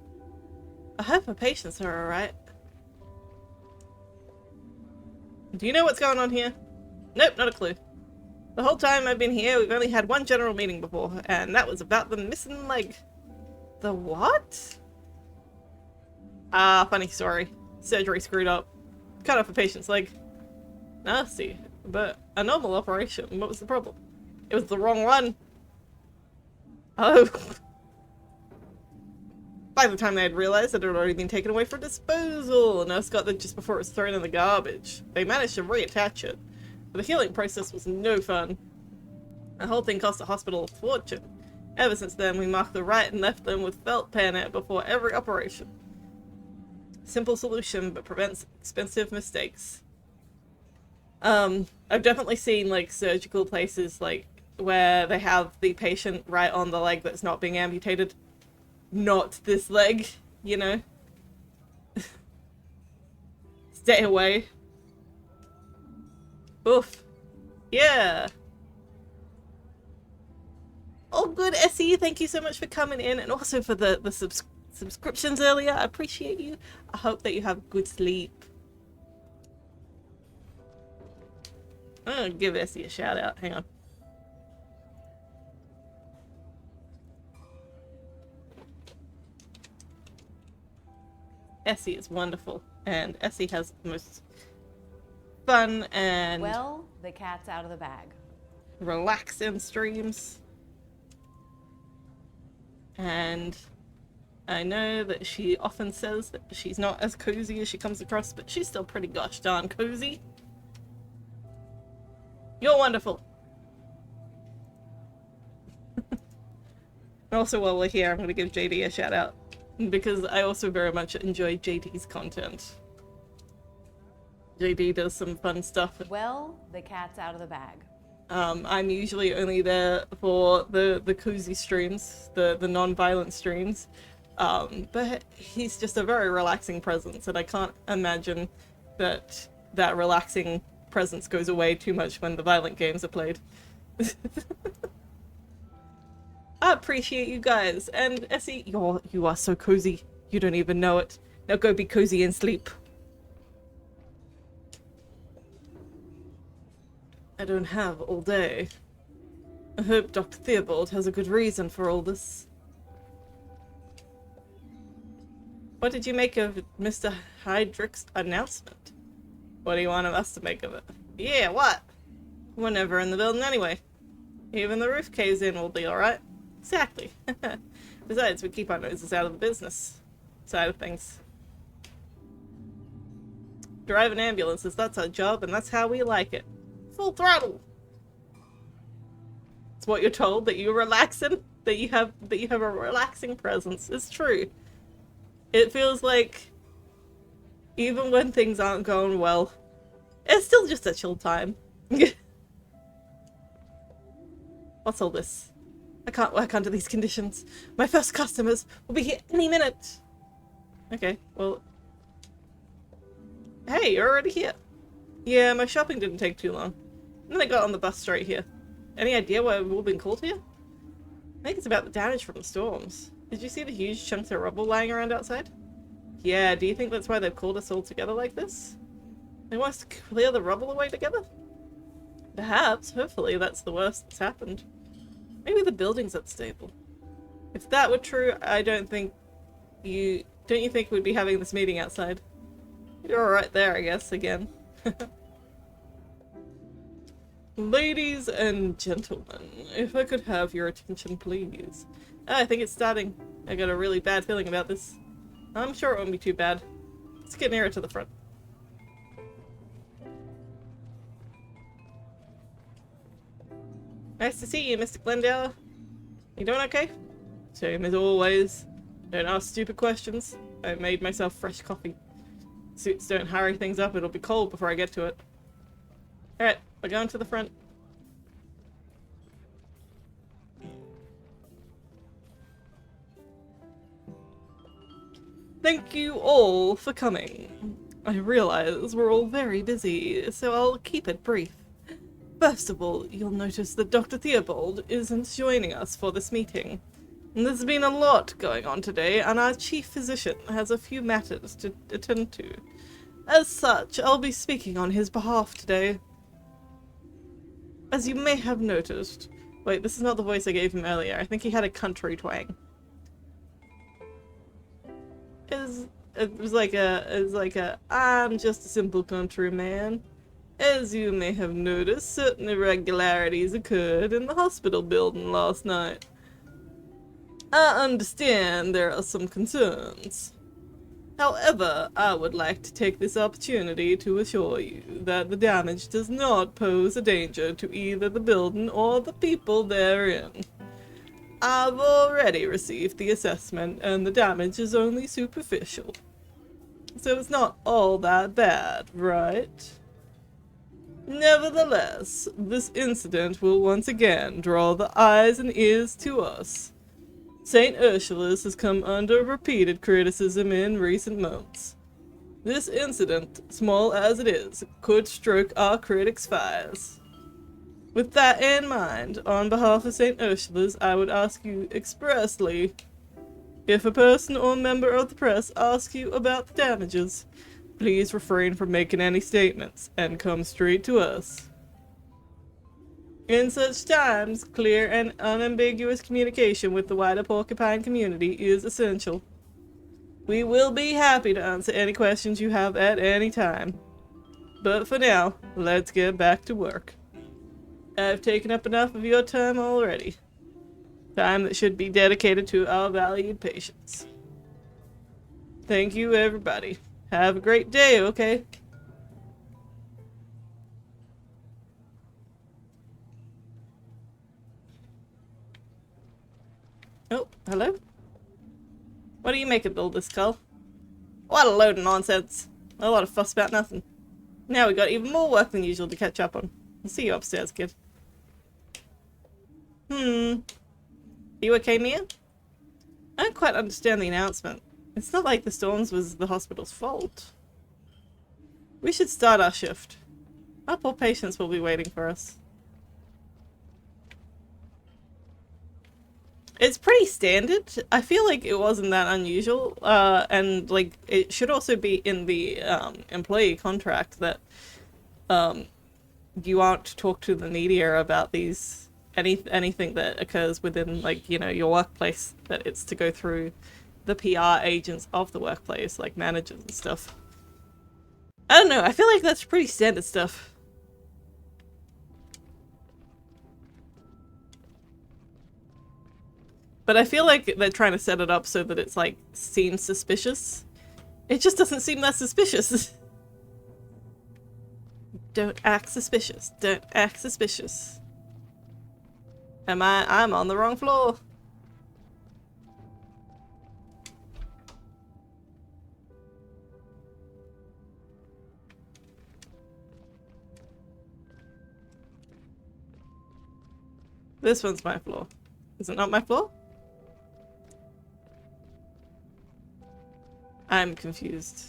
S1: I hope my patients are alright. Do you know what's going on here? Nope, not a clue. The whole time I've been here, we've only had one general meeting before, and that was about the missing leg. The what? Ah, funny story. Surgery screwed up. Cut off a patient's leg. Nasty, but a normal operation. What was the problem? It was the wrong one. Oh. By the time they had realized that it had already been taken away for disposal, a nurse got there just before it was thrown in the garbage. They managed to reattach it, but the healing process was no fun. The whole thing cost the hospital a fortune. Ever since then, we mark the right and left limb with felt pan it before every operation. Simple solution, but prevents expensive mistakes. I've definitely seen, like, surgical places, like, where they have the patient right on the leg that's not being amputated. Not this leg, you know? Stay away. Oof. Yeah. Oh, good, Essie. Thank you so much for coming in and also for the subscriptions earlier. I appreciate you. I hope that you have good sleep. I'm gonna give Essie a shout out. Hang on. Essie is wonderful, and Essie has the most fun and
S2: Well, the cat's out of the bag.
S1: relaxing streams. And I know that she often says that she's not as cozy as she comes across, but she's still pretty gosh darn cozy. You're wonderful. And also, while we're here, I'm going to give JD a shout out, because I also very much enjoy JD's content. JD does some fun stuff.
S2: Well, the cat's out of the bag.
S1: I'm usually only there for the cozy streams, the non-violent streams. But he's just a very relaxing presence, and I can't imagine that relaxing presence goes away too much when the violent games are played. I appreciate you guys, and Essie, you are so cozy. You don't even know it. Now go be cozy and sleep. I don't have all day. I hope Dr. Theobald has a good reason for all this. What did you make of Mr. Heidrick's announcement? What do you want us to make of it? Yeah, what? We're never in the building anyway. Even the roof caves in will be alright. Exactly. Besides, we keep our noses out of the business side of things. Driving ambulances, that's our job, and that's how we like it. Full throttle. It's what you're told, that you're relaxing, that you have a relaxing presence. It's true. It feels like even when things aren't going well, it's still just a chill time. What's all this? I can't work under these conditions. My first customers will be here any minute. Okay, well. Hey, you're already here. Yeah, my shopping didn't take too long. And then I got on the bus straight here. Any idea why we've all been called here? I think it's about the damage from the storms. Did you see the huge chunks of rubble lying around outside? Yeah, do you think that's why they've called us all together like this? They want us to clear the rubble away together? Perhaps, hopefully that's the worst that's happened. Maybe the building's unstable. If that were true, don't you think we'd be having this meeting outside? You're right there, I guess, again. Ladies and gentlemen, if I could have your attention, please. I think it's starting. I got a really bad feeling about this. I'm sure it won't be too bad. Let's get nearer to the front. Nice to see you, Mr. Glendower. You doing okay? Same as always. Don't ask stupid questions. I made myself fresh coffee. Suits don't hurry things up, it'll be cold before I get to it. Alright, we're going to the front. Thank you all for coming. I realize we're all very busy, so I'll keep it brief. First of all, you'll notice that Dr. Theobald isn't joining us for this meeting. There's been a lot going on today, and our chief physician has a few matters to attend to. As such, I'll be speaking on his behalf today. As you may have noticed... Wait, this is not the voice I gave him earlier. I think he had a country twang. It was like a, I'm just a simple countryman. As you may have noticed, certain irregularities occurred in the hospital building last night. I understand there are some concerns. However, I would like to take this opportunity to assure you that the damage does not pose a danger to either the building or the people therein. I've already received the assessment, and the damage is only superficial. So it's not all that bad, right? Nevertheless, this incident will once again draw the eyes and ears to us. St. Ursula's has come under repeated criticism in recent months. This incident, small as it is, could stroke our critics' fires. With that in mind, on behalf of St. Ursula's, I would ask you expressly, if a person or member of the press asks you about the damages, please refrain from making any statements and come straight to us. In such times, clear and unambiguous communication with the wider Porcupine community is essential. We will be happy to answer any questions you have at any time. But for now, let's get back to work. I've taken up enough of your time already. Time that should be dedicated to our valued patients. Thank you, everybody. Have a great day, okay? Oh, hello? What do you make of all this, Cull? What a load of nonsense. A lot of fuss about nothing. Now we got even more work than usual to catch up on. I'll see you upstairs, kid. You okay, Mia? I don't quite understand the announcement. It's not like the storms was the hospital's fault. We should start our shift. Our poor patients will be waiting for us. It's pretty standard. I feel like it wasn't that unusual, and like it should also be in the employee contract that you aren't to talk to the media about these anything that occurs within, like, you know, your workplace, that it's to go through the PR agents of the workplace, like managers and stuff. I don't know, I feel like that's pretty standard stuff. But I feel like they're trying to set it up so that it's, like, seems suspicious. It just doesn't seem that suspicious. Don't act suspicious. Don't act suspicious. I'm on the wrong floor. This one's my floor. Is it not my floor? I'm confused.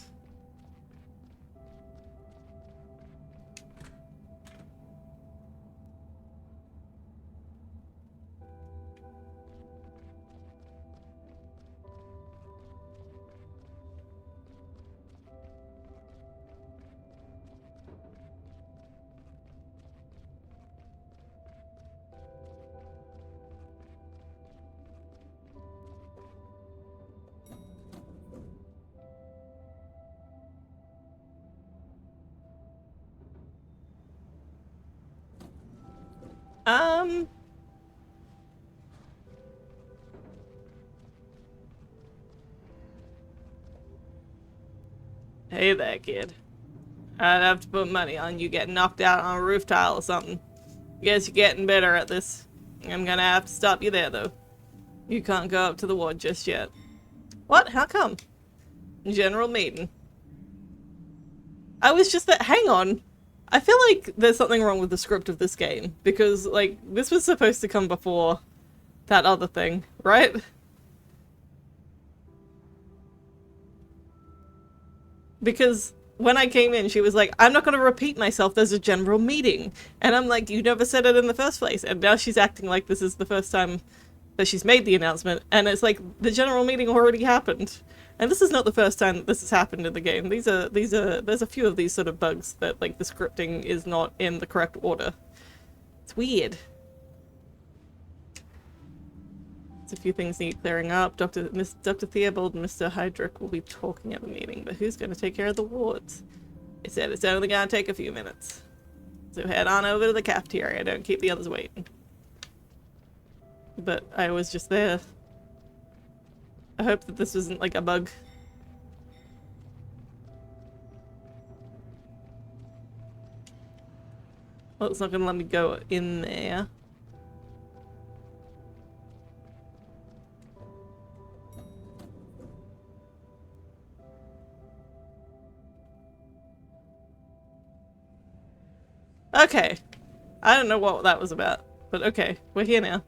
S1: Hey there, kid. I'd have to put money on you getting knocked out on a roof tile or something. Guess you're getting better at this. I'm gonna have to stop you there, though. You can't go up to the ward just yet. What? How come? General meeting. I was just that. Hang on. I feel like there's something wrong with the script of this game, because, like, this was supposed to come before that other thing, right? Because when I came in, she was like, I'm not going to repeat myself, there's a general meeting. And I'm like, you never said it in the first place. And now she's acting like this is the first time that she's made the announcement. And it's like, the general meeting already happened. And this is not the first time that this has happened in the game. There's a few of these sort of bugs that, like, the scripting is not in the correct order. It's weird. A few things need clearing up. Dr. Theobald and Mr. Hydrick will be talking at the meeting, but who's going to take care of the wards? He said it's only going to take a few minutes. So head on over to the cafeteria. Don't keep the others waiting. But I was just there. I hope that this wasn't like a bug. Well, it's not going to let me go in there. Okay. I don't know what that was about, but okay, we're here now.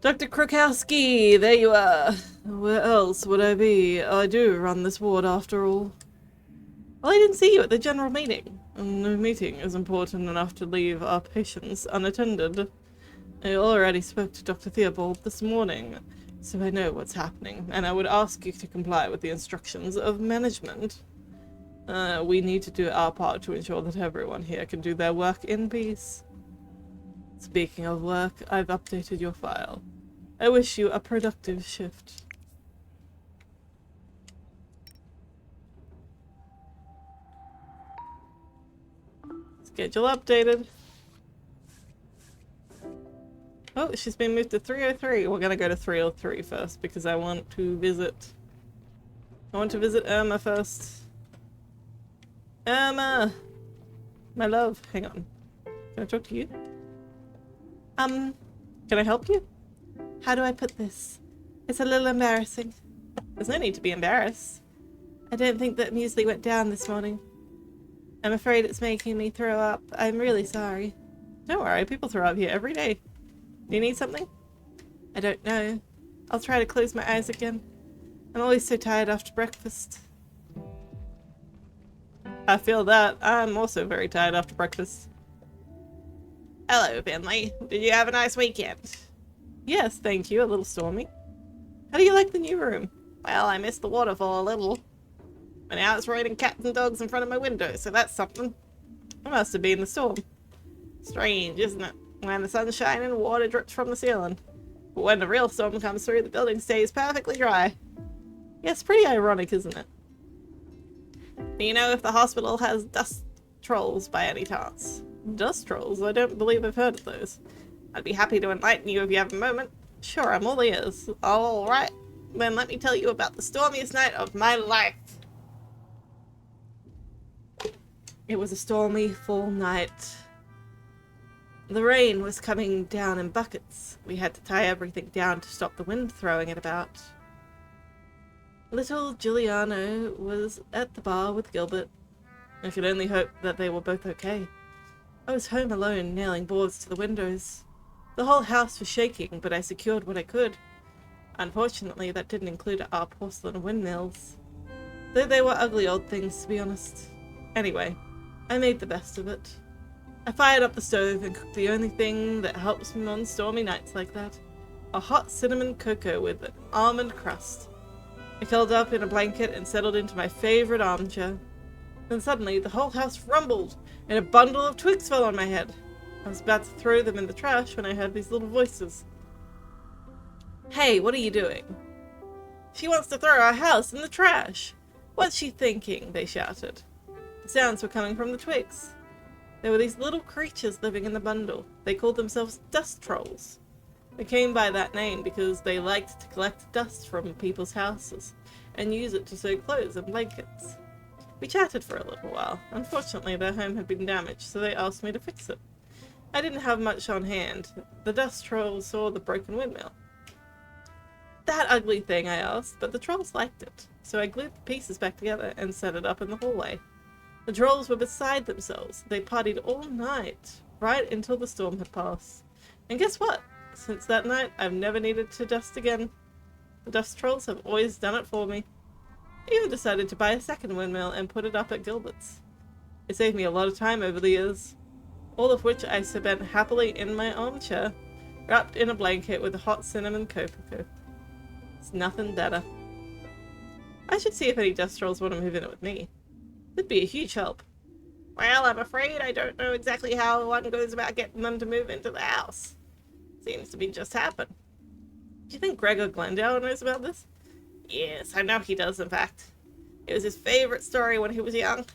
S1: Dr. Krokowski, there you are. Where else would I be? I do run this ward after all. Well, I didn't see you at the general meeting. No meeting is important enough to leave our patients unattended. I already spoke to Dr. Theobald this morning, so I know what's happening, and I would ask you to comply with the instructions of management. We need to do our part to ensure that everyone here can do their work in peace. Speaking of work, I've updated your file. I wish you a productive shift. Schedule updated. Oh, she's been moved to 303. We're gonna go to 303 first because I want to visit Irma first. Irma! My love, hang on. Can I talk to you? Can I help you? How do I put this? It's a little embarrassing. There's no need to be embarrassed. I don't think that muesli went down this morning. I'm afraid it's making me throw up. I'm really sorry. Don't worry, people throw up here every day. Do you need something? I don't know. I'll try to close my eyes again. I'm always so tired after breakfast. I feel that. I'm also very tired after breakfast. Hello, Finley. Did you have a nice weekend? Yes, thank you. A little stormy. How do you like the new room? Well, I missed the waterfall a little. But now it's raining cats and dogs in front of my window, so that's something. I must have been the storm. Strange, isn't it? When the sun's shining, water drips from the ceiling. But when the real storm comes through, the building stays perfectly dry. Yes, pretty ironic, isn't it? Do you know if the hospital has dust trolls by any chance? Dust trolls? I don't believe I've heard of those. I'd be happy to enlighten you if you have a moment. Sure, I'm all ears. Alright, then let me tell you about the stormiest night of my life. It was a stormy fall night. The rain was coming down in buckets. We had to tie everything down to stop the wind throwing it about. Little Giuliano was at the bar with Gilbert. I could only hope that they were both okay. I was home alone, nailing boards to the windows. The whole house was shaking, but I secured what I could. Unfortunately, that didn't include our porcelain windmills. Though they were ugly old things, to be honest. Anyway, I made the best of it. I fired up the stove and cooked the only thing that helps me on stormy nights like that. A hot cinnamon cocoa with an almond crust. I curled up in a blanket and settled into my favorite armchair. Then suddenly, the whole house rumbled, and a bundle of twigs fell on my head. I was about to throw them in the trash when I heard these little voices. Hey, what are you doing? She wants to throw our house in the trash. What's she thinking? They shouted. The sounds were coming from the twigs. There were these little creatures living in the bundle. They called themselves dust trolls. They came by that name because they liked to collect dust from people's houses and use it to sew clothes and blankets. We chatted for a little while. Unfortunately, their home had been damaged, so they asked me to fix it. I didn't have much on hand. The dust trolls saw the broken windmill. That ugly thing, I asked, but the trolls liked it, so I glued the pieces back together and set it up in the hallway. The trolls were beside themselves. They partied all night, right until the storm had passed. And guess what? Since that night, I've never needed to dust again. The dust trolls have always done it for me. I even decided to buy a second windmill and put it up at Gilbert's. It saved me a lot of time over the years, all of which I spent happily in my armchair, wrapped in a blanket with a hot cinnamon cocoa. It's nothing better. I should see if any dust trolls want to move in with me. It'd be a huge help. Well, I'm afraid I don't know exactly how one goes about getting them to move into the house. Seems to be just happen. Do you think Gregor Glendale knows about this? Yes, I know he does, in fact. It was his favorite story when he was young.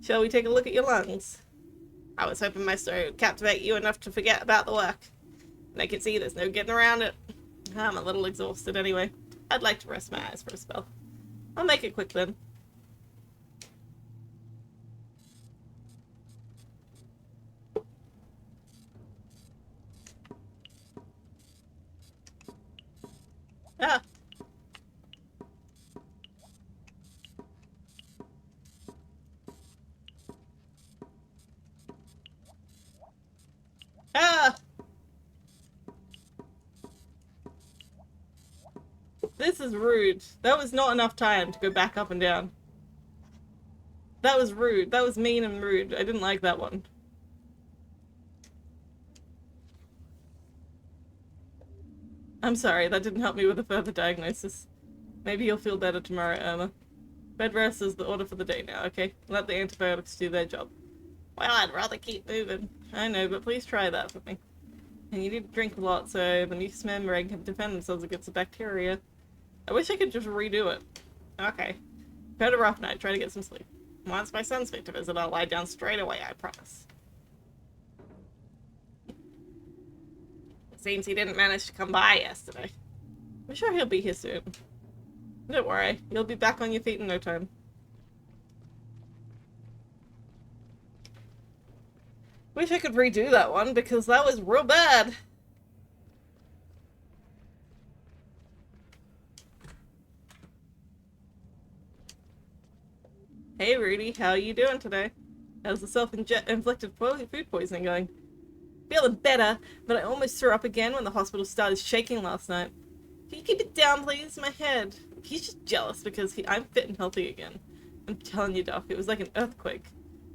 S1: Shall we take a look at your lungs? I was hoping my story would captivate you enough to forget about the work. And I can see there's no getting around it. I'm a little exhausted anyway. I'd like to rest my eyes for a spell. I'll make it quick then. Ah! Ah! This is rude. That was not enough time to go back up and down. That was rude. That was mean and rude. I didn't like that one. I'm sorry, that didn't help me with a further diagnosis. Maybe you'll feel better tomorrow, Irma. Bed rest is the order for the day now, okay? Let the antibiotics do their job. Well, I'd rather keep moving. I know, but please try that for me. And you need to drink a lot so the mucous membrane can defend themselves against the bacteria. I wish I could just redo it. Okay. I've had a rough night. Try to get some sleep. Once my son's fit to visit, I'll lie down straight away, I promise. It seems he didn't manage to come by yesterday. I'm sure he'll be here soon. Don't worry. You'll be back on your feet in no time. Wish I could redo that one because that was real bad. Hey Rudy, how are you doing today? How's the self-inflicted food poisoning going? Feeling better, but I almost threw up again when the hospital started shaking last night. Can you keep it down, please? My head. He's just jealous because I'm fit and healthy again. I'm telling you, Doc, it was like an earthquake.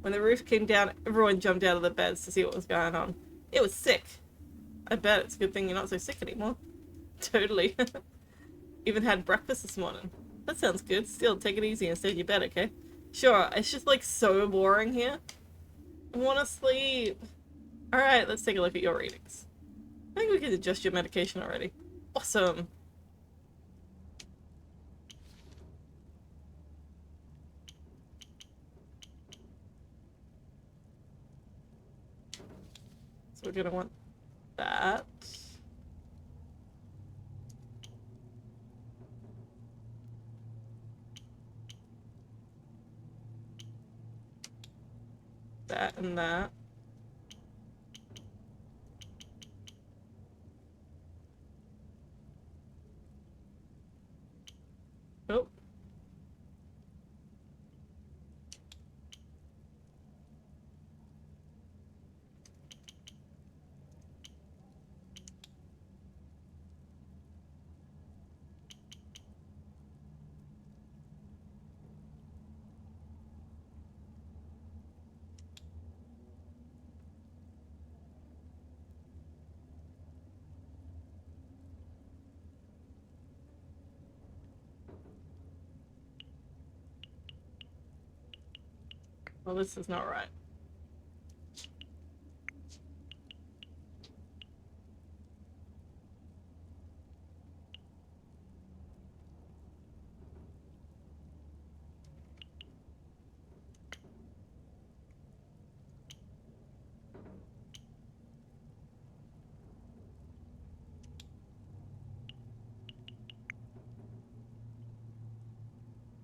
S1: When the roof came down, everyone jumped out of their beds to see what was going on. It was sick. I bet it's a good thing you're not so sick anymore. Totally. Even had breakfast this morning. That sounds good. Still, take it easy and stay in your bed, okay? Sure, it's just like so boring here. I want to sleep. Alright, let's take a look at your readings. I think we can adjust your medication already. Awesome. So we're gonna want that. That and that. Oh. Well, this is not right.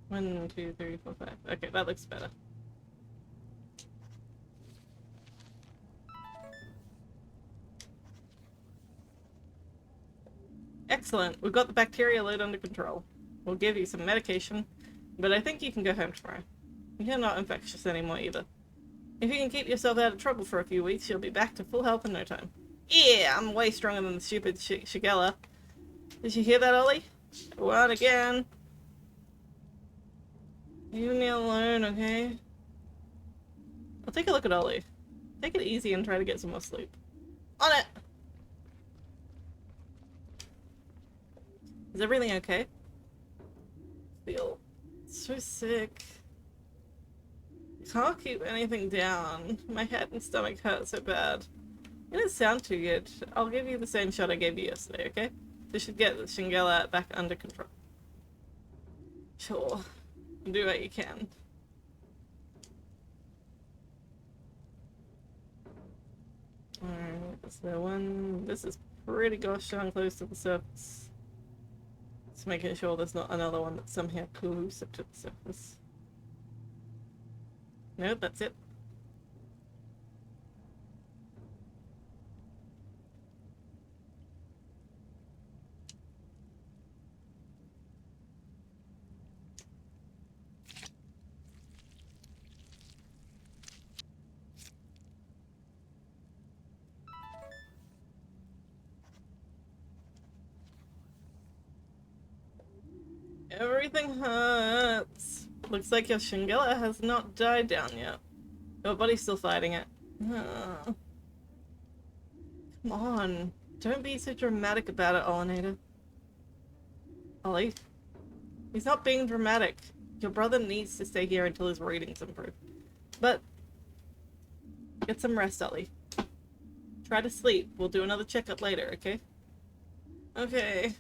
S1: One, two, three, four, five. Okay, that looks better. Excellent. We've got the bacteria load under control. We'll give you some medication, but I think you can go home tomorrow. You're not infectious anymore either. If you can keep yourself out of trouble for a few weeks, you'll be back to full health in no time. Yeah, I'm way stronger than the stupid Shigella. Did you hear that, Ollie? What again? Leave me alone, okay? I'll take a look at Ollie. Take it easy and try to get some more sleep. On it! Is everything okay? I feel so sick. Can't keep anything down. My head and stomach hurt so bad. It didn't sound too good. I'll give you the same shot I gave you yesterday, okay? This should get the Shigella back under control. Sure. Do what you can. Alright, that's the one. This is pretty gosh darn close to the surface. Just making sure there's not another one that's somehow closer to the surface. Nope, that's it. Everything hurts. Looks like your Shingilla has not died down yet. Your body's still fighting it. Come on. Don't be so dramatic about it, Olinator. Ollie? He's not being dramatic. Your brother needs to stay here until his readings improve. But get some rest, Ollie. Try to sleep. We'll do another checkup later, okay? Okay.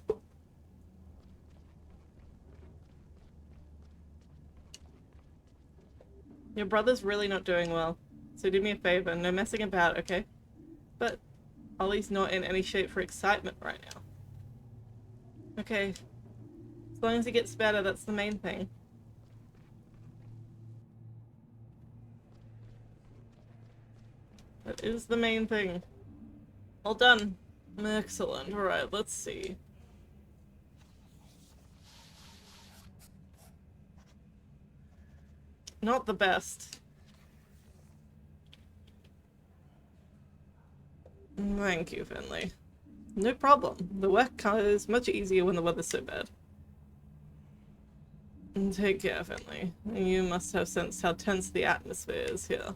S1: Your brother's really not doing well. So do me a favor, no messing about, okay? But Ollie's not in any shape for excitement right now. Okay. As long as he gets better, that's the main thing. That is the main thing. All done. Excellent. Alright, let's see. Not the best. Thank you, Finley. No problem. The work is much easier when the weather's so bad. Take care, Finley. You must have sensed how tense the atmosphere is here.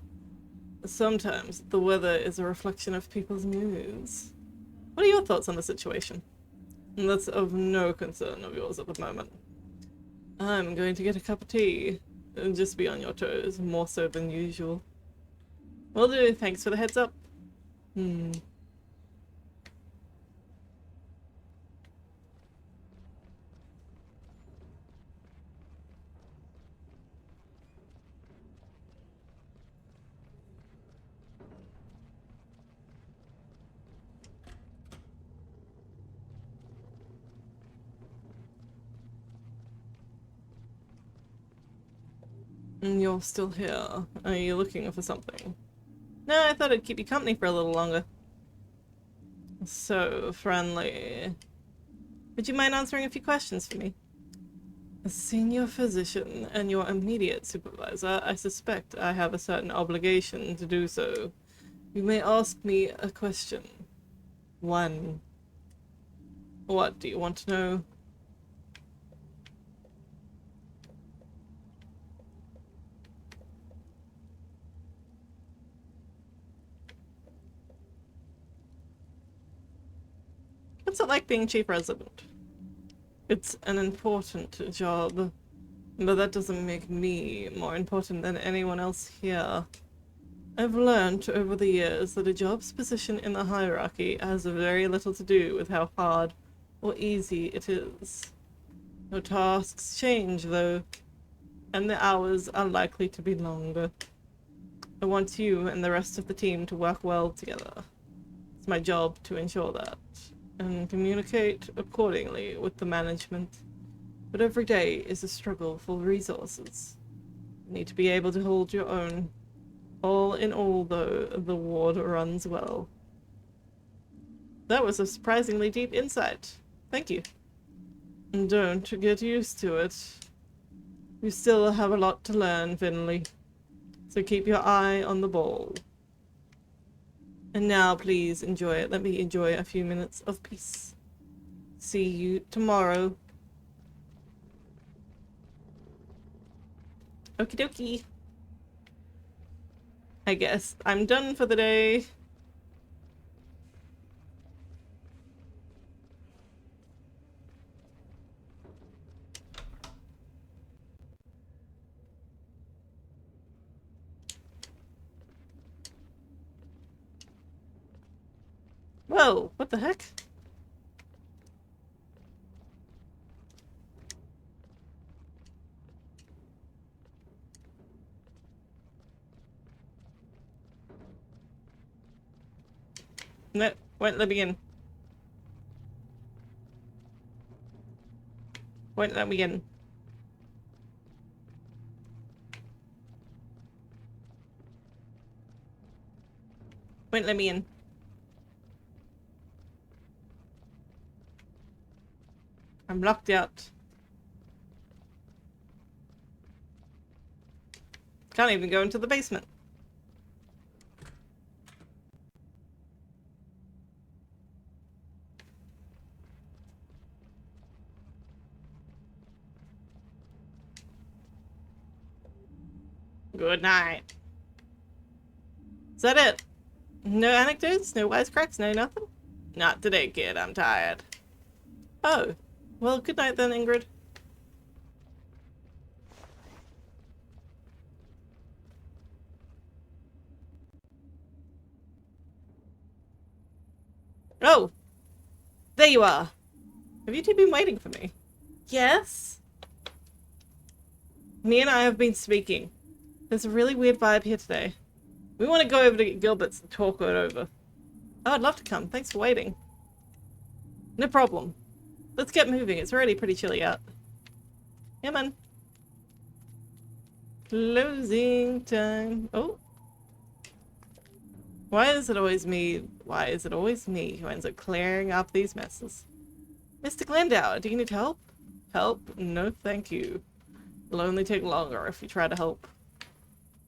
S1: Sometimes the weather is a reflection of people's moods. What are your thoughts on the situation? That's of no concern of yours at the moment. I'm going to get a cup of tea. Just be on your toes, more so than usual. Will do, thanks for the heads up. You're still here. Are you looking for something? No, I thought I'd keep you company for a little longer. So friendly. Would you mind answering a few questions for me? As senior physician and your immediate supervisor, I suspect I have a certain obligation to do so. You may ask me a question. 1. What do you want to know? What's it like being chief resident? It's an important job, but that doesn't make me more important than anyone else here. I've learned over the years that a job's position in the hierarchy has very little to do with how hard or easy it is. Your tasks change, though, and the hours are likely to be longer. I want you and the rest of the team to work well together. It's my job to ensure that, and communicate accordingly with the management. But every day is a struggle for resources. You need to be able to hold your own. All in all, though, the ward runs well. That was a surprisingly deep insight. Thank you. And don't get used to it. You still have a lot to learn, Finley. So keep your eye on the ball. And now, please enjoy it. Let me enjoy a few minutes of peace. See you tomorrow. Okie dokie. I guess I'm done for the day. Whoa, what the heck? No, won't let me in. Won't let me in. Won't let me in. I'm locked out. Can't even go into the basement. Good night. Is that it? No anecdotes? No wisecracks? No nothing? Not today, kid. I'm tired. Oh. Well, good night then, Ingrid. Oh! There you are! Have you two been waiting for me? Yes? Me and I have been speaking. There's a really weird vibe here today. We want to go over to Gilbert's and talk it over. Oh, I'd love to come. Thanks for waiting. No problem. Let's get moving. It's already pretty chilly out. Yeah, man. Closing time. Oh. Why is it always me? Why is it always me who ends up clearing up these messes? Mr. Glendower, do you need help? Help? No, thank you. It'll only take longer if you try to help.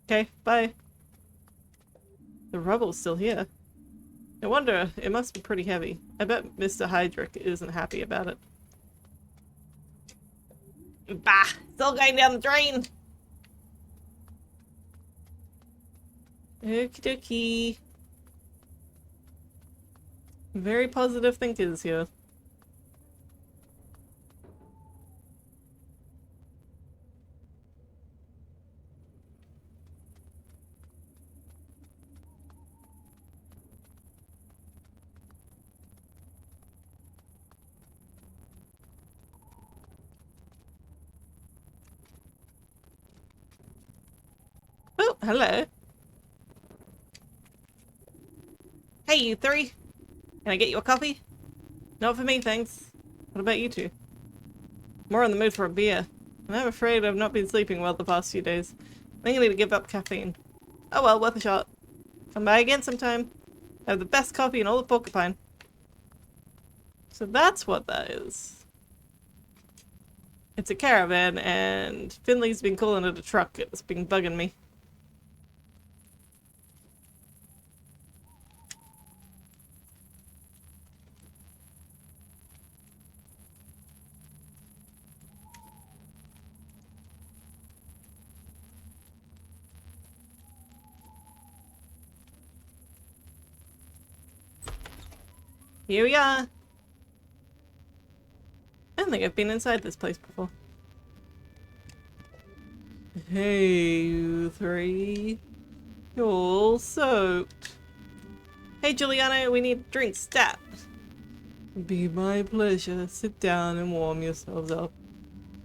S1: Okay, bye. The rubble's still here. No wonder, it must be pretty heavy. I bet Mr. Hydrick isn't happy about it. Bah! It's all going down the drain! Okie dokie. Very positive thinkers here. Oh, hello. Hey, you three. Can I get you a coffee? Not for me, thanks. What about you two? More in the mood for a beer. I'm afraid I've not been sleeping well the past few days. I think I need to give up caffeine. Oh well, worth a shot. Come by again sometime. I have the best coffee in all of Porcupine. So that's what that is. It's a caravan, and Finley's been calling it a truck. It's been bugging me. Here we are! I don't think I've been inside this place before. Hey, you three. You're all soaked. Hey, Giuliano, we need drinks stat. Be my pleasure. Sit down and warm yourselves up.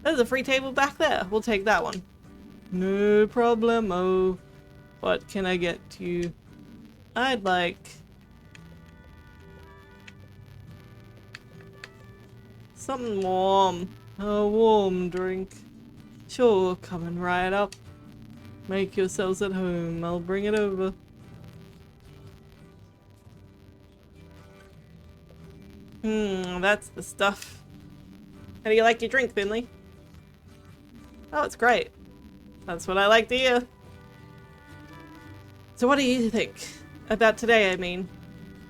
S1: There's a free table back there. We'll take that one. No problemo. What can I get you? I'd like... something warm. A warm drink. Sure, coming right up. Make yourselves at home. I'll bring it over. That's the stuff. How do you like your drink, Finley? Oh, it's great. That's what I like to hear. So what do you think? About today, I mean.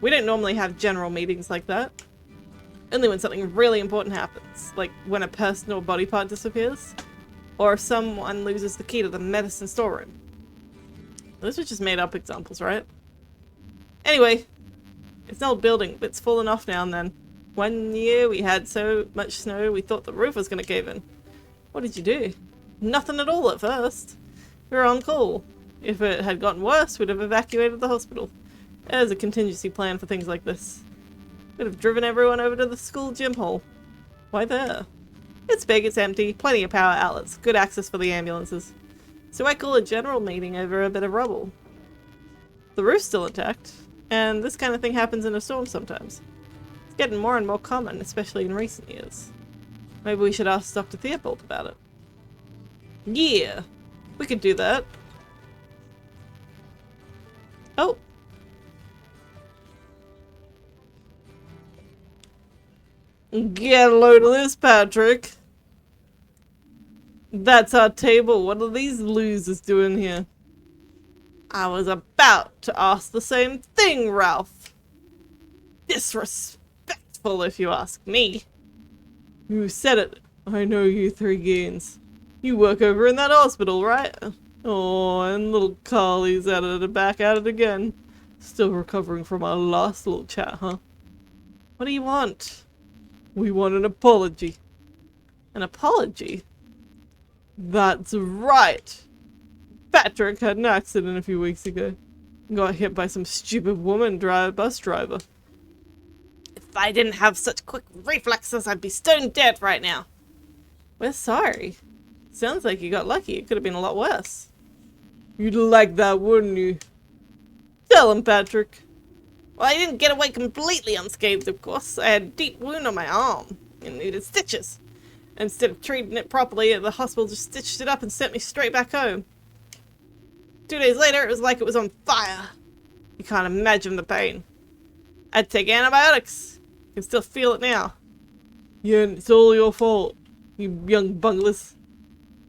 S1: We don't normally have general meetings like that. Only when something really important happens, like when a person or body part disappears, or if someone loses the key to the medicine storeroom. Those are just made up examples, right? Anyway, it's an old building, but it's fallen off now and then. One year we had so much snow we thought the roof was going to cave in. What did you do? Nothing at all at first. We were on call. If it had gotten worse, we'd have evacuated the hospital. There's a contingency plan for things like this. We'd have driven everyone over to the school gym hall. Why there? It's big, it's empty, plenty of power outlets, good access for the ambulances. So I call a general meeting over a bit of rubble. The roof's still intact, and this kind of thing happens in a storm sometimes. It's getting more and more common, especially in recent years. Maybe we should ask Dr. Theobald about it. Yeah, we could do that. Oh. Get a load of this, Patrick. That's our table. What are these losers doing here? I was about to ask the same thing, Ralph. Disrespectful, if you ask me. You said it. I know you three gains. You work over in that hospital, right? Oh, and little Carly's back at it again. Still recovering from our last little chat, huh? What do you want? We want an apology. An apology? That's right. Patrick had an accident a few weeks ago. Got hit by some stupid bus driver. If I didn't have such quick reflexes, I'd be stone dead right now. We're sorry. Sounds like you got lucky. It could have been a lot worse. You'd like that, wouldn't you? Tell him, Patrick. Well, I didn't get away completely unscathed, of course. I had a deep wound on my arm and needed stitches. Instead of treating it properly, the hospital just stitched it up and sent me straight back home. 2 days later, it was like it was on fire. You can't imagine the pain. I'd take antibiotics. I can still feel it now. Yeah, it's all your fault, you young bunglers.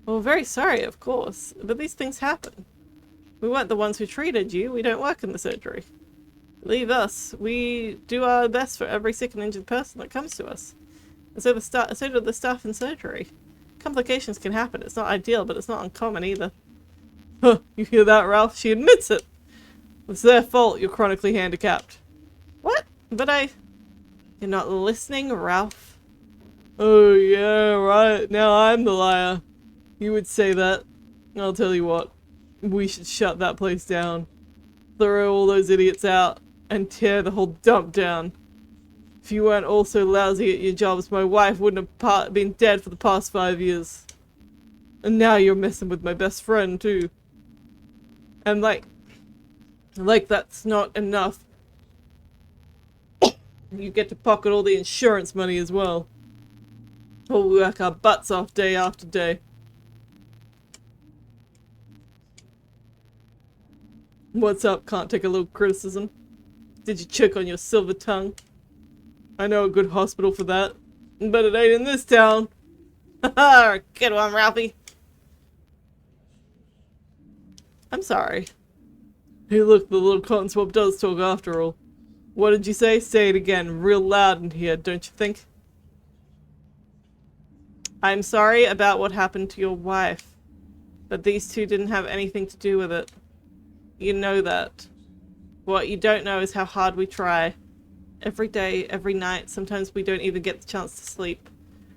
S1: Well, very sorry, of course, but these things happen. We weren't the ones who treated you. We don't work in the surgery. Leave us. We do our best for every sick and injured person that comes to us. And so do the staff in surgery. Complications can happen. It's not ideal, but it's not uncommon either. Huh, you hear that, Ralph? She admits it. It's their fault you're chronically handicapped. What? But You're not listening, Ralph. Oh, yeah, right. Now I'm the liar. You would say that. I'll tell you what. We should shut that place down. Throw all those idiots out and tear the whole dump down. If you weren't all so lousy at your jobs, my wife wouldn't have been dead for the past 5 years. And now you're messing with my best friend, too. And like that's not enough. You get to pocket all the insurance money as well. We'll work our butts off day after day. What's up? Can't take a little criticism? Did you choke on your silver tongue? I know a good hospital for that. But it ain't in this town. Haha, good one, Ralphie. I'm sorry. Hey look, the little cotton swab does talk after all. What did you say? Say it again, real loud in here, don't you think? I'm sorry about what happened to your wife. But these two didn't have anything to do with it. You know that. What you don't know is how hard we try. Every day, every night, sometimes we don't even get the chance to sleep.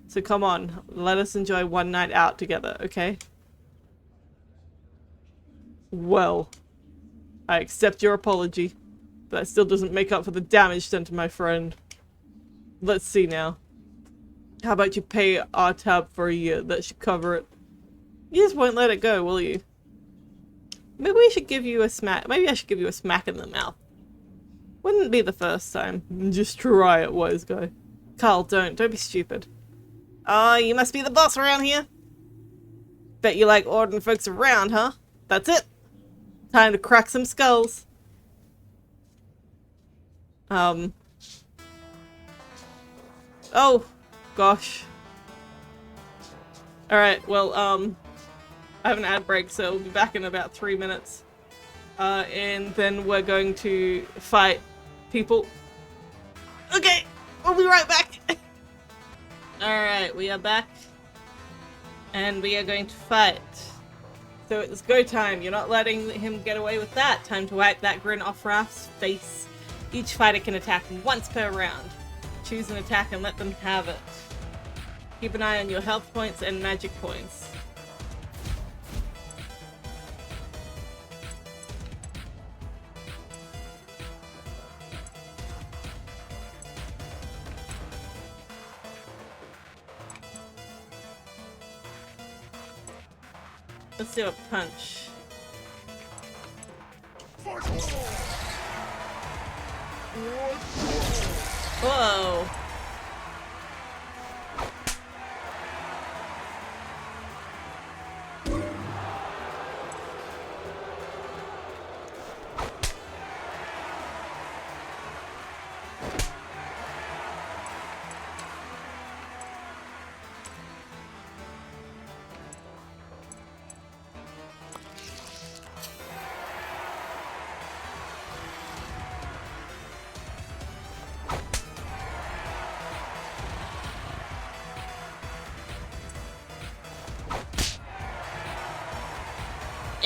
S1: So come on, let us enjoy one night out together, okay? Well, I accept your apology, but that still doesn't make up for the damage done to my friend. Let's see now. How about you pay our tab for a year? That should cover it. You just won't let it go, will you? Maybe we should give you a smack. Maybe I should give you a smack in the mouth. Wouldn't be the first time. Just try it, wise guy. Carl, don't be stupid. Oh, you must be the boss around here. Bet you like ordering folks around, huh? That's it. Time to crack some skulls. Oh, gosh. Alright, well, I have an ad break, so we'll be back in about 3 minutes. And then we're going to fight people. Okay, we'll be right back. Alright, we are back. And we are going to fight. So it's go time. You're not letting him get away with that. Time to wipe that grin off Ralph's face. Each fighter can attack once per round. Choose an attack and let them have it. Keep an eye on your health points and magic points. Let's do a punch. Whoa.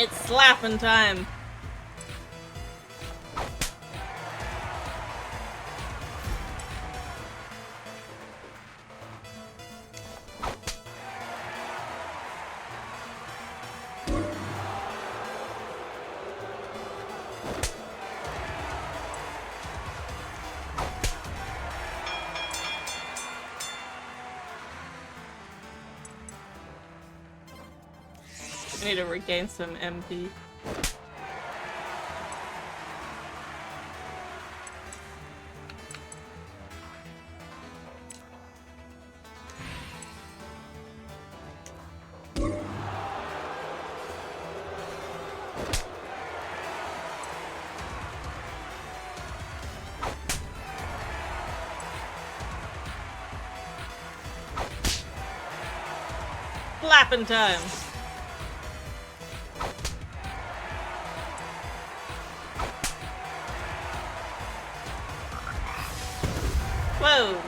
S1: It's slapping time. I need to regain some MP. Flapping time. Whoa.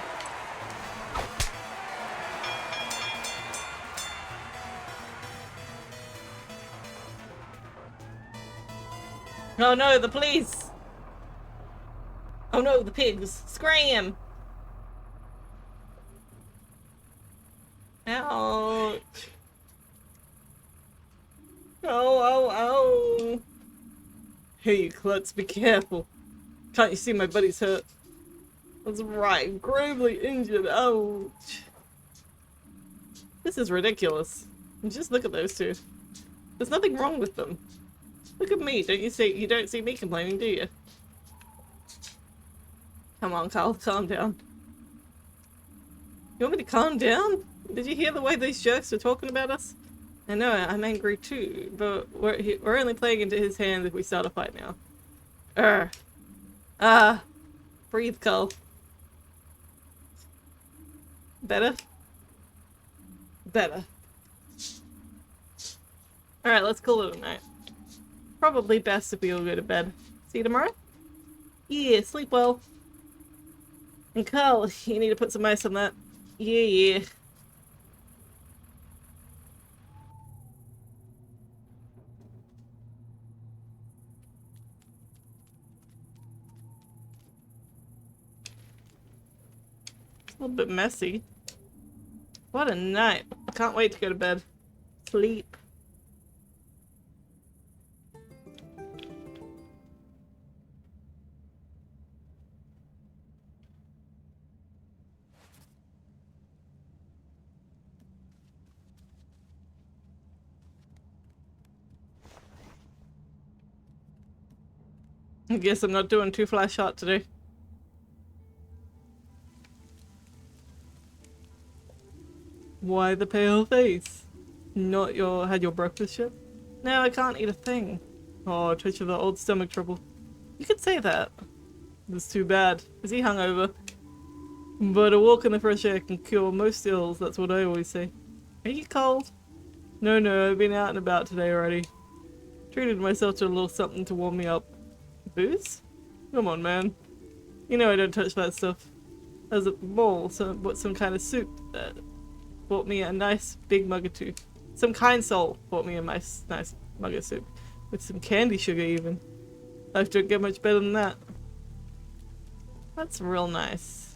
S1: Oh no, the police! Oh no, the pigs! Scram! Ouch! Oh. Hey, you klutz, be careful. Can't you see my buddy's hurt? That's right, gravely injured. Ouch. This is ridiculous. Just look at those two. There's nothing wrong with them. Look at me. You don't see me complaining, do you? Come on, Carl, calm down. You want me to calm down? Did you hear the way these jerks are talking about us? I know, I'm angry too, but we're only playing into his hands if we start a fight now. Breathe, Carl. Better? Better. Alright, let's call it a night. Probably best if we all go to bed. See you tomorrow? Yeah, sleep well. And Carl, you need to put some ice on that. Yeah. It's a little bit messy. What a night. I can't wait to go to bed. Sleep. I guess I'm not doing too flash hot today. Why the pale face? Not had your breakfast yet? No, I can't eat a thing. Oh, a touch of the old stomach trouble. You could say that. It's too bad. Is he hungover? But a walk in the fresh air can cure most ills, that's what I always say. Are you cold? No, I've been out and about today already. Treated myself to a little something to warm me up. Booze? Come on, man. You know I don't touch that stuff. There's a bowl, some kind of soup that bought me a nice big mug of soup. Some kind soul bought me a nice mug of soup. With some candy sugar even. Life don't get much better than that. That's real nice.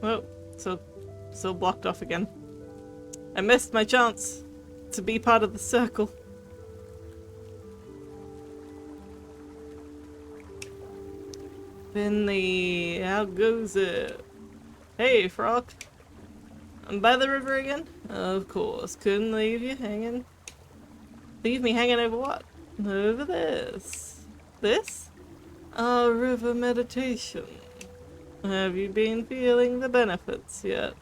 S1: Oh, so blocked off again. I missed my chance to be part of the circle. Finley, how goes it? Hey, Frog. I'm by the river again? Of course, couldn't leave you hanging. Leave me hanging over what? Over this. This? Our river meditation. Have you been feeling the benefits yet?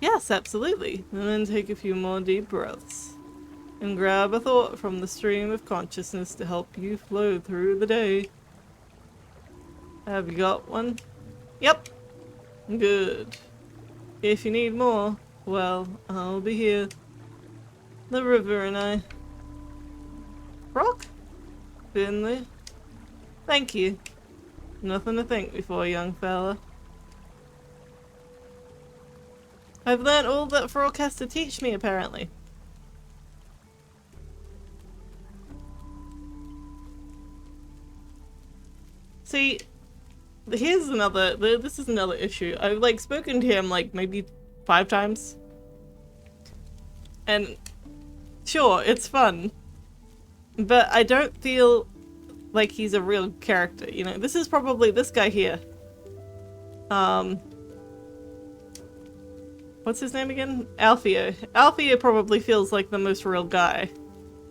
S1: Yes, absolutely. And then take a few more deep breaths. And grab a thought from the stream of consciousness to help you flow through the day. Have you got one? Yep. Good. If you need more, well, I'll be here. The river and I. Rock? Finley? Thank you. Nothing to thank me for, young fella. I've learned all that Frog has to teach me, apparently. See, here's another, this is another issue. I've like spoken to him like maybe 5 times. And sure, it's fun. But I don't feel like he's a real character, you know? This is probably this guy here. What's his name again? Alfio. Alfio probably feels like the most real guy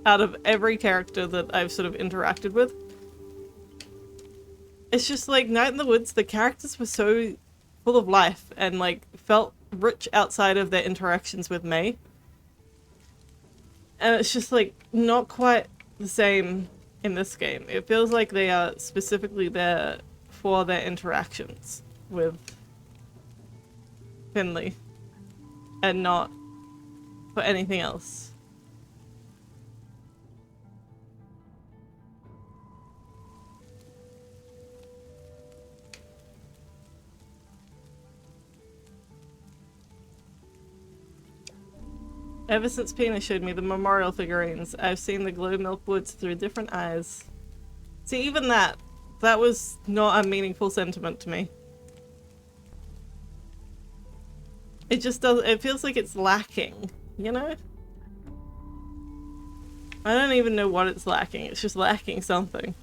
S1: out of every character that I've sort of interacted with. It's just like Night in the Woods, the characters were so full of life and like felt rich outside of their interactions with May. And it's just like not quite the same in this game. It feels like they are specifically there for their interactions with Finley and not for anything else. Ever since Pina showed me the memorial figurines, I've seen the Glow Milk Woods through different eyes. See, even that was not a meaningful sentiment to me. It just doesn't, it feels like it's lacking, you know? I don't even know what it's lacking, it's just lacking something.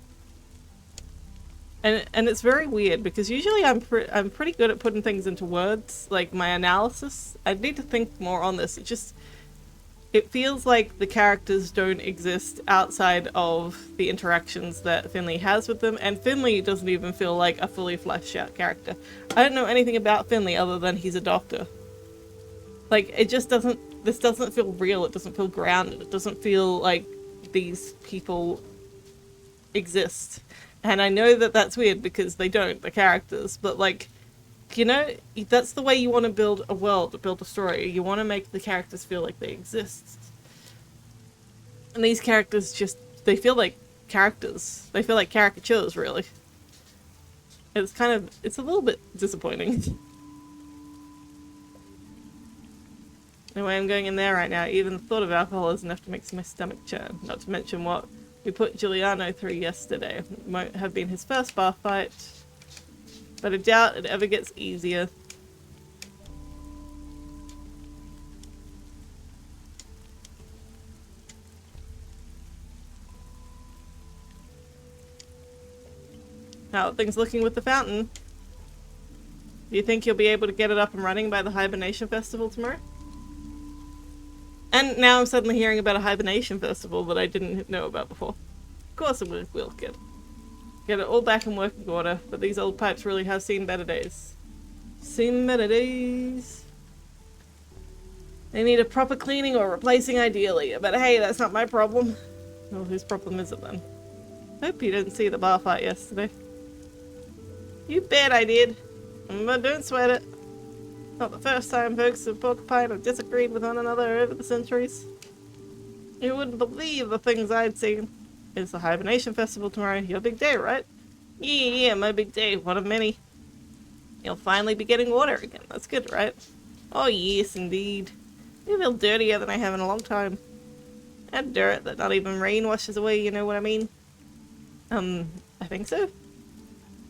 S1: And it's very weird because usually I'm pretty good at putting things into words, like my analysis. I need to think more on this. It feels like the characters don't exist outside of the interactions that Finley has with them, and Finley doesn't even feel like a fully fleshed out character. I don't know anything about Finley other than he's a doctor. Like, it just doesn't, this doesn't feel real, it doesn't feel grounded, it doesn't feel like these people exist. And I know that that's weird because they don't, the characters, but like, you know, that's the way you want to build a world, build a story. You want to make the characters feel like they exist. And these characters just, they feel like characters. They feel like caricatures, really. It's kind of, it's a little bit disappointing. Anyway, I'm going in there right now. Even the thought of alcohol is enough to make my stomach churn. Not to mention what we put Giuliano through yesterday. It won't have been his first bar fight, but I doubt it ever gets easier. How are things looking with the fountain? Do you think you'll be able to get it up and running by the Hibernation Festival tomorrow? And now I'm suddenly hearing about a Hibernation Festival that I didn't know about before. Of course we'll get it all back in working order, but these old pipes really have seen better days. Seen better days. They need a proper cleaning or replacing ideally, but hey, that's not my problem. Well, whose problem is it then? Hope you didn't see the bar fight yesterday. You bet I did, but don't sweat it. Not the first time folks of Porcupine have disagreed with one another over the centuries. You wouldn't believe the things I'd seen. It's the Hibernation Festival tomorrow. Your big day, right? Yeah, my big day. One of many. You'll finally be getting water again. That's good, right? Oh yes, indeed. You feel dirtier than I have in a long time. And dirt that not even rain washes away, you know what I mean? I think so.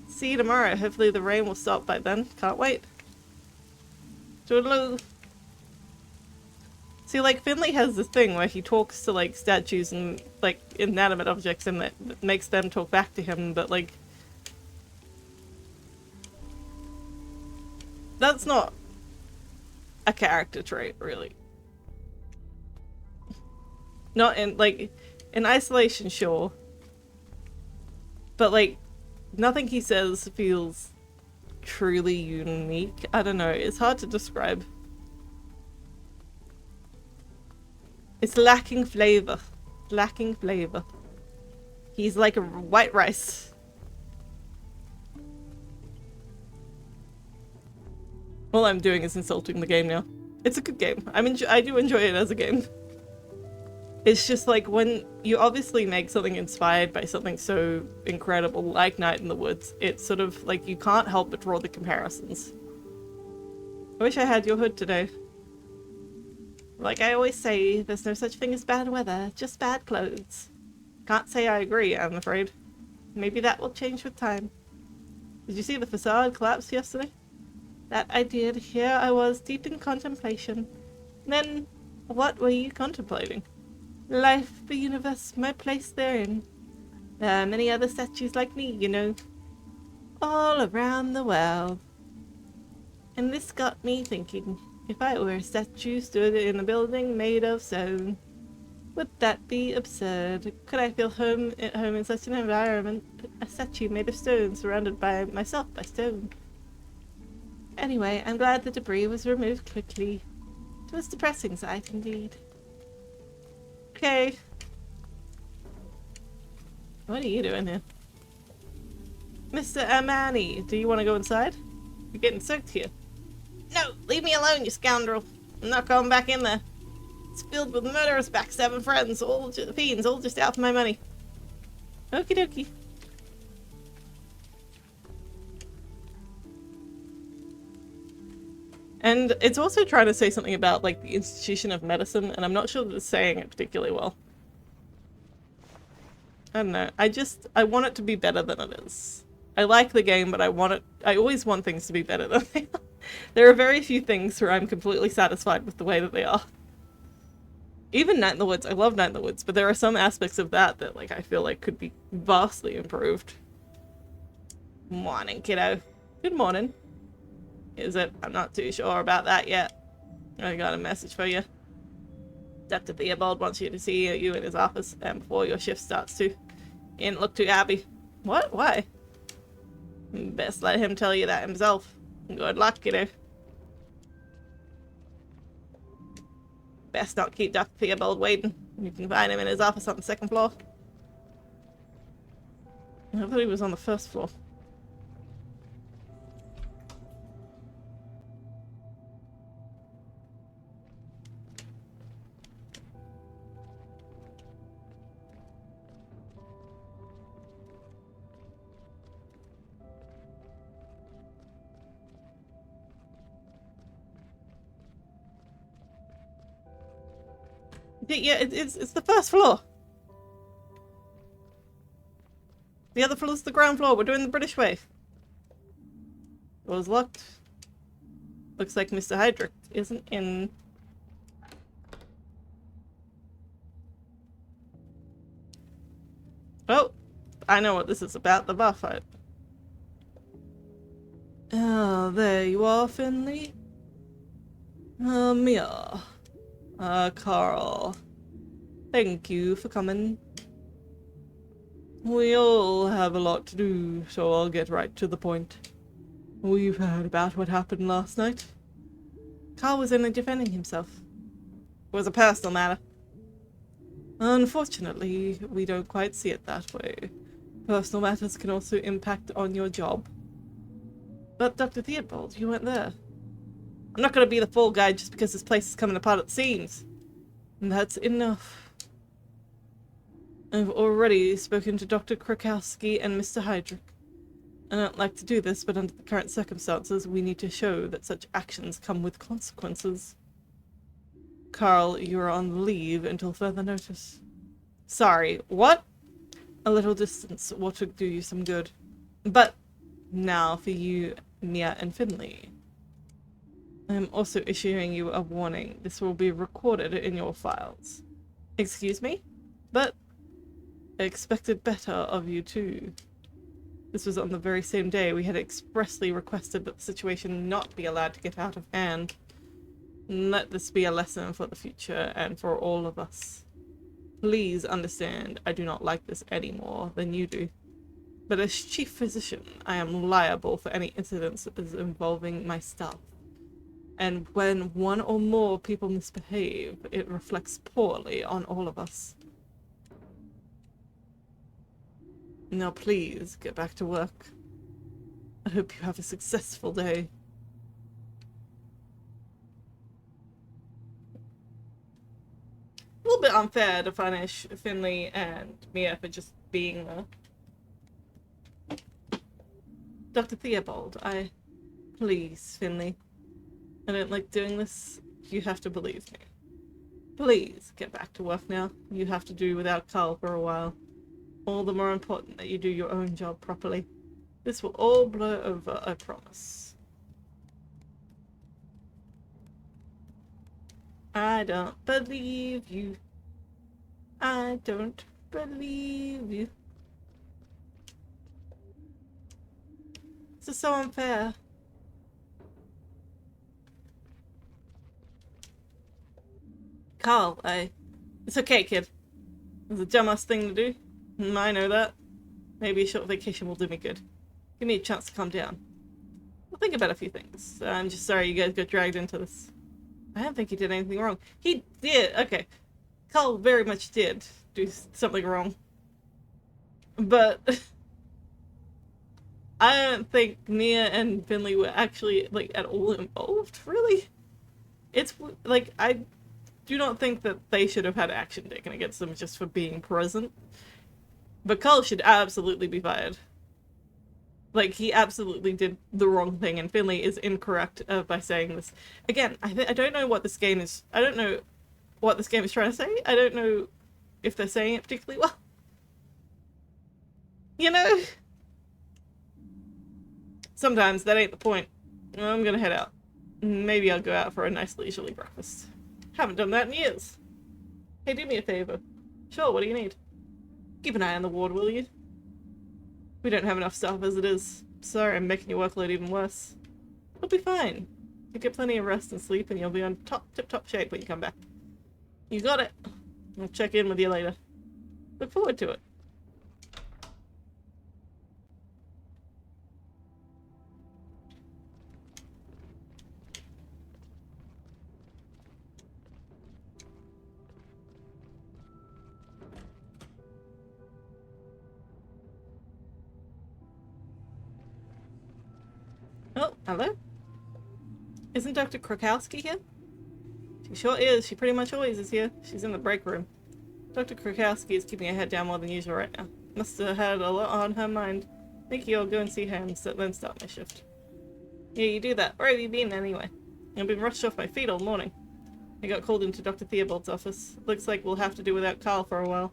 S1: See you tomorrow. Hopefully the rain will stop by then. Can't wait. Toodaloo. See, like, Finley has this thing where he talks to, like, statues and, like, inanimate objects and that makes them talk back to him, but, like, that's not a character trait, really. Not in, like, in isolation, sure. But, like, nothing he says feels truly unique. I don't know, it's hard to describe. It's lacking flavor. Lacking flavor. He's like a white rice. All I'm doing is insulting the game now. It's a good game. I do enjoy it as a game. It's just like when you obviously make something inspired by something so incredible like Night in the Woods, it's sort of like you can't help but draw the comparisons. I wish I had your hood today. Like I always say, there's no such thing as bad weather, just bad clothes. Can't say I agree, I'm afraid. Maybe that will change with time. Did you see the facade collapse yesterday? That I did. Here I was, deep in contemplation. Then, what were you contemplating? Life, the universe, my place therein. There are many other statues like me, you know. All around the world. And this got me thinking, if I were a statue stood in a building made of stone, would that be absurd? Could I feel at home in such an environment? A statue made of stone, surrounded by myself by stone. Anyway, I'm glad the debris was removed quickly. It was a depressing sight indeed. Okay. What are you doing here? Mr. Amani, do you want to go inside? You're getting soaked here. No, leave me alone, you scoundrel. I'm not going back in there. It's filled with murderous backstabbing friends, all fiends, all just out for my money. Okie dokie. And it's also trying to say something about, like, the institution of medicine, and I'm not sure that it's saying it particularly well. I don't know. I want it to be better than it is. I like the game, but I always want things to be better than they are. There are very few things where I'm completely satisfied with the way that they are. Even Night in the Woods, I love Night in the Woods, but there are some aspects of that that, like, I feel like could be vastly improved. Morning, kiddo. Good morning. Is it? I'm not too sure about that yet. I got a message for you. Dr. Theobald wants you to see you in his office before your shift starts too. He didn't look too happy. What? Why? Best let him tell you that himself. Good luck, kiddo. Best not keep Dr. Theobald waiting. You can find him in his office on the 2nd floor. I thought he was on the 1st floor. Yeah, it's the 1st floor. The other floor's the ground floor. We're doing the British way. Door's locked. Looks like Mr. Hydrick isn't in. Oh, I know what this is about, the bar fight. Oh, there you are, Finley. Mia. Carl. Thank you for coming. We all have a lot to do, so I'll get right to the point. We've heard about what happened last night. Carl was only defending himself. It was a personal matter. Unfortunately, we don't quite see it that way. Personal matters can also impact on your job. But Dr. Theobald, you weren't there. I'm not going to be the fall guy just because this place is coming apart at the seams. And that's enough. I've already spoken to Dr. Krakowski and Mr. Hydrick. I don't like to do this, but under the current circumstances, we need to show that such actions come with consequences. Carl, you're on leave until further notice. Sorry, what? A little distance ought to do you some good. But now for you, Mia and Finley. I am also issuing you a warning. This will be recorded in your files. Excuse me? But I expected better of you too. This was on the very same day we had expressly requested that the situation not be allowed to get out of hand. Let this be a lesson for the future and for all of us. Please understand, I do not like this any more than you do. But as chief physician, I am liable for any incidents involving my staff. And when one or more people misbehave, it reflects poorly on all of us. Now please, get back to work. I hope you have a successful day. unfair to punish Finley and Mia for just being there. Dr. Theobald, please, Finley. I don't like doing this. You have to believe me. Please, get back to work now. You have to do without Carl for a while. All the more important that you do your own job properly. This will all blow over, I promise. I don't believe you. I don't believe you. This is so unfair. Carl, it's okay, kid. It's a dumbass thing to do. I know that. Maybe a short vacation will do me good. Give me a chance to calm down. I'll think about a few things. I'm just sorry you guys got dragged into this. I don't think he did anything wrong. He did, okay. Carl very much did do something wrong. But I don't think Mia and Finley were actually, like, at all involved, really. It's, like, I do not think that they should have had action taken against them just for being present. But Carl should absolutely be fired. Like, he absolutely did the wrong thing, and Finley is incorrect by saying this. Again, I don't know what this game is... I don't know what this game is trying to say. I don't know if they're saying it particularly well. You know? Sometimes that ain't the point. I'm gonna head out. Maybe I'll go out for a nice leisurely breakfast. Haven't done that in years. Hey, do me a favor. Sure, what do you need? Keep an eye on the ward, will you? We don't have enough staff as it is. Sorry, I'm making your workload even worse. You'll be fine. You get plenty of rest and sleep and you'll be on tip-top shape when you come back. You got it. I'll check in with you later. Look forward to it. Oh, hello? Isn't Dr. Krakowski here? She sure is. She pretty much always is here. She's in the break room. Dr. Krakowski is keeping her head down more than usual right now. Must have had a lot on her mind. Think you'll go and see her and then start my shift. Yeah, you do that. Where have you been anyway? I've been rushed off my feet all morning. I got called into Dr. Theobald's office. Looks like we'll have to do without Carl for a while.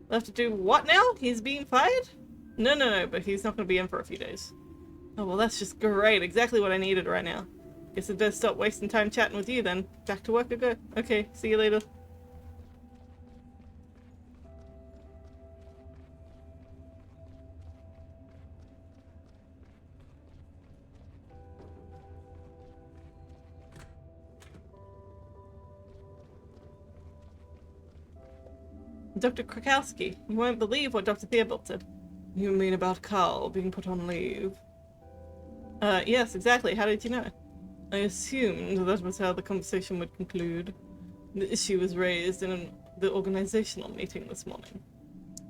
S1: We'll have to do what now? He's being fired? No, but he's not going to be in for a few days. Oh, well, that's just great. Exactly what I needed right now. Guess I'd better stop wasting time chatting with you then. Back to work I go. Okay, see you later. Dr. Krakowski, you won't believe what Dr. Theobald said. You mean about Carl being put on leave? Yes, exactly. How did you know? I assumed that was how the conversation would conclude. The issue was raised in the organizational meeting this morning.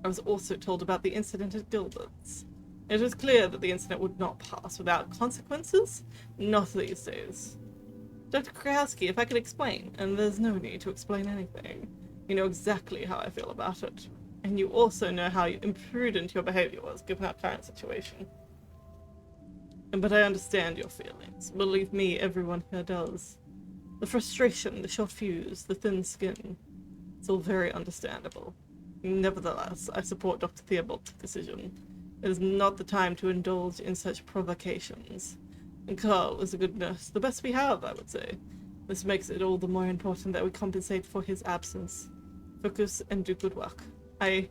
S1: I was also told about the incident at Gilbert's. It was clear that the incident would not pass without consequences. Not these days. Dr. Krakowski, if I could explain, and there's no need to explain anything. You know exactly how I feel about it. And you also know how imprudent your behavior was, given our current situation. But I understand your feelings. Believe me, everyone here does. The frustration, the short fuse, the thin skin. It's all very understandable. Nevertheless, I support Dr. Theobald's decision. It is not the time to indulge in such provocations. And Carl is a good nurse, the best we have, I would say. This makes it all the more important that we compensate for his absence. Focus and do good work. I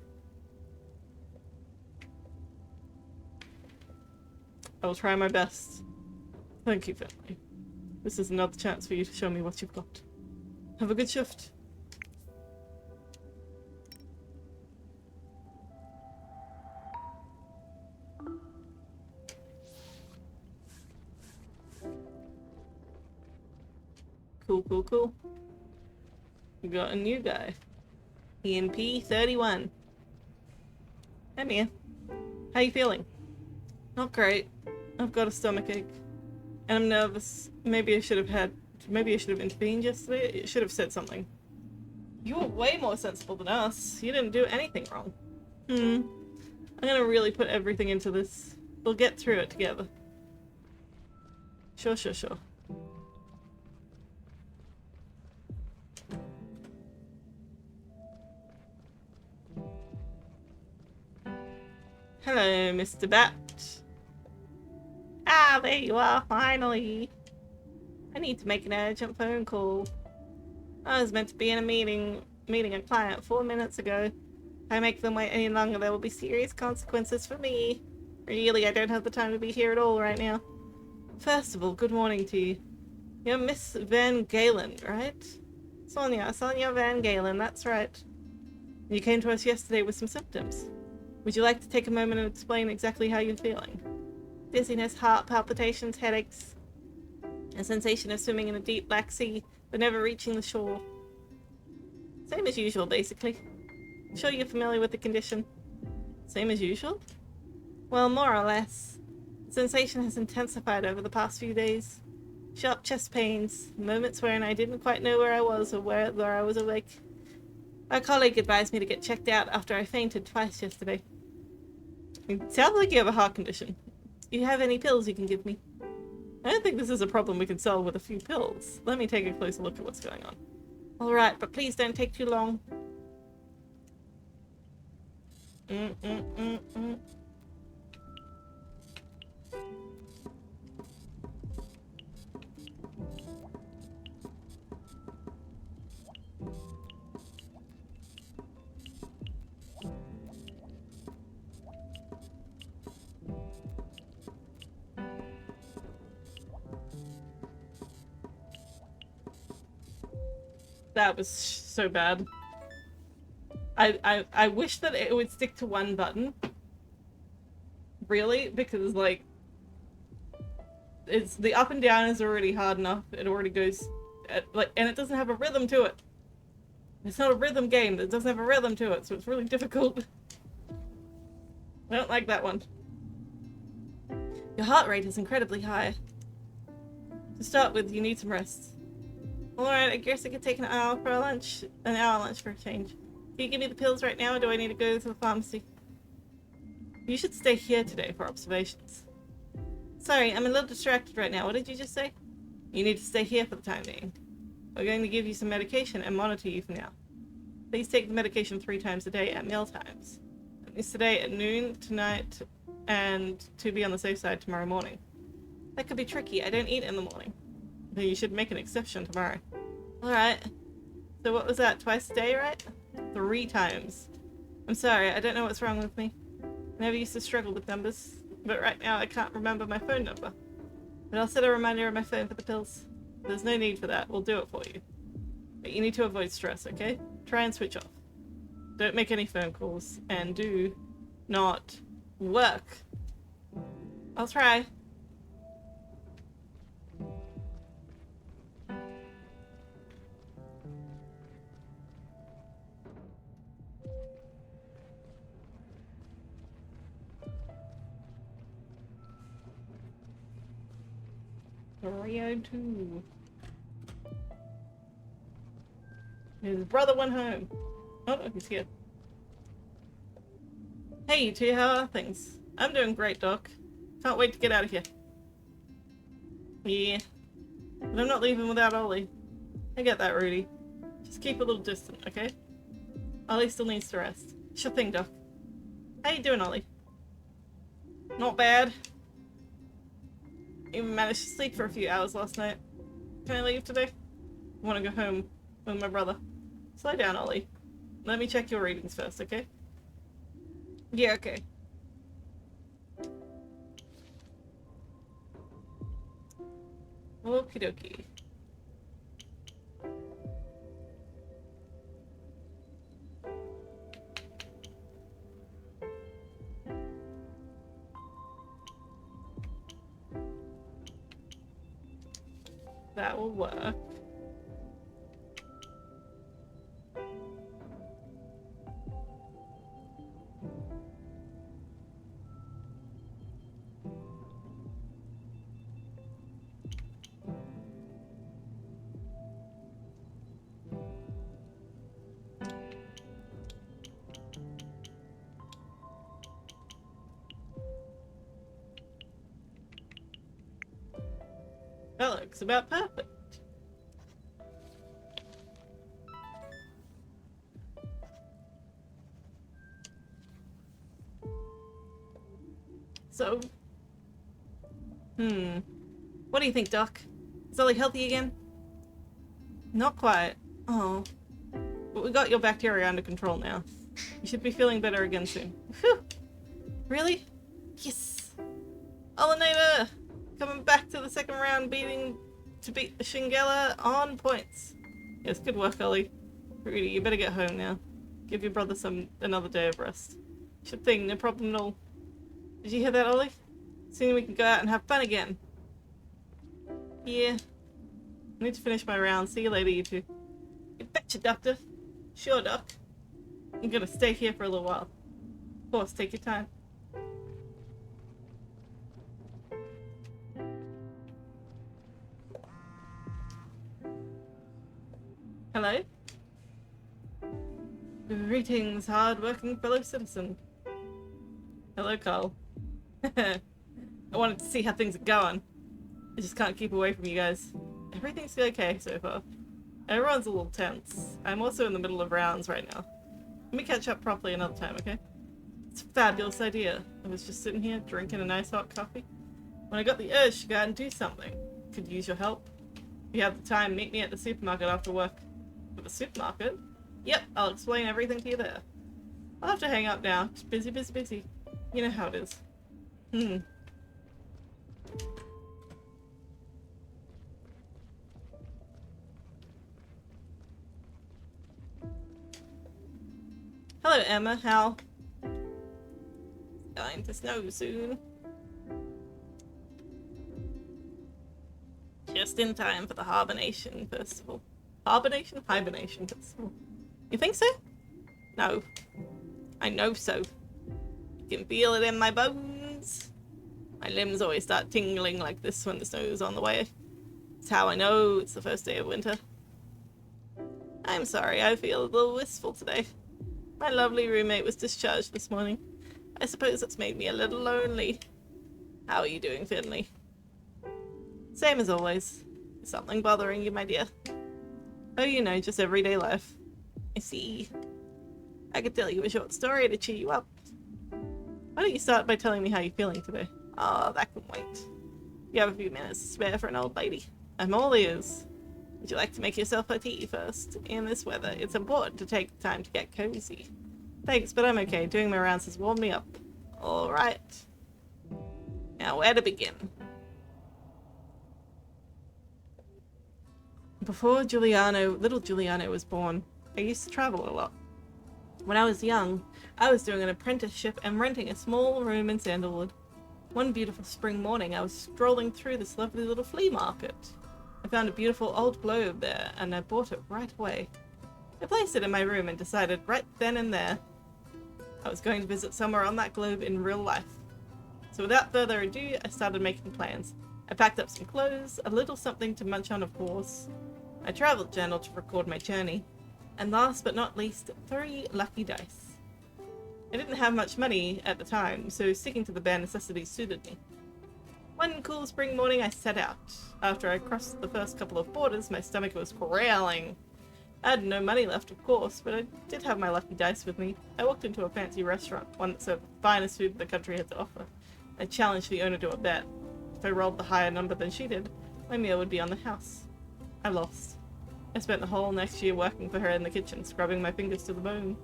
S1: will try my best. Thank you, Finley. This is another chance for you to show me what you've got. Have a good shift. Cool. We got a new guy. EMP 31. Hey, Mia. How you feeling? Not great. I've got a stomachache. And I'm nervous. Maybe I should have intervened yesterday. It should have said something. You were way more sensible than us. You didn't do anything wrong. I'm gonna really put everything into this. We'll get through it together. Sure. Hello, Mr. Bat. Ah, there you are, finally. I need to make an urgent phone call. I was meant to be in a meeting a client 4 minutes ago. If I make them wait any longer, there will be serious consequences for me. Really, I don't have the time to be here at all right now. First of all, good morning to you. You're Miss Van Galen, right? Sonia Van Galen, that's right. You came to us yesterday with some symptoms. Would you like to take a moment and explain exactly how you're feeling? Dizziness, heart palpitations, headaches, a sensation of swimming in a deep black sea, but never reaching the shore. Same as usual, basically. I'm sure you're familiar with the condition. Same as usual? Well, more or less. The sensation has intensified over the past few days. Sharp chest pains, moments wherein I didn't quite know where I was or whether I was awake. My colleague advised me to get checked out after I fainted twice yesterday. It sounds like you have a heart condition. Do you have any pills you can give me? I don't think this is a problem we can solve with a few pills. Let me take a closer look at what's going on. Alright, but please don't take too long. That was so bad. I wish that it would stick to one button. Really? Because, like, it's the up and down is already hard enough. It already goes and it doesn't have a rhythm to it. It's not a rhythm game. It doesn't have a rhythm to it, so it's really difficult. I don't like that one. Your heart rate is incredibly high. To start with, you need some rest. Alright, I guess I could take an hour lunch for a change. Can you give me the pills right now, or do I need to go to the pharmacy? You should stay here today for observations. Sorry, I'm a little distracted right now. What did you just say? You need to stay here for the time being. We're going to give you some medication and monitor you from now. Please take the medication 3 times a day at meal times. At least today at noon, tonight, and to be on the safe side tomorrow morning. That could be tricky. I don't eat in the morning. But you should make an exception tomorrow. Alright. So what was that? Twice a day, right? 3 times. I'm sorry, I don't know what's wrong with me. I never used to struggle with numbers, but right now I can't remember my phone number. But I'll set a reminder on my phone for the pills. There's no need for that. We'll do it for you. But you need to avoid stress, okay? Try and switch off. Don't make any phone calls, and do not work. I'll try. Rio 2. His brother went home. Oh, no, he's here. Hey, you two, how are things? I'm doing great, Doc. Can't wait to get out of here. Yeah. But I'm not leaving without Ollie. I get that, Rudy. Just keep a little distant, okay? Ollie still needs to rest. Sure thing, Doc. How you doing, Ollie? Not bad. Even managed to sleep for a few hours last night. Can I leave today? I want to go home with my brother. Slow down, Ollie. Let me check your readings first, okay? Yeah, okay. Okie dokie. That will work. That looks about perfect. So, what do you think, Doc? Is Ollie healthy again? Not quite. Oh. But we got your bacteria under control now. You should be feeling better again soon. Whew. Really? Yes! Olinator! Coming back to the second round, to beat the Shingella on points. Yes, good work, Ollie. Rudy, you better get home now. Give your brother another day of rest. Should thing, no problem at all. Did you hear that, Ollie? Soon we can go out and have fun again. Yeah. I need to finish my round. See you later, you two. You betcha, Doctor. Sure, Doc. I'm gonna stay here for a little while. Of course, take your time. Hello? Greetings, hard-working fellow citizen. Hello, Carl. I wanted to see how things are going. I just can't keep away from you guys. Everything's okay so far. Everyone's a little tense. I'm also in the middle of rounds right now. Let me catch up properly another time, okay? It's a fabulous idea. I was just sitting here drinking a nice hot coffee when I got the urge to go out and do something. Could use your help. If you have the time, meet me at the supermarket after work. At the supermarket? Yep, I'll explain everything to you there. I'll have to hang up now. Just busy, busy, busy. You know how it is. Hello, Emma. How? Going to snow soon. Just in time for the Hibernation Festival. Hibernation Festival. You think so? No. I know so. I can feel it in my bones. My limbs always start tingling like this when the snow's on the way. It's how I know it's the first day of winter. I'm sorry, I feel a little wistful today. My lovely roommate was discharged this morning. I suppose that's made me a little lonely. How are you doing, Finley? Same as always. Is something bothering you, my dear? Oh, you know, just everyday life. I see. I could tell you a short story to cheer you up. Why don't you start by telling me how you're feeling today? Oh, that can wait. You have a few minutes to spare for an old lady. I'm all ears. Would you like to make yourself a tea first? In this weather, it's important to take the time to get cozy. Thanks, but I'm okay. Doing my rounds has warmed me up. Alright. Now, where to begin? Before little Giuliano was born, I used to travel a lot. When I was young, I was doing an apprenticeship and renting a small room in Sandalwood. One beautiful spring morning, I was strolling through this lovely little flea market. I found a beautiful old globe there, and I bought it right away. I placed it in my room and decided right then and there I was going to visit somewhere on that globe in real life. So without further ado, I started making plans. I packed up some clothes, a little something to munch on, of course, my travel journal to record my journey, and last but not least, 3 lucky dice. I didn't have much money at the time, so sticking to the bare necessities suited me. One cool spring morning I set out. After I crossed the first couple of borders, my stomach was growling. I had no money left, of course, but I did have my lucky dice with me. I walked into a fancy restaurant, one that served the finest food the country had to offer. I challenged the owner to a bet. If I rolled the higher number than she did, my meal would be on the house. I lost. I spent the whole next year working for her in the kitchen, scrubbing my fingers to the bone.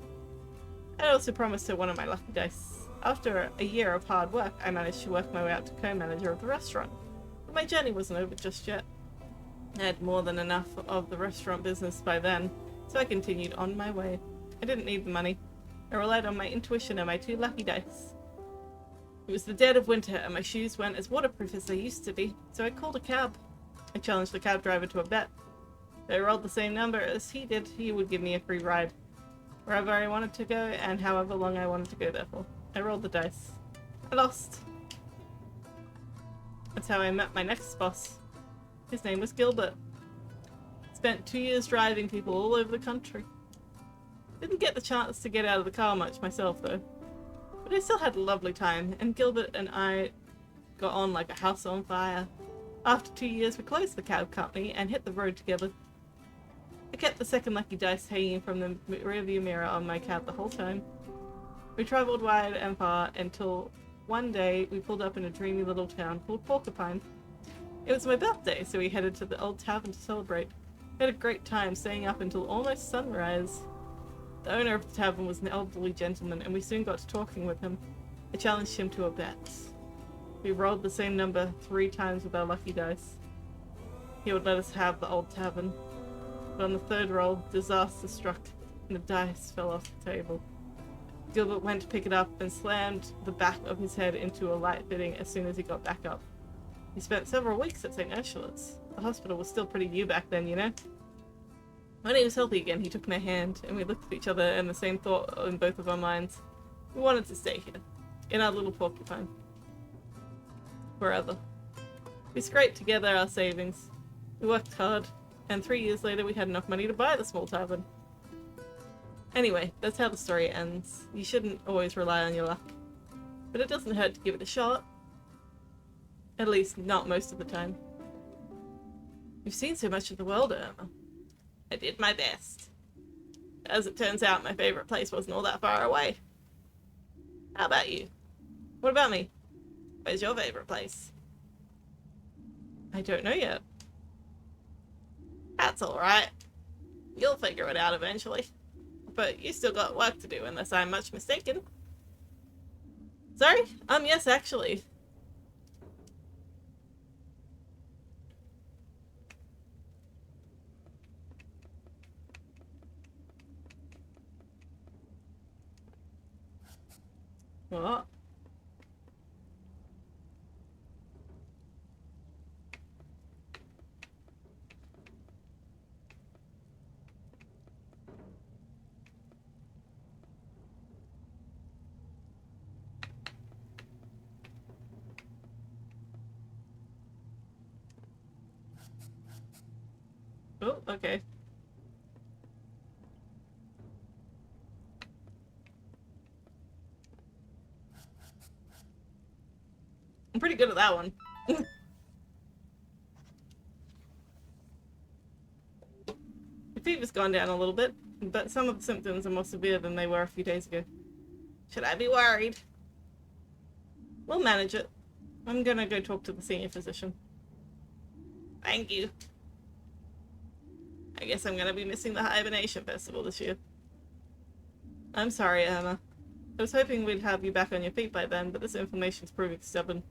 S1: I also promised her one of my lucky dice. After a year of hard work, I managed to work my way up to co-manager of the restaurant. But my journey wasn't over just yet. I had more than enough of the restaurant business by then, so I continued on my way. I didn't need the money. I relied on my intuition and my 2 lucky dice. It was the dead of winter and my shoes weren't as waterproof as they used to be, so I called a cab. I challenged the cab driver to a bet. If I rolled the same number as he did, he would give me a free ride, wherever I wanted to go and however long I wanted to go there for. I rolled the dice. I lost. That's how I met my next boss. His name was Gilbert. Spent 2 years driving people all over the country. Didn't get the chance to get out of the car much myself though. But I still had a lovely time, and Gilbert and I got on like a house on fire. After 2 years, we closed the cab company and hit the road together. I kept the second lucky dice hanging from the rearview mirror on my cab the whole time. We travelled wide and far until one day we pulled up in a dreamy little town called Porcupine. It was my birthday, so we headed to the old tavern to celebrate. We had a great time, staying up until almost sunrise. The owner of the tavern was an elderly gentleman, and we soon got to talking with him. I challenged him to a bet. We rolled the same number 3 times with our lucky dice. He would let us have the old tavern. But on the 3rd roll, disaster struck, and the dice fell off the table. Gilbert went to pick it up and slammed the back of his head into a light fitting as soon as he got back up. He spent several weeks at St. Ursula's. The hospital was still pretty new back then, you know? When he was healthy again, he took my hand, and we looked at each other and the same thought in both of our minds. We wanted to stay here, in our little Porcupine. Forever. We scraped together our savings. We worked hard, and 3 years later we had enough money to buy the small tavern. Anyway, that's how the story ends. You shouldn't always rely on your luck. But it doesn't hurt to give it a shot. At least, not most of the time. You've seen so much of the world, Irma. I did my best. As it turns out, my favorite place wasn't all that far away. How about you? What about me? Where's your favorite place? I don't know yet. That's alright. You'll figure it out eventually. But you still got work to do unless I'm much mistaken. Sorry? Yes, actually. What? Oh, okay. I'm pretty good at that one. The fever's gone down a little bit, but some of the symptoms are more severe than they were a few days ago. Should I be worried? We'll manage it. I'm gonna go talk to the senior physician. Thank you. I guess I'm gonna be missing the Hibernation Festival this year. I'm sorry, Emma. I was hoping we'd have you back on your feet by then, but this information's proving stubborn.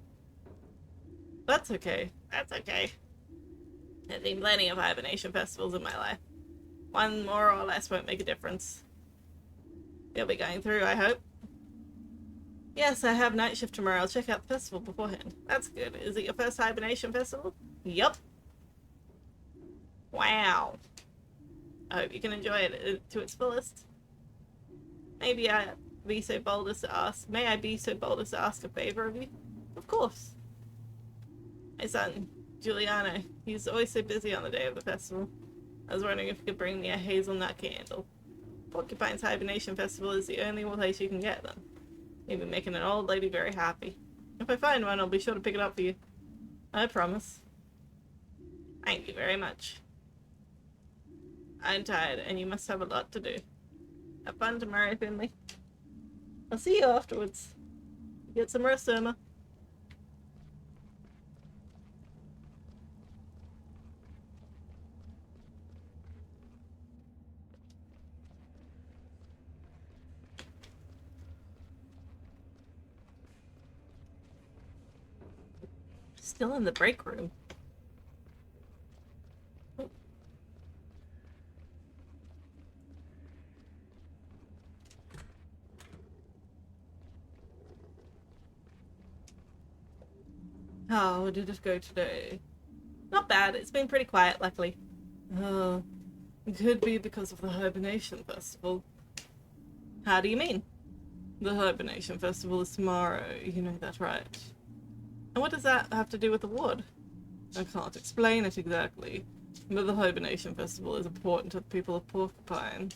S1: That's okay. That's okay. There's been plenty of Hibernation Festivals in my life. One more or less won't make a difference. You'll be going through, I hope. Yes, I have night shift tomorrow. I'll check out the festival beforehand. That's good. Is it your first Hibernation Festival? Yup. Wow. I hope you can enjoy it to its fullest. Maybe I be so bold as to ask. May I be so bold as to ask a favor of you? Of course. My son, Giuliano, he's always so busy on the day of the festival. I was wondering if you could bring me a hazelnut candle. Porcupine's Hibernation Festival is the only place you can get them. You've been making an old lady very happy. If I find one, I'll be sure to pick it up for you. I promise. Thank you very much. I'm tired, and you must have a lot to do. Have fun tomorrow, Finley. I'll see you afterwards. Get some rest, Irma. Still in the break room. How did it go today? Not bad. It's been pretty quiet, luckily. It could be because of the Hibernation Festival. How do you mean? The Hibernation Festival is tomorrow. You know that, right? And what does that have to do with the wood? I can't explain it exactly, but the Hibernation Festival is important to the people of Porcupine.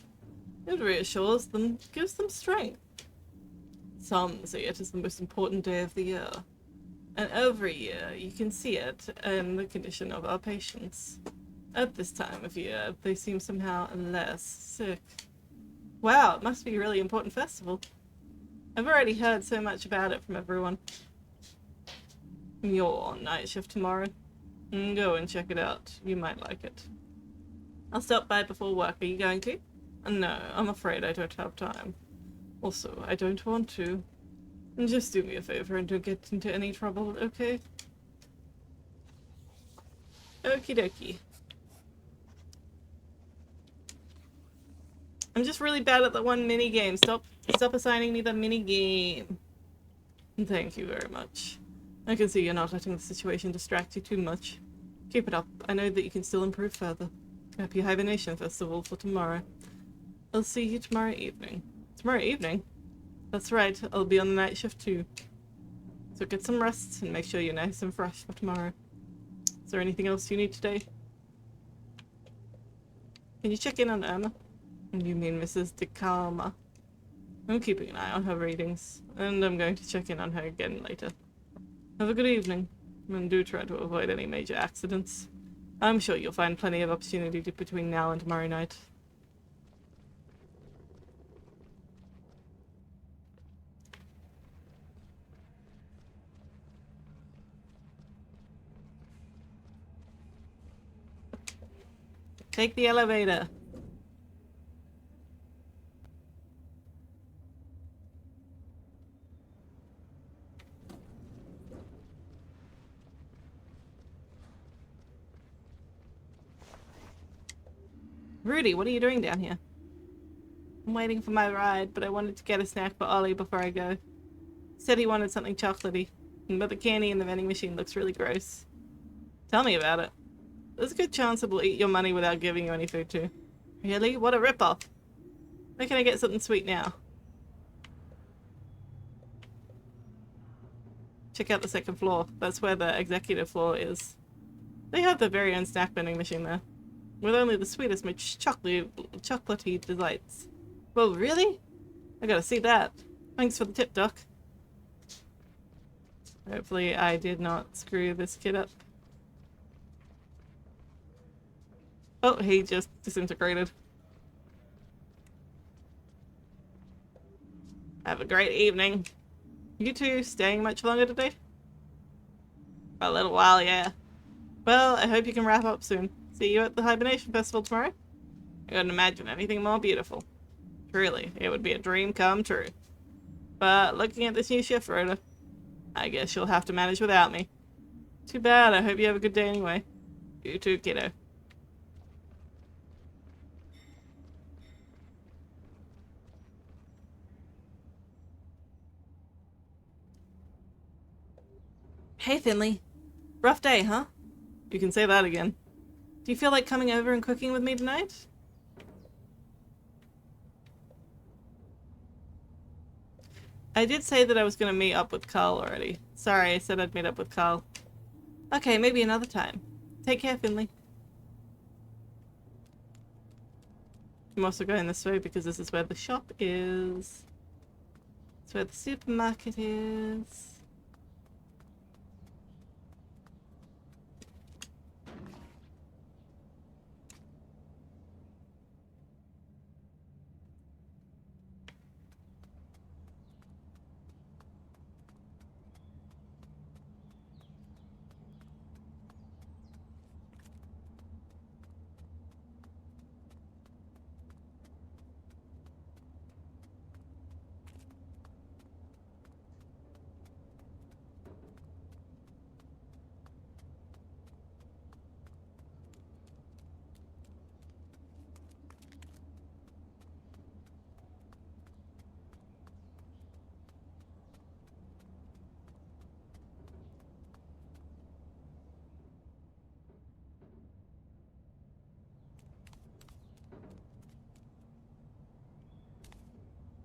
S1: It reassures them, gives them strength. Some see it as the most important day of the year. And over here, you can see it in the condition of our patients. At this time of year, they seem somehow less sick. Wow, it must be a really important festival. I've already heard so much about it from everyone. You're on night shift tomorrow. Go and check it out. You might like it. I'll stop by before work. Are you going to? No, I'm afraid I don't have time. Also, I don't want to. Just do me a favor and don't get into any trouble, okay? Okie dokie. I'm just really bad at the one mini game. Stop assigning me the mini game. Thank you very much. I can see you're not letting the situation distract you too much. Keep it up. I know that you can still improve further. Happy Hibernation Festival for tomorrow. I'll see you tomorrow evening. Tomorrow evening? That's right, I'll be on the night shift too. So get some rest and make sure you're nice and fresh for tomorrow. Is there anything else you need today? Can you check in on Emma? You mean Mrs. DeCalma? I'm keeping an eye on her readings, and I'm going to check in on her again later. Have a good evening, and do try to avoid any major accidents. I'm sure you'll find plenty of opportunity between now and tomorrow night. Take the elevator. Rudy, what are you doing down here? I'm waiting for my ride, but I wanted to get a snack for Ollie before I go. Said he wanted something chocolatey, but the candy in the vending machine looks really gross. Tell me about it. There's a good chance it will eat your money without giving you any food too. Really? What a ripoff. Where can I get something sweet now? Check out the second floor. That's where the executive floor is. They have their very own snack vending machine there, with only the sweetest, most chocolatey delights. Well, really? I gotta see that. Thanks for the tip, Doc. Hopefully I did not screw this kid up. Oh, he just disintegrated. Have a great evening. You two staying much longer today? For a little while, yeah. Well, I hope you can wrap up soon. See you at the Hibernation Festival tomorrow. I couldn't imagine anything more beautiful. Truly, it would be a dream come true. But looking at this new shift rota, I guess you'll have to manage without me. Too bad, I hope you have a good day anyway. You too, kiddo. Hey, Finley. Rough day, huh? You can say that again. Do you feel like coming over and cooking with me tonight? I did say that I was going to meet up with Carl already. Sorry, I said I'd meet up with Carl. Okay, maybe another time. Take care, Finley. I'm also going this way because this is where the shop is. It's where the supermarket is.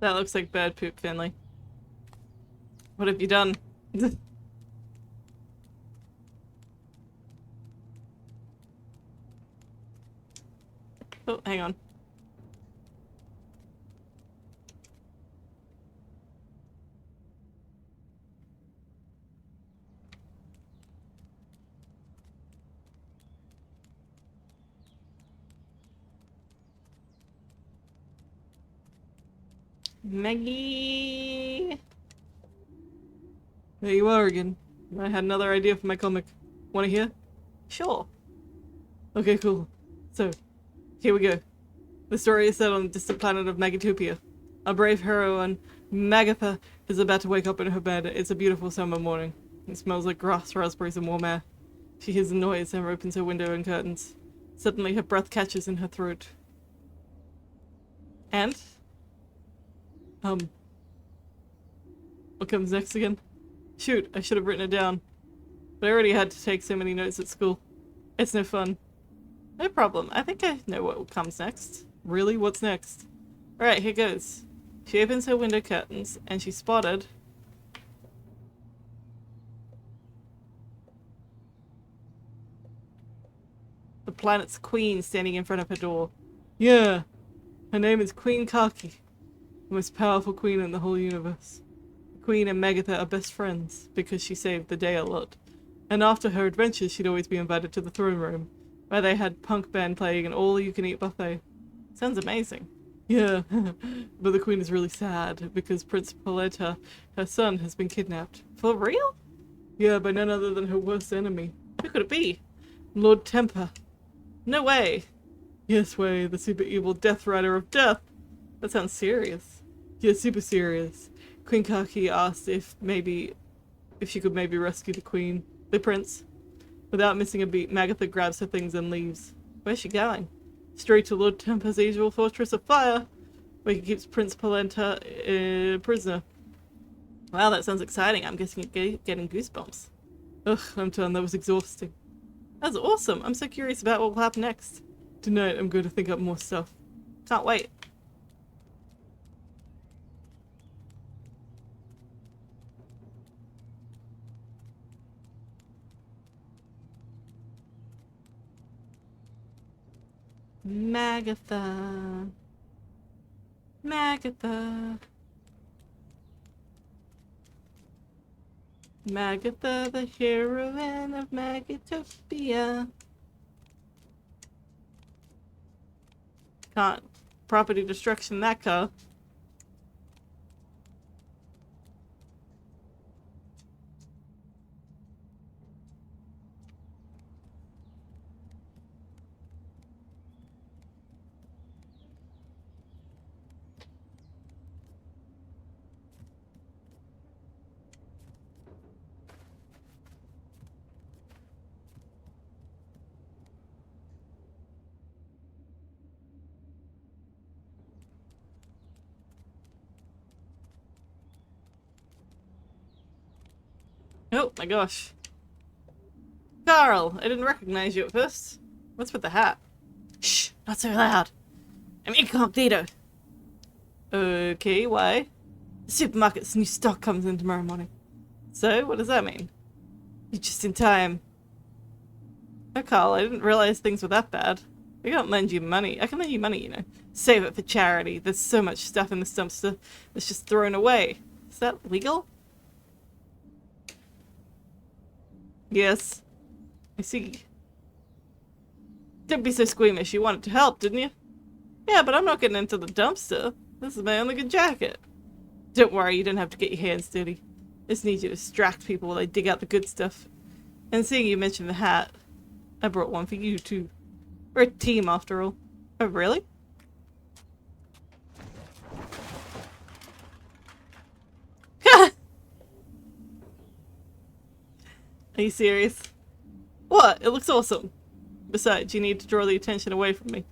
S1: That looks like bird poop, Finley. What have you done? Oh, hang on. Maggie! There you are again. I had another idea for my comic. Wanna hear? Sure. Okay, cool. So, here we go. The story is set on the distant planet of Magatopia. Our brave heroine, Magatha, is about to wake up in her bed. It's a beautiful summer morning. It smells like grass, raspberries, and warm air. She hears a noise and opens her window and curtains. Suddenly, her breath catches in her throat. And? What comes next again? Shoot, I should have written it down. But I already had to take so many notes at school. It's no fun. No problem. I think I know what comes next. Really? What's next? Alright, here goes. She opens her window curtains, and she spotted... the planet's queen standing in front of her door. Yeah! Her name is Queen Kaki, the most powerful queen in the whole universe. The queen and Magatha are best friends, because she saved the day a lot. And after her adventures, she'd always be invited to the throne room, where they had punk band playing an all-you-can-eat buffet. Sounds amazing. Yeah, but the queen is really sad, because Prince Poletta, her son, has been kidnapped. For real? Yeah, by none other than her worst enemy. Who could it be? Lord Temper. No way. Yes way, the super evil Death Rider of Death. That sounds serious. Yeah, super serious. Queen Kaki asked if she could maybe rescue the prince. Without missing a beat, Magatha grabs her things and leaves. Where's she going? Straight to Lord Temper's usual fortress of fire, where he keeps Prince Polenta a prisoner. Wow, that sounds exciting. I'm guessing you're getting goosebumps. Ugh, I'm done. That was exhausting. That's awesome. I'm so curious about what will happen next. Tonight, I'm going to think up more stuff. Can't wait. Magatha. Magatha. Magatha, the heroine of Magatopia. Can't property destruction that car. Oh my gosh. Carl, I didn't recognize you at first. What's with the hat? Shh, not so loud. I'm incognito. Okay, why? The supermarket's new stock comes in tomorrow morning. So, what does that mean? You're just in time. Oh, Carl, I didn't realize things were that bad. I can't lend you money. I can lend you money, you know. Save it for charity. There's so much stuff in this dumpster that's just thrown away. Is that legal? Yes. I see. Don't be so squeamish. You wanted to help, didn't you? Yeah, but I'm not getting into the dumpster. This is my only good jacket. Don't worry, you don't have to get your hands dirty. I just need you to distract people while I dig out the good stuff. And seeing you mention the hat, I brought one for you, too. We're a team, after all. Oh, really? Are you serious? What? It looks awesome. Besides, you need to draw the attention away from me.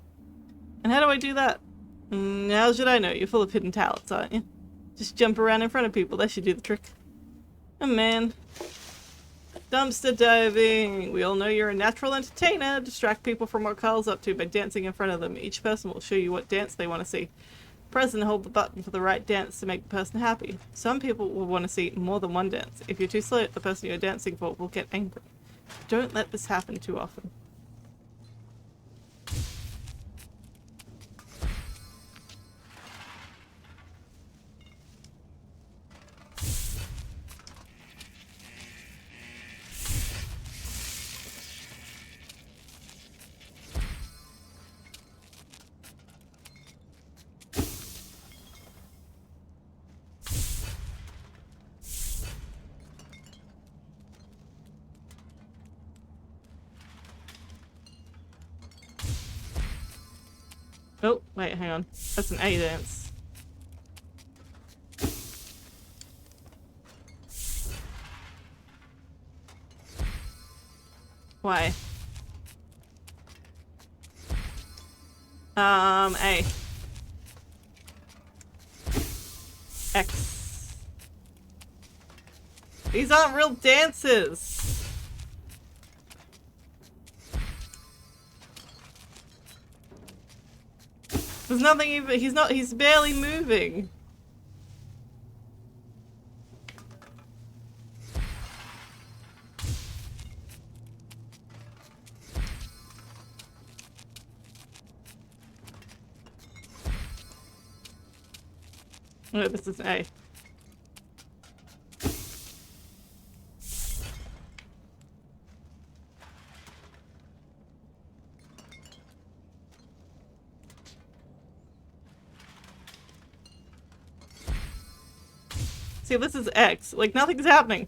S1: And how do I do that? How should I know? You're full of hidden talents, aren't you? Just jump around in front of people. That should do the trick. Oh, man. Dumpster diving. We all know you're a natural entertainer. Distract people from what Carl's up to by dancing in front of them. Each person will show you what dance they want to see. Press and hold the button for the right dance to make the person happy. Some people will want to see more than one dance. If you're too slow, the person you're dancing for will get angry. Don't let this happen too often. Oh, wait, hang on. That's an A dance. Why? A. X. These aren't real dances. There's nothing even, he's barely moving. Oh, this is an A. See, this is X. Like, nothing's happening.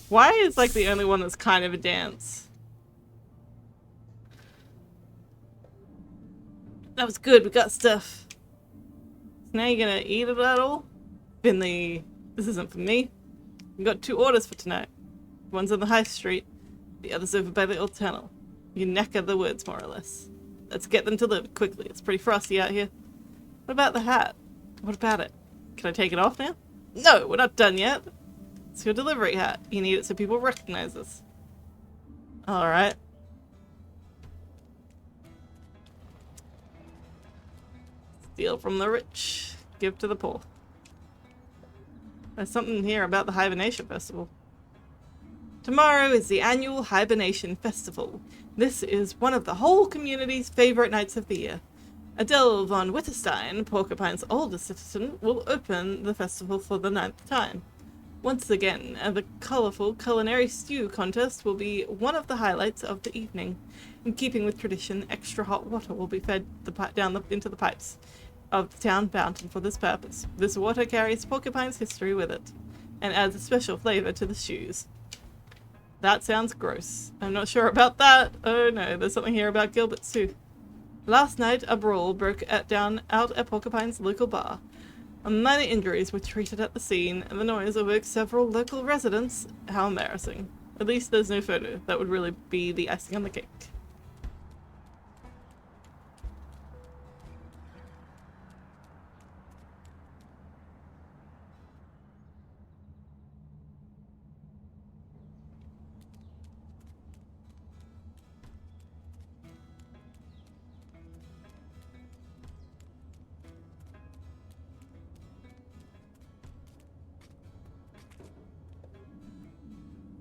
S1: Why is like the only one that's kind of a dance? That was good, we got stuff. So now you're gonna eat it at all? Finley, this isn't for me. We got 2 orders for tonight. One's on the high street, the other's over by the old tunnel. Your neck of the woods, more or less. Let's get them delivered quickly. It's pretty frosty out here. What about the hat? What about it? Can I take it off now? No, we're not done yet. It's your delivery hat. You need it so people recognize us. Alright. Steal from the rich. Give to the poor. There's something here about the Hibernation Festival. Tomorrow is the annual Hibernation Festival. This is one of the whole community's favorite nights of the year. Adele von Witterstein, Porcupine's oldest citizen, will open the festival for the 9th time. Once again, the colorful culinary stew contest will be one of the highlights of the evening. In keeping with tradition, extra hot water will be fed into the pipes of the town fountain for this purpose. This water carries Porcupine's history with it, and adds a special flavor to the stews. That sounds gross. I'm not sure about that. Oh no, there's something here about Gilbert's too. Last night, a brawl broke out at Porcupine's local bar. Minor injuries were treated at the scene, and the noise awoke several local residents. How embarrassing. At least there's no photo. That would really be the icing on the cake.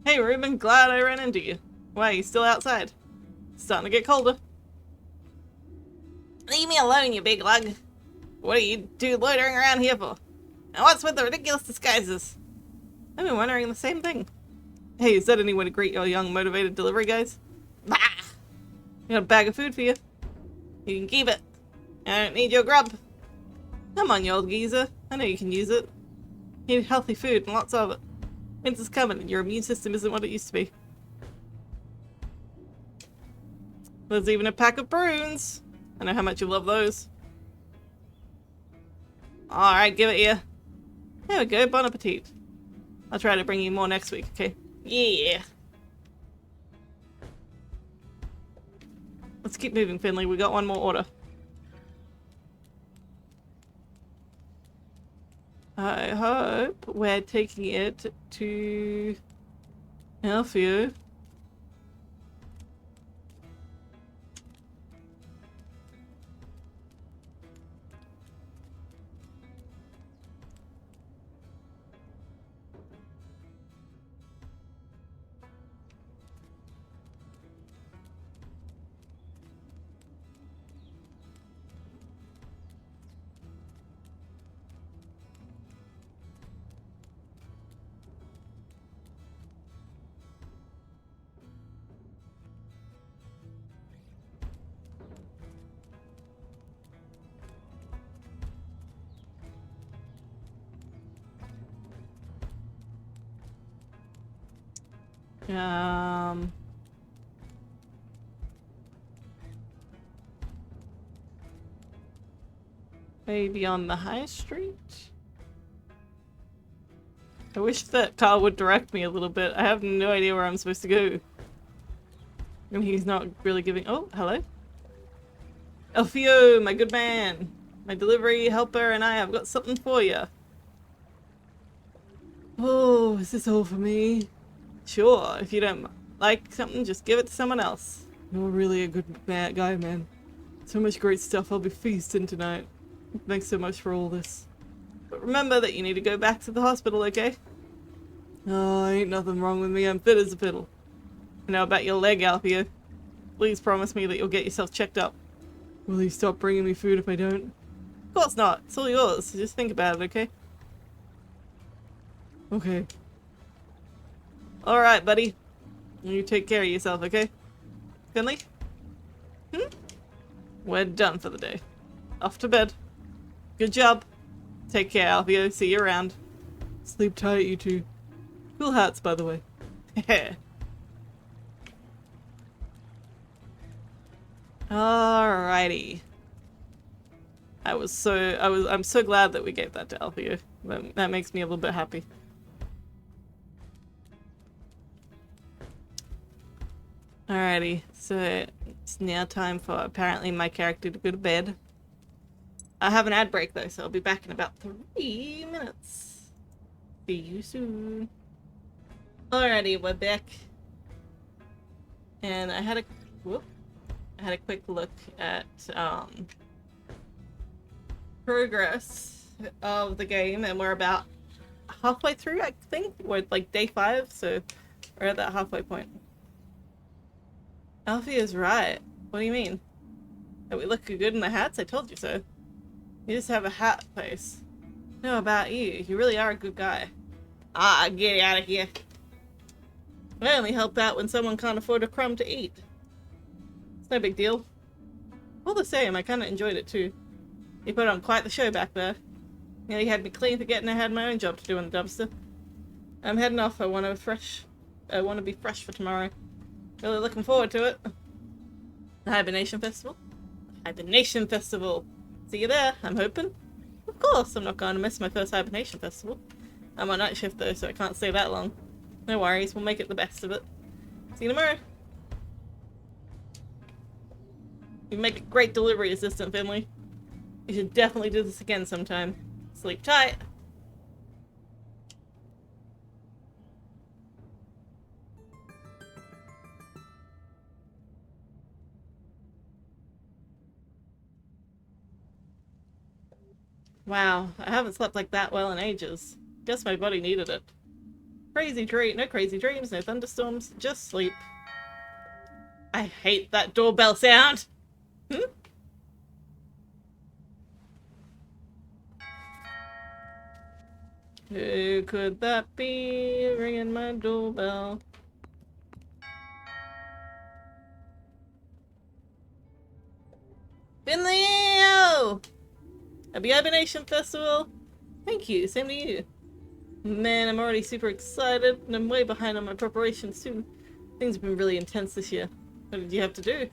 S1: Hey Ruben, glad I ran into you. Why, you still outside? It's starting to get colder. Leave me alone, you big lug. What are you two loitering around here for? And what's with the ridiculous disguises? I've been wondering the same thing. Hey, is that any way to greet your young, motivated delivery guys? Bah! I got a bag of food for you. You can keep it. I don't need your grub. Come on, you old geezer. I know you can use it. You need healthy food and lots of it. Winter's coming and your immune system isn't what it used to be. There's even a pack of prunes. I know how much you love those. Alright, give it here. There we go, bon appetit. I'll try to bring you more next week, okay? Yeah. Let's keep moving, Finley. We got one more order. I hope we're taking it to Alfio. Um... Maybe on the high street? I wish that car would direct me a little bit. I have no idea where I'm supposed to go. And he's not really giving- oh, hello. Elfio, my good man. My delivery helper and I have got something for you. Oh, is this all for me? Sure, if you don't like something, just give it to someone else. You're really a good guy, man. So much great stuff. I'll be feasting tonight. Thanks so much for all this. But remember that you need to go back to the hospital, okay? Oh, ain't nothing wrong with me. I'm fit as a fiddle. Now about your leg, Alfio. Please promise me that you'll get yourself checked up. Will you stop bringing me food if I don't? Of course not. It's all yours. Just think about it, okay? Okay. Alright, buddy. You take care of yourself, okay? Finley? We're done for the day. Off to bed. Good job. Take care, Alfio. See you around. Sleep tight, you two. Cool hats, by the way. Alrighty. I'm so glad that we gave that to Alfio. That makes me a little bit happy. Alrighty, so it's now time for apparently my character to go to bed. I have an ad break though, so I'll be back in about 3 minutes. See you soon. Alrighty, we're back. And I had a quick look at progress of the game, and we're about halfway through, I think. We're like day 5, so we're at that halfway point. Alfie is right. What do you mean? That we look good in the hats? I told you so. You just have a hat face. No, about you. You really are a good guy. Ah, get out of here. I only help out when someone can't afford a crumb to eat. It's no big deal. All the same, I kinda enjoyed it too. You put on quite the show back there. Nearly had me clean forgetting I had my own job to do in the dumpster. I'm heading off. I want to be fresh for tomorrow. Really looking forward to it. The Hibernation Festival? Hibernation Festival! See you there, I'm hoping. Of course, I'm not going to miss my first Hibernation Festival. I'm on night shift though, so I can't stay that long. No worries, we'll make it the best of it. See you tomorrow! You make a great delivery assistant, Finley. You should definitely do this again sometime. Sleep tight! Wow, I haven't slept like that well in ages. Guess my body needed it. No crazy dreams, no thunderstorms, just sleep. I hate that doorbell sound! Who could that be ringing my doorbell? Finley! Happy Hibernation Festival! Thank you, same to you. Man, I'm already super excited, and I'm way behind on my preparations too. Things have been really intense this year. What did you have to do?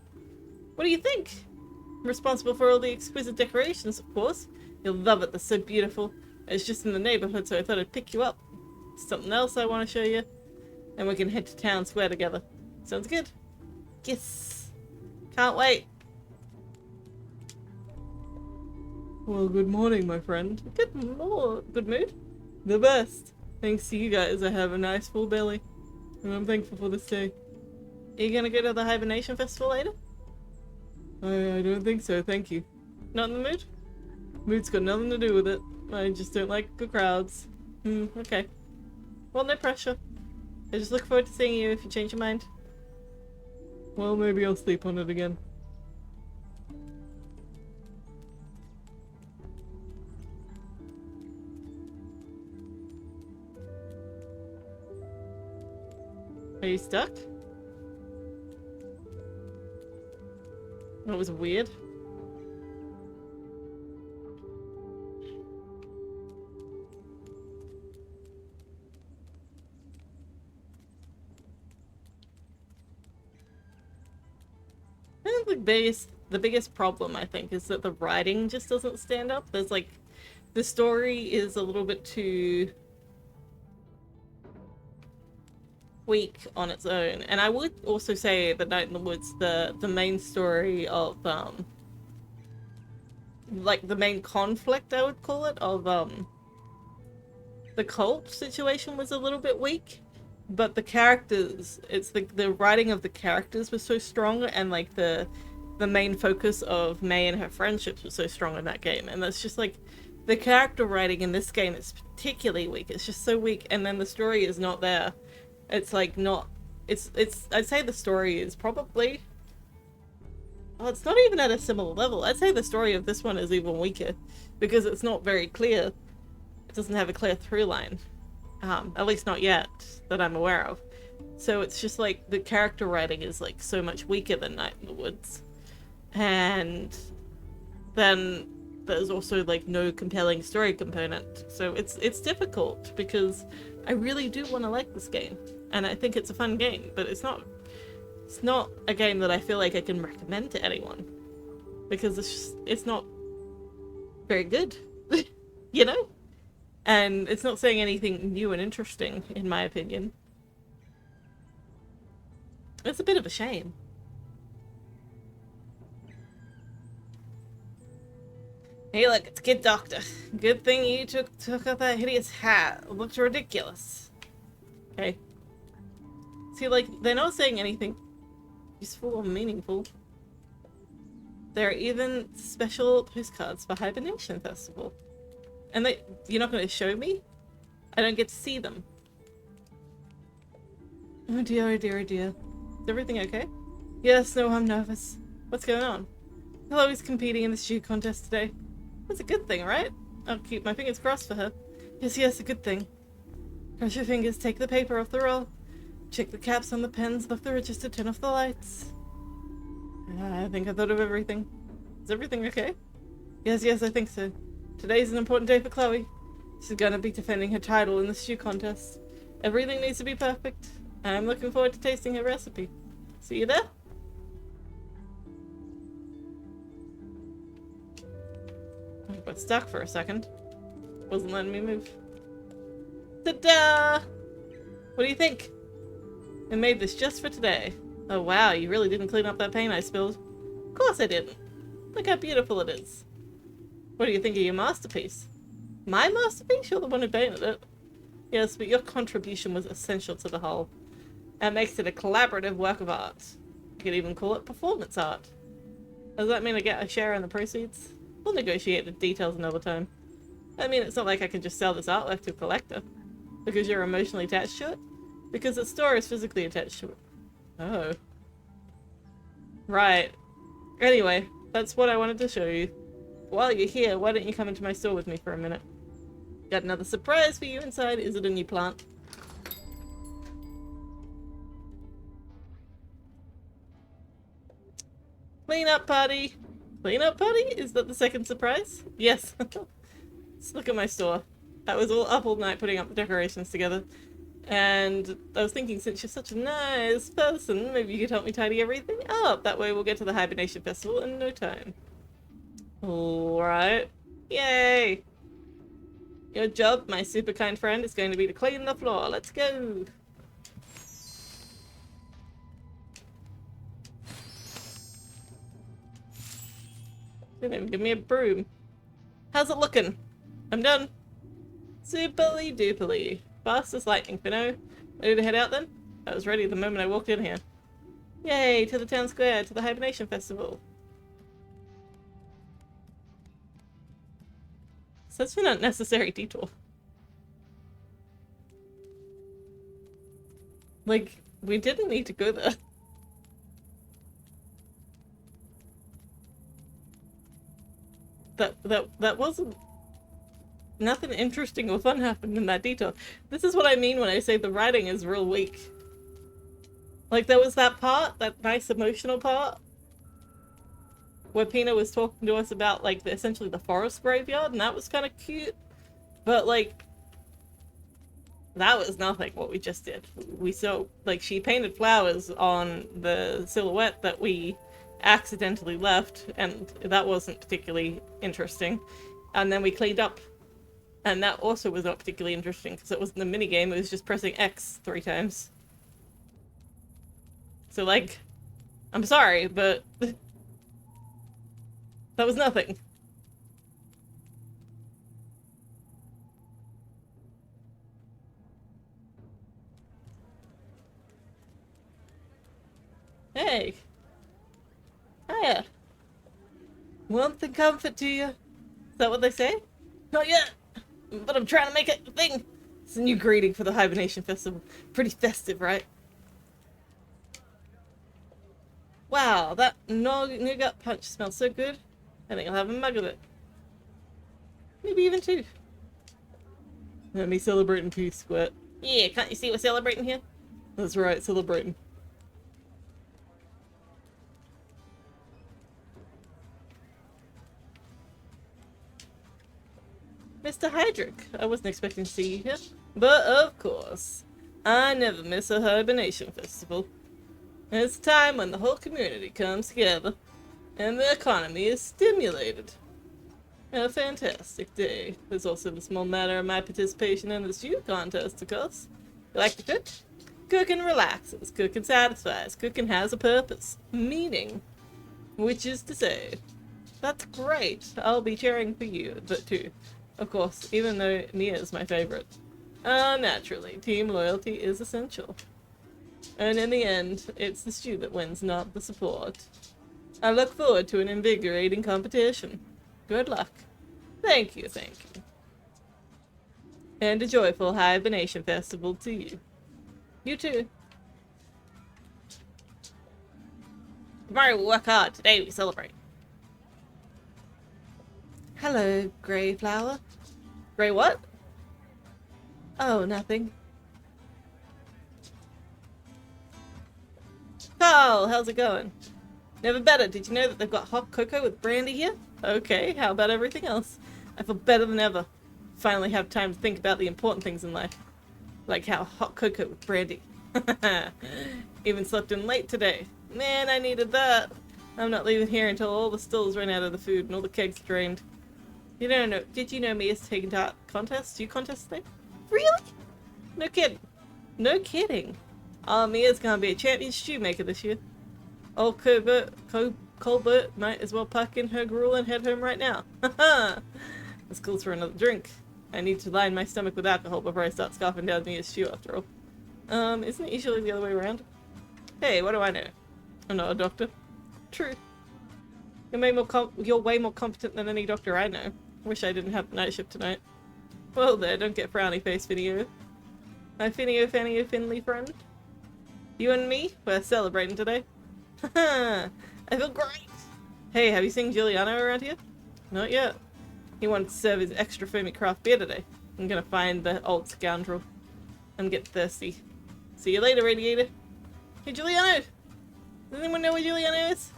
S1: What do you think? I'm responsible for all the exquisite decorations, of course. You'll love it, they're so beautiful. It's just in the neighborhood, so I thought I'd pick you up. Something else I want to show you. And we can head to town square together. Sounds good? Yes! Can't wait! Well, good morning, my friend. Good mood? The best. Thanks to you guys, I have a nice full belly. And I'm thankful for this day. Are you gonna go to the Hibernation Festival later? I don't think so, thank you. Not in the mood? Mood's got nothing to do with it. I just don't like good crowds. Okay. Well, no pressure. I just look forward to seeing you if you change your mind. Well, maybe I'll sleep on it again. Are you stuck? That was weird. the biggest problem, I think, is that the writing just doesn't stand up. There's like, the story is a little bit too weak on its own. And I would also say The Night in the Woods, the main story of like the main conflict, I would call it, of the cult situation was a little bit weak. But the characters, it's the writing of the characters was so strong, and like the main focus of May and her friendships was so strong in that game. And that's just like, the character writing in this game is particularly weak. It's just so weak, and then the story is not there. It's like not, it's I'd say the story is probably, well, it's not even at a similar level. I'd say the story of this one is even weaker, because it's not very clear. It doesn't have a clear through line. At least not yet, that I'm aware of. So it's just like, the character writing is like so much weaker than Night in the Woods. And then there's also like no compelling story component. So it's difficult, because I really do want to like this game. And I think it's a fun game, but it's not a game that I feel like I can recommend to anyone. Because it's not very good. You know? And it's not saying anything new and interesting, in my opinion. It's a bit of a shame. Hey look, it's Kid Doctor. Good thing you took off that hideous hat. It looked ridiculous. Okay. See, like, they're not saying anything useful or meaningful. There are even special postcards for Hibernation Festival. And you're not going to show me? I don't get to see them. Oh dear, oh dear, oh dear. Is everything okay? Yes, no, I'm nervous. What's going on? Chloe's competing in the shoe contest today. That's a good thing, right? I'll keep my fingers crossed for her. Yes, yes, a good thing. Cross your fingers, take the paper off the roll. Check the caps on the pens, lift the register, turn off the lights. I think I thought of everything. Is everything okay? Yes, yes, I think so. Today's an important day for Chloe. She's gonna be defending her title in the shoe contest. Everything needs to be perfect. I'm looking forward to tasting her recipe. See you there? I got stuck for a second. Wasn't letting me move. Ta-da! What do you think? I made this just for today. Oh wow, you really didn't clean up that paint I spilled. Of course I didn't. Look how beautiful it is. What do you think of your masterpiece? My masterpiece? You're the one who painted it. Yes, but your contribution was essential to the whole. That makes it a collaborative work of art. You could even call it performance art. Does that mean I get a share in the proceeds? We'll negotiate the details another time. I mean, it's not like I can just sell this artwork to a collector. Because you're emotionally attached to it? Because the store is physically attached to it. Oh. Right. Anyway, that's what I wanted to show you. While you're here, why don't you come into my store with me for a minute? Got another surprise for you inside. Is it a new plant? Clean up party! Clean up party? Is that the second surprise? Yes. Let's look at my store. I was up all night putting up the decorations together. And I was thinking, since you're such a nice person, maybe you could help me tidy everything up. That way we'll get to the Hibernation Festival in no time. Alright. Yay! Your job, my super kind friend, is going to be to clean the floor. Let's go! Didn't even give me a broom. How's it looking? I'm done. Superly duperly. Fast as lightning, Finno. Ready to head out then? I was ready the moment I walked in here. Yay, to the town square, to the Hibernation Festival. Such an unnecessary detour. Like, we didn't need to go there. That wasn't... Nothing interesting or fun happened in that detour. This is what I mean when I say the writing is real weak. Like, there was that part, that nice emotional part, where Pina was talking to us about, like, essentially the forest graveyard, and that was kind of cute. But, like, that was nothing what we just did. We saw, like, she painted flowers on the silhouette that we accidentally left, and that wasn't particularly interesting. And then we cleaned up, and that also was not particularly interesting because it wasn't a minigame, it was just pressing X 3 times. So, like, I'm sorry, but that was nothing. Hey. Hiya. Warmth and comfort to you. Is that what they say? Not yet, but I'm trying to make it a thing. It's a new greeting for the Hibernation Festival. Pretty festive, right? Wow, that nougat punch smells so good. I think I'll have a mug of it. Maybe even 2. Let me celebrating too, Squirt. Yeah, can't you see we're celebrating here? That's right, celebrating. Mr. Hydric, I wasn't expecting to see you here. But of course, I never miss a Hibernation Festival. It's a time when the whole community comes together, and the economy is stimulated. A fantastic day. There's also the small matter of my participation in the stew contest, of course. You like to cook? Cooking relaxes, cooking satisfies, cooking has a purpose, meaning, which is to say, that's great. I'll be cheering for you, but too. Of course, even though Mia's my favorite. Naturally, team loyalty is essential. And in the end, it's the stew that wins, not the support. I look forward to an invigorating competition. Good luck. Thank you, thank you. And a joyful Hibernation Festival to you. You too. Tomorrow we work hard, today we celebrate. Hello, Grey Flower. Grey what? Oh, nothing. Carl, how's it going? Never better. Did you know that they've got hot cocoa with brandy here? Okay, how about everything else? I feel better than ever. Finally have time to think about the important things in life. Like how hot cocoa with brandy. Even slept in late today. Man, I needed that. I'm not leaving here until all the stills run out of the food and all the kegs drained. You don't know. Did you know Mia's taking contests? Do you contest today? Really? No kidding. No kidding. Oh, Mia's gonna be a champion stew maker this year. Old Colbert might as well pack in her gruel and head home right now. Haha! This calls for another drink. I need to line my stomach with alcohol before I start scarfing down Mia's stew after all. Isn't it usually the other way around? Hey, what do I know? I'm not a doctor. True. You're way more competent than any doctor I know. Wish I didn't have the night shift tonight. Well there, don't get frowny face, Finio. My Fanio Finley friend. You and me, we're celebrating today. Haha! I feel great! Hey, have you seen Giuliano around here? Not yet. He wanted to serve his extra foamy craft beer today. I'm gonna find the old scoundrel. I'm getting thirsty. See you later, Radiator. Hey, Giuliano! Does anyone know where Giuliano is?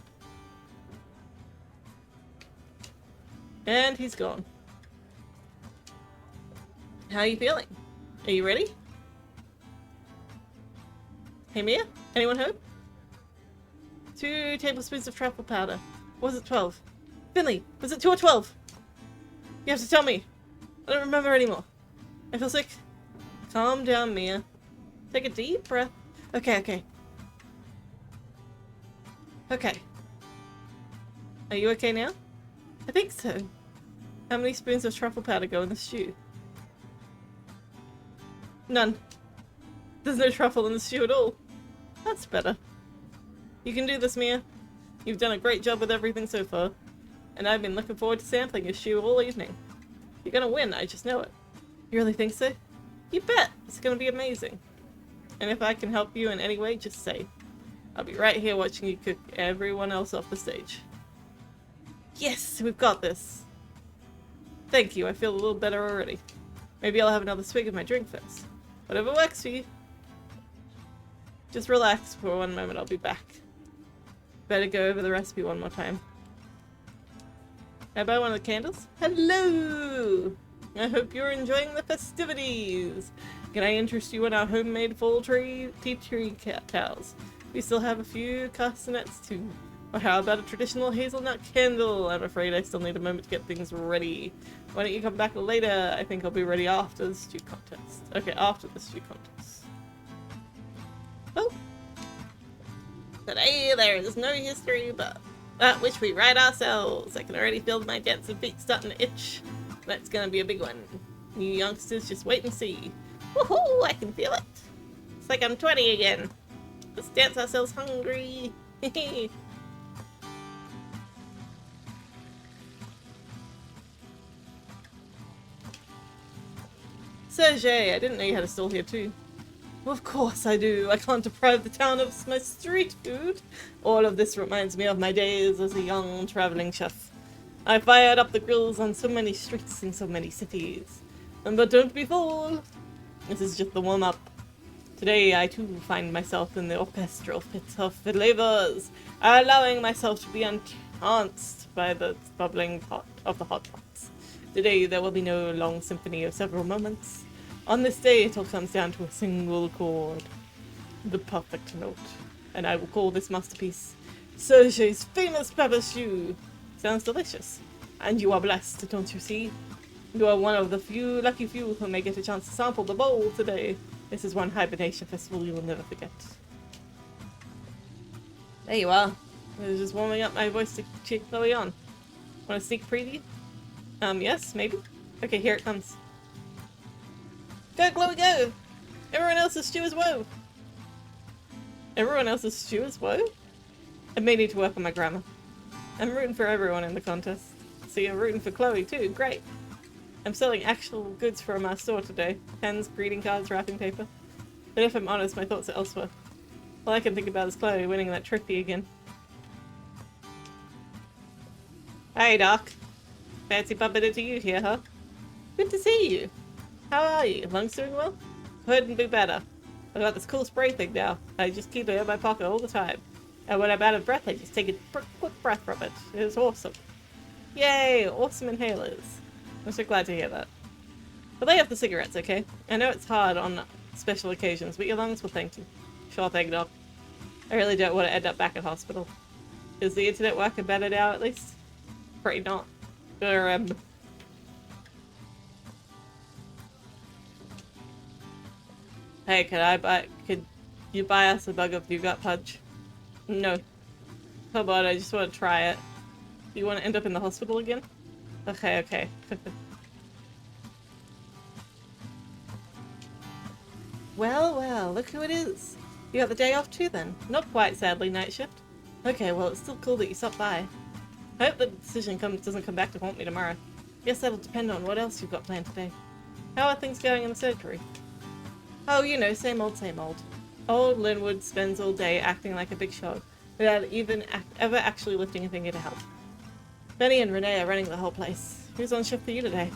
S1: And he's gone. How are you feeling? Are you ready? Hey Mia? Anyone home? 2 tablespoons of truffle powder. Or was it 12? Finley, was it 2 or 12? You have to tell me. I don't remember anymore. I feel sick. Calm down, Mia. Take a deep breath. Okay, okay. Okay. Are you okay now? I think so. How many spoons of truffle powder go in the stew? None. There's no truffle in the stew at all. That's better. You can do this, Mia. You've done a great job with everything so far. And I've been looking forward to sampling your stew all evening. You're gonna win, I just know it. You really think so? You bet! It's gonna be amazing. And if I can help you in any way, just say. I'll be right here watching you cook everyone else off the stage. Yes! We've got this! Thank you, I feel a little better already. Maybe I'll have another swig of my drink first. Whatever works for you. Just relax for one moment, I'll be back. Better go over the recipe one more time. Can I buy one of the candles? Hello! I hope you're enjoying the festivities! Can I interest you in our homemade fall tea tree towels? We still have a few castanets to Or how about a traditional hazelnut candle? I'm afraid I still need a moment to get things ready. Why don't you come back later? I think I'll be ready after the stew contest. Okay, after the stew contest. Oh! Today there is no history but that which we write ourselves. I can already feel my dancing feet starting to itch. That's gonna be a big one. You youngsters just wait and see. Woohoo! I can feel it. It's like I'm 20 again. Let's dance ourselves hungry. Sergey, I didn't know you had a stall here too. Well, of course I do. I can't deprive the town of my street food. All of this reminds me of my days as a young traveling chef. I fired up the grills on so many streets in so many cities. But don't be fooled. This is just the warm-up. Today I too find myself in the orchestral pit of flavors, allowing myself to be enhanced by the bubbling pot of the hot pots. Today there will be no long symphony of several moments. On this day it all comes down to a single chord. The perfect note. And I will call this masterpiece Sergey's famous pepper stew. Sounds delicious. And you are blessed, don't you see? You are one of the lucky few who may get a chance to sample the bowl today. This is one hibernation festival you will never forget. There you are. I was just warming up my voice to cheer Chloe on. Want a sneak preview? Yes, maybe? Okay, here it comes. Go, Chloe, go! Everyone else's stew is woe! Everyone else's stew is woe? I may need to work on my grammar. I'm rooting for everyone in the contest. So you're rooting for Chloe too, great! I'm selling actual goods from our store today. Pens, greeting cards, wrapping paper. But if I'm honest, my thoughts are elsewhere. All I can think about is Chloe winning that trophy again. Hey, Doc. Fancy bumping into you here, huh? Good to see you. How are you? Lungs doing well? Couldn't be better. I got this cool spray thing now. I just keep it in my pocket all the time. And when I'm out of breath, I just take a quick breath from it. It's awesome. Yay! Awesome inhalers. I'm so glad to hear that. But lay off the cigarettes, okay? I know it's hard on special occasions, but your lungs will thank you. Sure thing, Doc. I really don't want to end up back at hospital. Is the internet working better now, at least? Pretty not. Hey, could you buy us a mug of nougat punch? No. Come on, I just want to try it. You want to end up in the hospital again? Okay, okay. Well, look who it is. You got the day off too then? Not quite, sadly, night shift. Okay, well, it's still cool that you stopped by. I hope the decision doesn't come back to haunt me tomorrow. Guess that'll depend on what else you've got planned today. How are things going in the surgery? Oh, you know, same old, same old. Old Linwood spends all day acting like a big shot, without even ever actually lifting a finger to help. Benny and Renee are running the whole place. Who's on shift for you today?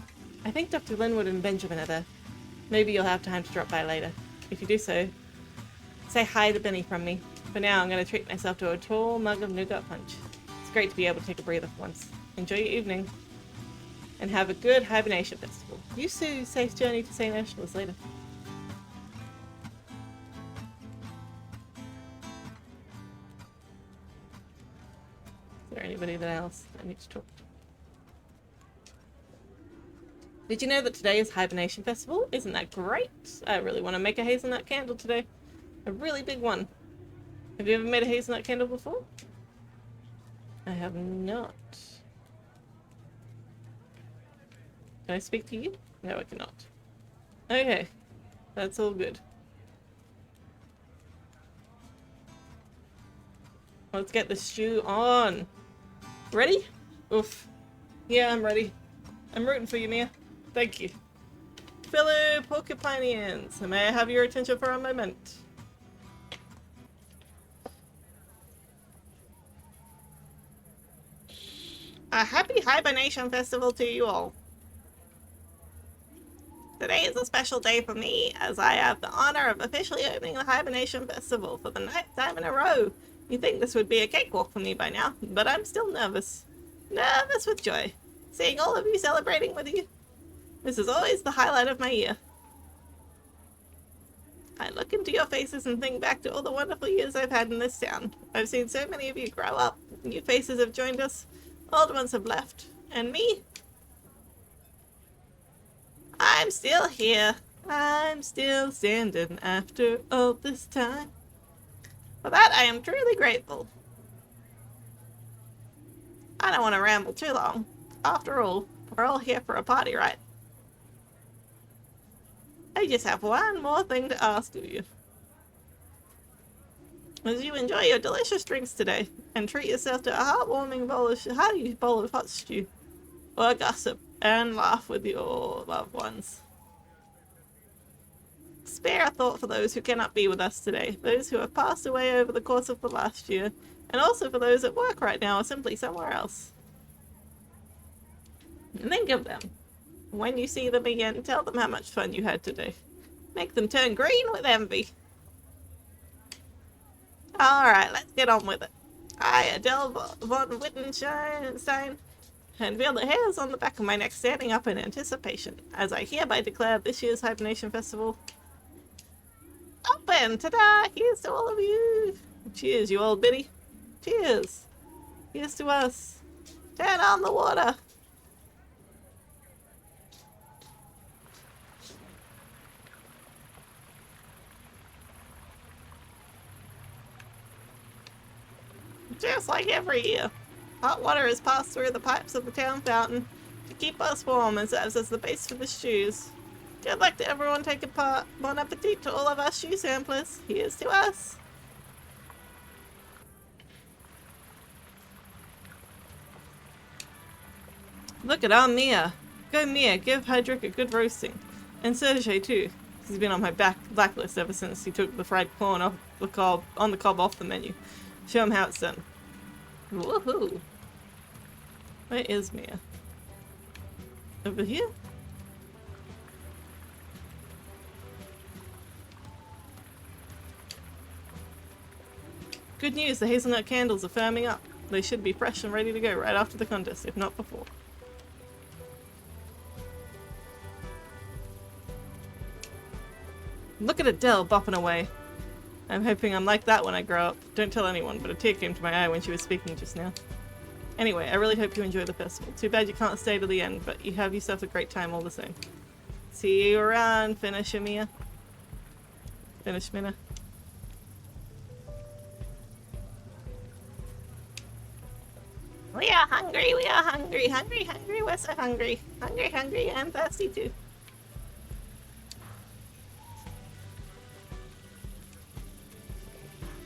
S1: I think Dr. Linwood and Benjamin are there. Maybe you'll have time to drop by later. If you do so, say hi to Benny from me. For now, I'm going to treat myself to a tall mug of nougat punch. It's great to be able to take a breather for once. Enjoy your evening. And have a good hibernation festival. You too, safe journey to St. Ursula's later. Is there anybody else I need to talk to? Did you know that today is Hibernation Festival? Isn't that great? I really want to make a hazelnut candle today. A really big one. Have you ever made a hazelnut candle before? I have not. Can I speak to you? No, I cannot. Okay. That's all good. Let's get the stew on. Ready? Oof. Yeah, I'm ready. I'm rooting for you, Mia. Thank you. Fellow Porcupineans, may I have your attention for a moment? A happy Hibernation Festival to you all. Today is a special day for me, as I have the honor of officially opening the Hibernation Festival for the 9th time in a row. You'd think this would be a cakewalk for me by now, but I'm still nervous. Nervous with joy. Seeing all of you celebrating with you. This is always the highlight of my year. I look into your faces and think back to all the wonderful years I've had in this town. I've seen so many of you grow up. New faces have joined us. Old ones have left. And me? I'm still here. I'm still standing after all this time. For that I am truly grateful. I don't want to ramble too long. After all, we're all here for a party, right? I just have one more thing to ask of you. As you enjoy your delicious drinks today, and treat yourself to a heartwarming hearty bowl of hot stew, or gossip, and laugh with your loved ones. Spare a thought for those who cannot be with us today, those who have passed away over the course of the last year, and also for those at work right now or simply somewhere else. And think of them. When you see them again, tell them how much fun you had today. Make them turn green with envy. Alright, let's get on with it. I, Adele von Wittenstein, and feel the hairs on the back of my neck standing up in anticipation, as I hereby declare this year's Hibernation Festival open! Ta-da! Here's to all of you! Cheers, you old biddy. Cheers! Here's to us. Turn on the water! Just like every year, hot water is passed through the pipes of the town fountain to keep us warm and serves as the base for the stews. Good luck to everyone taking part. Bon appetit to all of our stew samplers. Here's to us. Look at our Mia. Go Mia, give Hydrick a good roasting. And Sergei too. He's been on my blacklist ever since he took the fried corn off the cob off the menu. Show him how it's done. Woohoo! Where is Mia? Over here? Good news, the hazelnut candles are firming up. They should be fresh and ready to go right after the contest, if not before. Look at Adele bopping away. I'm hoping I'm like that when I grow up. Don't tell anyone, but a tear came to my eye when she was speaking just now. Anyway, I really hope you enjoy the festival. Too bad you can't stay to the end, but you have yourself a great time all the same. See you around, finish Mia. Finish Mina. We are hungry, we are hungry, hungry, hungry, we're so hungry. Hungry, hungry, and thirsty too.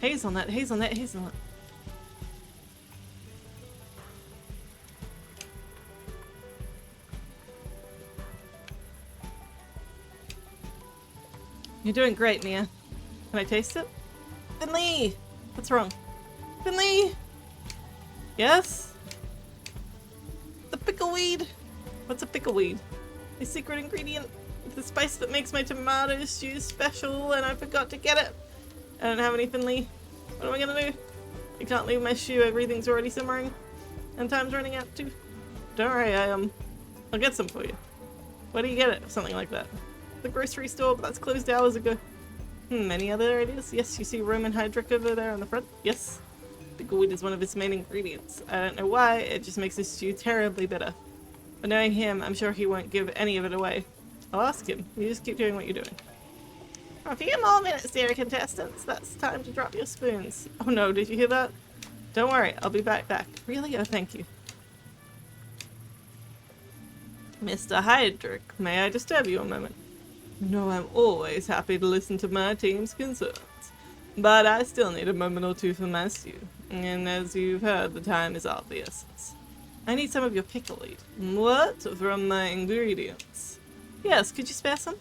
S1: Hazelnut, hazelnut, hazelnut. You're doing great, Mia. Can I taste it? Finley! What's wrong? Finley! Yes? The pickleweed! What's a pickleweed? A secret ingredient. The spice that makes my tomato stew special, and I forgot to get it. I don't have any Finley. What am I gonna do? I can't leave my stew, everything's already simmering. And time's running out too. Don't worry, I'll get some for you. Where do you get it? Something like that. The grocery store, but that's closed hours ago. Any other ideas? Yes, you see Roman Hydrick over there on the front? Yes. Pickleweed is one of its main ingredients. I don't know why, it just makes this stew terribly bitter. But knowing him, I'm sure he won't give any of it away. I'll ask him. You just keep doing what you're doing. For a few more minutes, dear contestants. That's time to drop your spoons. Oh no, did you hear that? Don't worry, I'll be back. Really? Oh, thank you. Mr. Hydrick, may I disturb you a moment? No, I'm always happy to listen to my team's concerns. But I still need a moment or two for my stew. And as you've heard, the time is of the essence. I need some of your pickleweed. What? From my ingredients? Yes, could you spare some?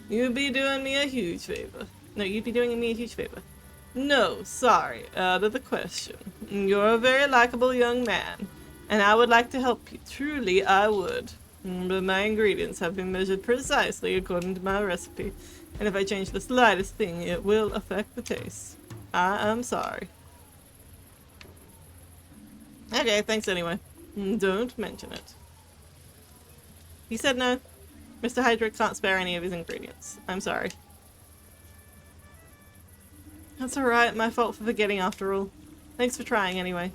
S1: You'd be doing me a huge favor. No, you'd be doing me a huge favor. No, sorry, out of the question. You're a very likable young man, and I would like to help you. Truly, I would. But my ingredients have been measured precisely according to my recipe, and if I change the slightest thing, it will affect the taste. I am sorry. Okay, thanks anyway. Don't mention it. He said no. Mr. Hydrick can't spare any of his ingredients. I'm sorry. That's alright, my fault for forgetting after all. Thanks for trying anyway.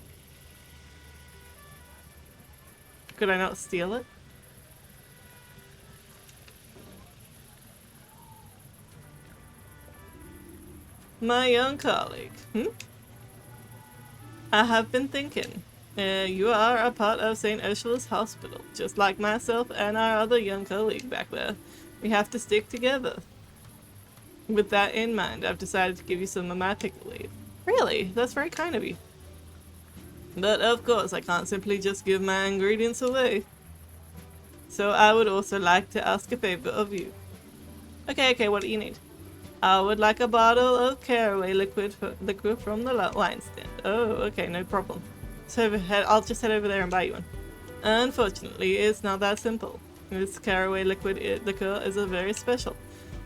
S1: Could I not steal it? My young colleague. I have been thinking. You are a part of St. Ursula's Hospital, just like myself and our other young colleague back there. We have to stick together. With that in mind, I've decided to give you some of my pickle leave. Really? That's very kind of you. But of course, I can't simply just give my ingredients away. So I would also like to ask a favor of you. Okay, what do you need? I would like a bottle of caraway liquid from the wine stand. Oh, okay, no problem. So I'll just head over there and buy you one. Unfortunately, it's not that simple. This caraway liquor is a very special.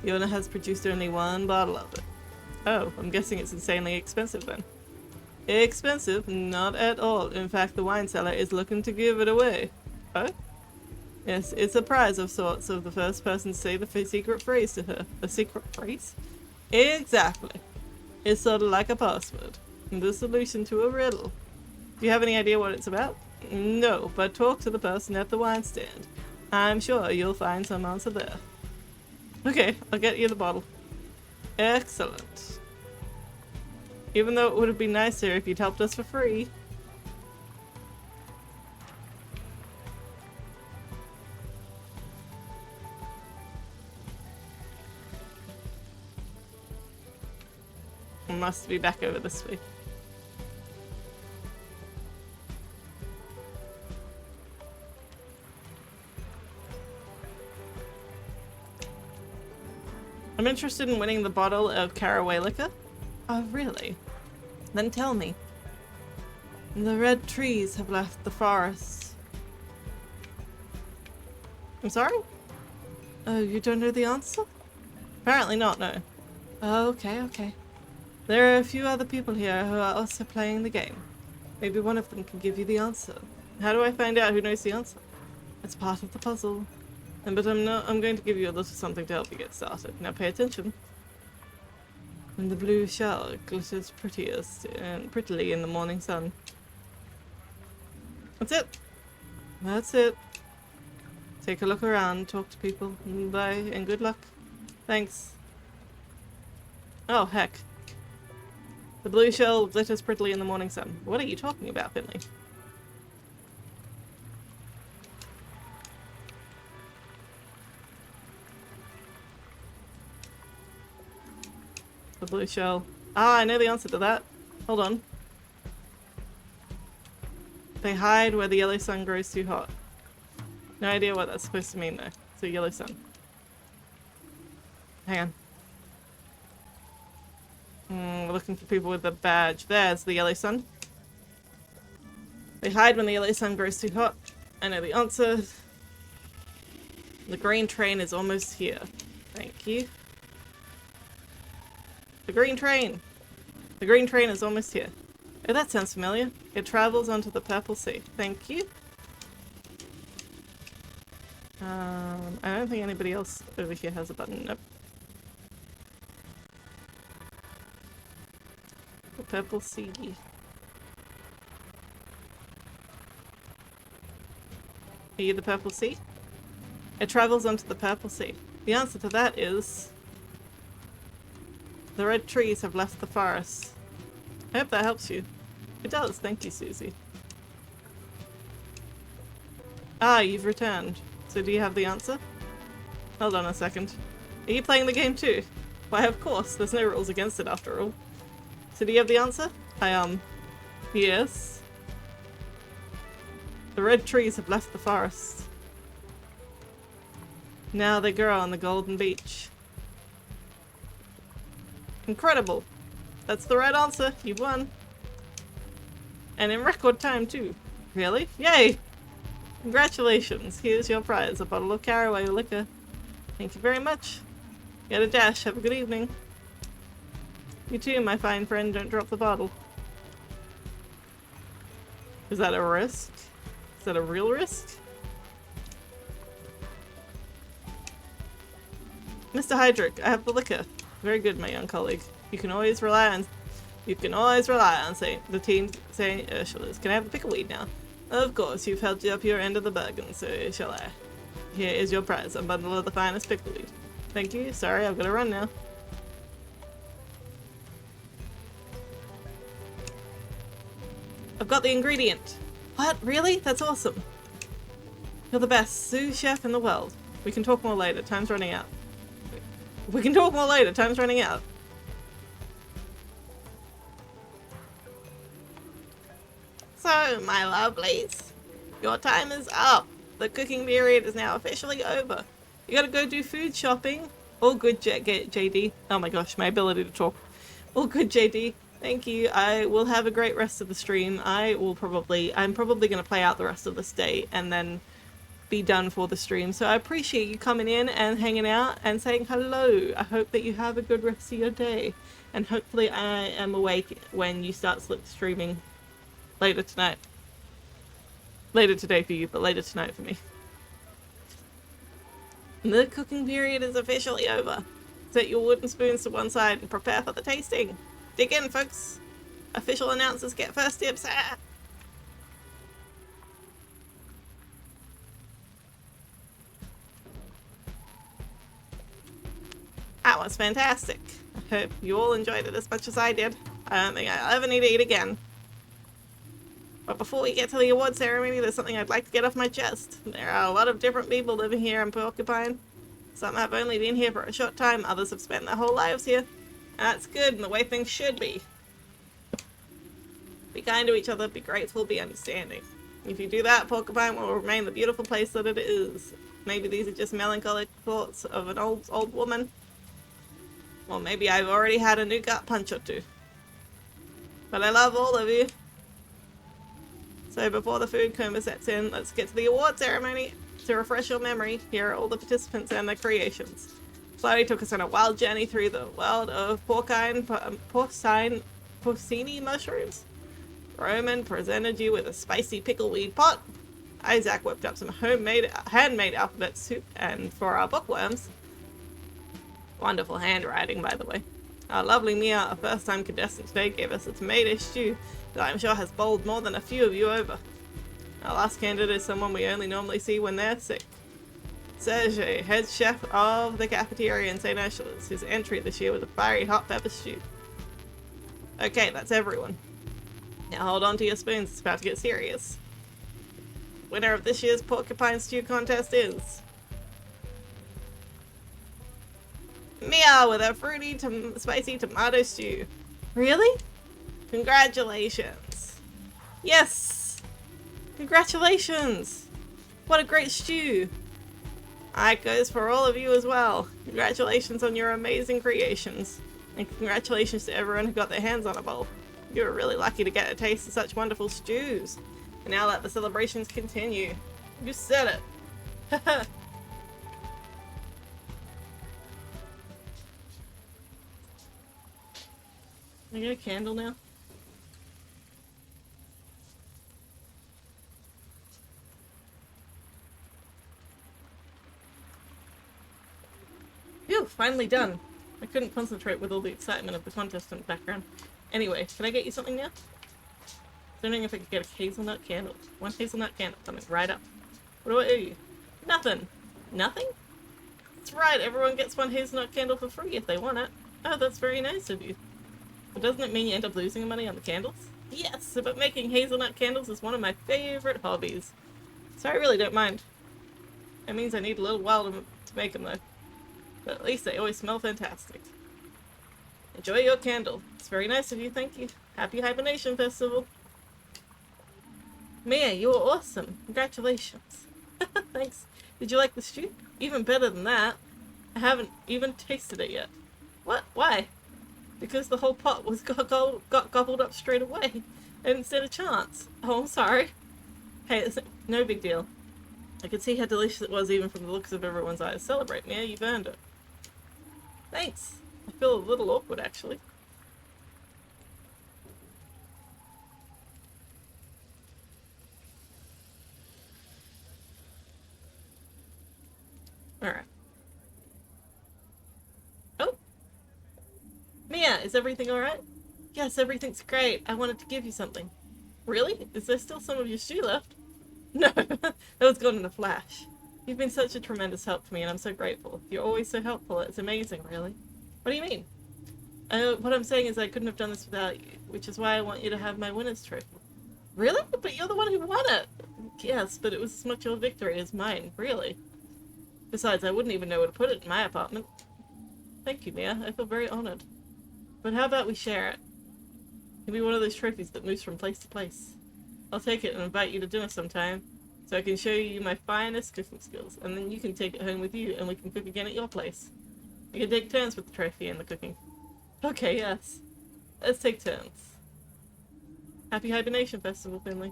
S1: The owner has produced only one bottle of it. Oh, I'm guessing it's insanely expensive then. Expensive? Not at all. In fact, the wine seller is looking to give it away. Oh? Yes, it's a prize of sorts of the first person to say the secret phrase to her. A secret phrase? Exactly. It's sort of like a password. The solution to a riddle. Do you have any idea what it's about? No, but talk to the person at the wine stand. I'm sure you'll find some answer there. Okay, I'll get you the bottle. Excellent. Even though it would have been nicer if you'd helped us for free. Must be back over this way. I'm interested in winning the bottle of caraway liquor. Oh, really? Then tell me. The red trees have left the forest. I'm sorry? Oh, you don't know the answer? Apparently not, no. Oh, okay. There are a few other people here who are also playing the game. Maybe one of them can give you the answer. How do I find out who knows the answer? It's part of the puzzle. But I'm going to give you a little something to help you get started. Now pay attention. And the blue shell glitters prettiest and prettily in the morning sun. That's it. That's it. Take a look around, talk to people. Bye, and good luck. Thanks. Oh, heck. The blue shell glitters prettily in the morning sun. What are you talking about, Finley? The blue shell. Ah, I know the answer to that. Hold on. They hide where the yellow sun grows too hot. No idea what that's supposed to mean though. It's a yellow sun. Hang on. We're looking for people with a badge. There's the yellow sun. They hide when the yellow sun grows too hot. I know the answer. The green train is almost here. Thank you. The green train! The green train is almost here. Oh, that sounds familiar. It travels onto the purple sea. Thank you. I don't think anybody else over here has a button. Nope. The purple sea. Are you the purple sea? It travels onto the purple sea. The answer to that is... the red trees have left the forest. I hope that helps you. It does, thank you, Susie. Ah, you've returned. So do you have the answer? Hold on a second. Are you playing the game too? Why, of course, there's no rules against it after all. So do you have the answer? Yes. The red trees have left the forest. Now they grow on the golden beach. Incredible! That's the right answer. You've won. And in record time too. Really? Yay! Congratulations. Here's your prize, a bottle of caraway liquor. Thank you very much. Get a dash. Have a good evening. You too, my fine friend. Don't drop the bottle. Is that a risk? Is that a real risk? Mr. Hydrick, I have the liquor. Very good, my young colleague. You can always rely on saying the team saying Ursula's. Can I have the pickleweed now? Of course, you've held up your end of the bargain, so shall I. Here is your prize, a bundle of the finest pickleweed. Thank you. Sorry, I've got to run now. I've got the ingredient. What? Really? That's awesome. You're the best sous chef in the world. We can talk more later. Time's running out. We can talk more later. Time's running out. So, my lovelies, your time is up. The cooking period is now officially over. You gotta go do food shopping. All good, JD. Oh my gosh, my ability to talk. All good, JD. Thank you. I will have a great rest of the stream. I'm probably gonna play out the rest of this day and then be done for the stream. So I appreciate you coming in and hanging out and saying hello. I hope that you have a good rest of your day. And hopefully I am awake when you start streaming later tonight. Later today for you, but later tonight for me. The cooking period is officially over. Set your wooden spoons to one side and prepare for the tasting. Dig in, folks. Official announcers get first dibs. Ah. That was fantastic. I hope you all enjoyed it as much as I did. I don't think I'll ever need to eat again. But before we get to the award ceremony, there's something I'd like to get off my chest. There are a lot of different people living here in Porcupine. Some have only been here for a short time, others have spent their whole lives here. And that's good, and the way things should be. Be kind to each other, be grateful, be understanding. If you do that, Porcupine will remain the beautiful place that it is. Maybe these are just melancholic thoughts of an old woman. Or maybe I've already had a new gut punch or two. But I love all of you. So before the food coma sets in, let's get to the award ceremony. To refresh your memory, here are all the participants and their creations. Chloe took us on a wild journey through the world of porcini mushrooms. Roman presented you with a spicy pickleweed pot. Isaac whipped up some handmade alphabet soup, and for our bookworms, wonderful handwriting, by the way. Our lovely Mia, our first-time contestant today, gave us a tomato stew that I'm sure has bowled more than a few of you over. Our last candidate is someone we only normally see when they're sick. Sergey, head chef of the cafeteria in St. Ursula's. His entry this year was a fiery hot pepper stew. Okay, that's everyone. Now hold on to your spoons, it's about to get serious. Winner of this year's Porcupine Stew contest is... Mia with a fruity spicy tomato stew. Really? Congratulations. Yes! Congratulations! What a great stew! That goes for all of you as well. Congratulations on your amazing creations. And congratulations to everyone who got their hands on a bowl. You were really lucky to get a taste of such wonderful stews. And now let the celebrations continue. You said it. Haha. Can I get a candle now? Phew, finally done. I couldn't concentrate with all the excitement of the contest in the background. Anyway, can I get you something now? I don't know if I could get a hazelnut candle. One hazelnut candle coming right up. What do I owe you? Nothing. Nothing? That's right, everyone gets one hazelnut candle for free if they want it. Oh, that's very nice of you. But doesn't it mean you end up losing money on the candles? Yes, but making hazelnut candles is one of my favorite hobbies. So I really don't mind. That means I need a little while to make them though. But at least they always smell fantastic. Enjoy your candle. It's very nice of you, thank you. Happy Hibernation Festival. Mia, you were awesome. Congratulations. Thanks. Did you like the stew? Even better than that. I haven't even tasted it yet. What? Why? Because the whole pot was got gobbled up straight away. I didn't stand a chance. Oh, I'm sorry. Hey, it's no big deal. I could see how delicious it was even from the looks of everyone's eyes. Celebrate, Mia. You've earned it. Thanks. I feel a little awkward, actually. Alright. Oh! Mia, Mia, is everything alright? Yes, everything's great. I wanted to give you something. Really? Is there still some of your shoe left? No, that was gone in a flash. You've been such a tremendous help to me and I'm so grateful. You're always so helpful. It's amazing, really. What do you mean? What I'm saying is I couldn't have done this without you, which is why I want you to have my winner's trophy. Really? But you're the one who won it! Yes, but it was as much your victory as mine, really. Besides, I wouldn't even know where to put it in my apartment. Thank you, Mia. I feel very honored. But how about we share it? It'll be one of those trophies that moves from place to place. I'll take it and invite you to dinner sometime, so I can show you my finest cooking skills, and then you can take it home with you and we can cook again at your place. We can take turns with the trophy and the cooking. Okay, yes. Let's take turns. Happy Hibernation Festival, Finley.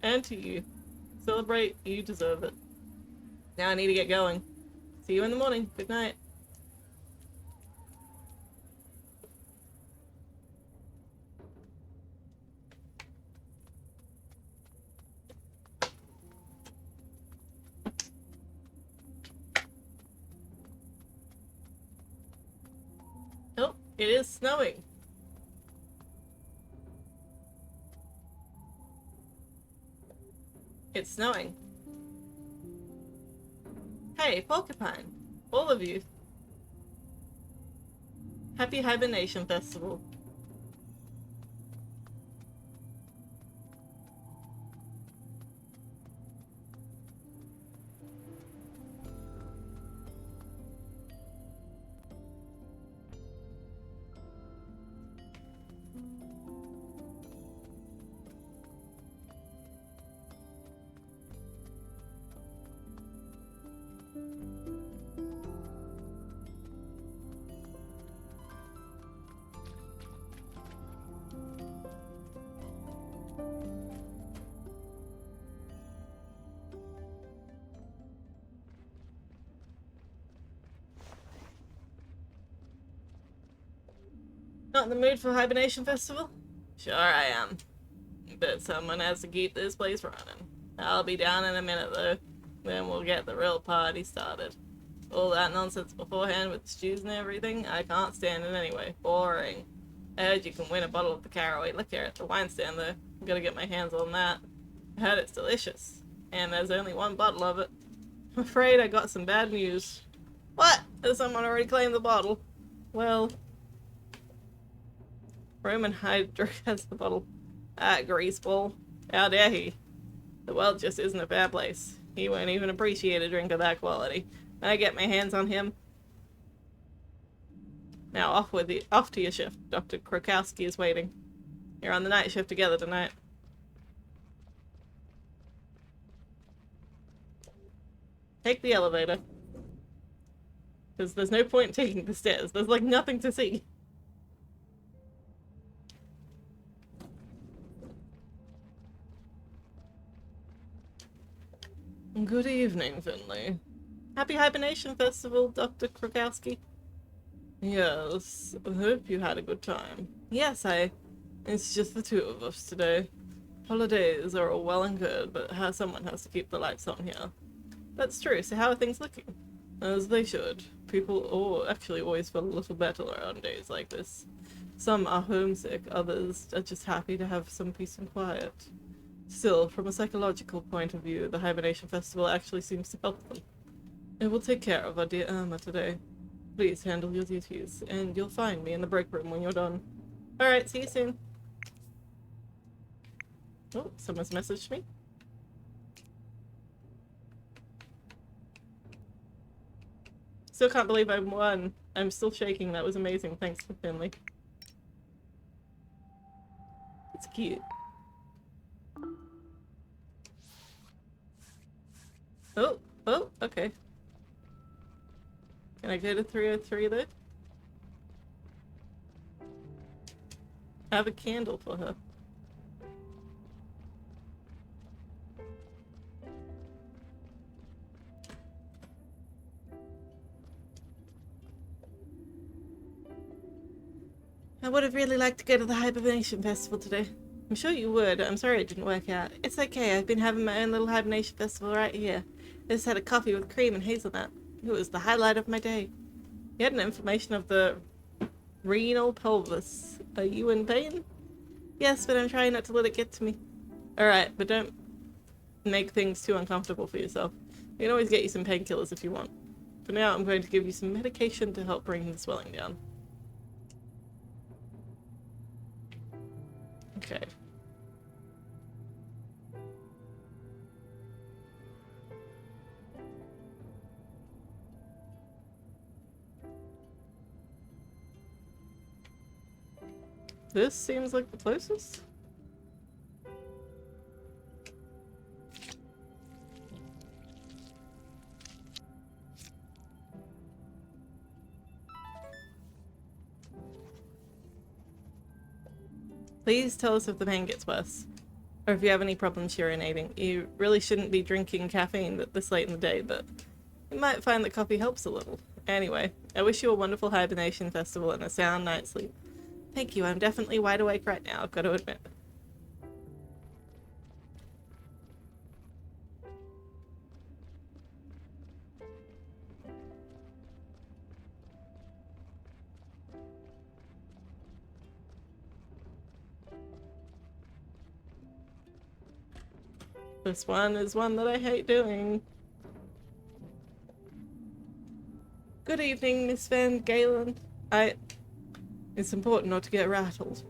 S1: And to you. Celebrate, you deserve it. Now I need to get going. See you in the morning. Good night. Oh, it is snowing. It's snowing. Hey, Porcupine. All of you. Happy Hibernation Festival. Not in the mood for Hibernation Festival? Sure I am. But someone has to keep this place running. I'll be down in a minute though. Then we'll get the real party started. All that nonsense beforehand with the stews and everything, I can't stand it anyway. Boring. I heard you can win a bottle of the caraway liquor at the wine stand though. I'm gonna get my hands on that. I heard it's delicious. And there's only one bottle of it. I'm afraid I got some bad news. What? Has someone already claimed the bottle? Well... Roman Hydra has the bottle. Ah, greaseball. How dare he? The world just isn't a fair place. He won't even appreciate a drink of that quality. When I get my hands on him... Now off to your shift. Dr. Krokowski is waiting. You're on the night shift together tonight. Take the elevator. Because there's no point in taking the stairs. There's like nothing to see. Good evening, Finley. Happy Hibernation Festival, Dr. Krokowski. Yes, I hope you had a good time. Yes, it's just the two of us today. Holidays are all well and good, but someone has to keep the lights on here. That's true, so how are things looking? As they should. People actually always feel a little better on days like this. Some are homesick, others are just happy to have some peace and quiet. Still, from a psychological point of view, the Hibernation Festival actually seems to help them. It will take care of our dear Irma today. Please handle your duties, and you'll find me in the break room when you're done. Alright, see you soon. Oh, someone's messaged me. Still can't believe I won. I'm still shaking. That was amazing. Thanks, Finley. It's cute. Oh, okay. Can I go to 303 though? I have a candle for her. I would have really liked to go to the Hibernation Festival today. I'm sure you would. I'm sorry it didn't work out. It's okay. I've been having my own little Hibernation Festival right here. I just had a coffee with cream and hazelnut. It was the highlight of my day. You had an information of the Renal pelvis. Are you in pain? Yes, but I'm trying not to let it get to me. Alright, but don't make things too uncomfortable for yourself. We can always get you some painkillers if you want. For now, I'm going to give you some medication to help bring the swelling down. Okay. This seems like the closest. Please tell us if the pain gets worse, or if you have any problems urinating. You really shouldn't be drinking caffeine this late in the day, but you might find that coffee helps a little. Anyway, I wish you a wonderful hibernation festival and a sound night's sleep. Thank you, I'm definitely wide awake right now, I've got to admit. This one is one that I hate doing. Good evening, Miss Van Galen. It's important not to get rattled.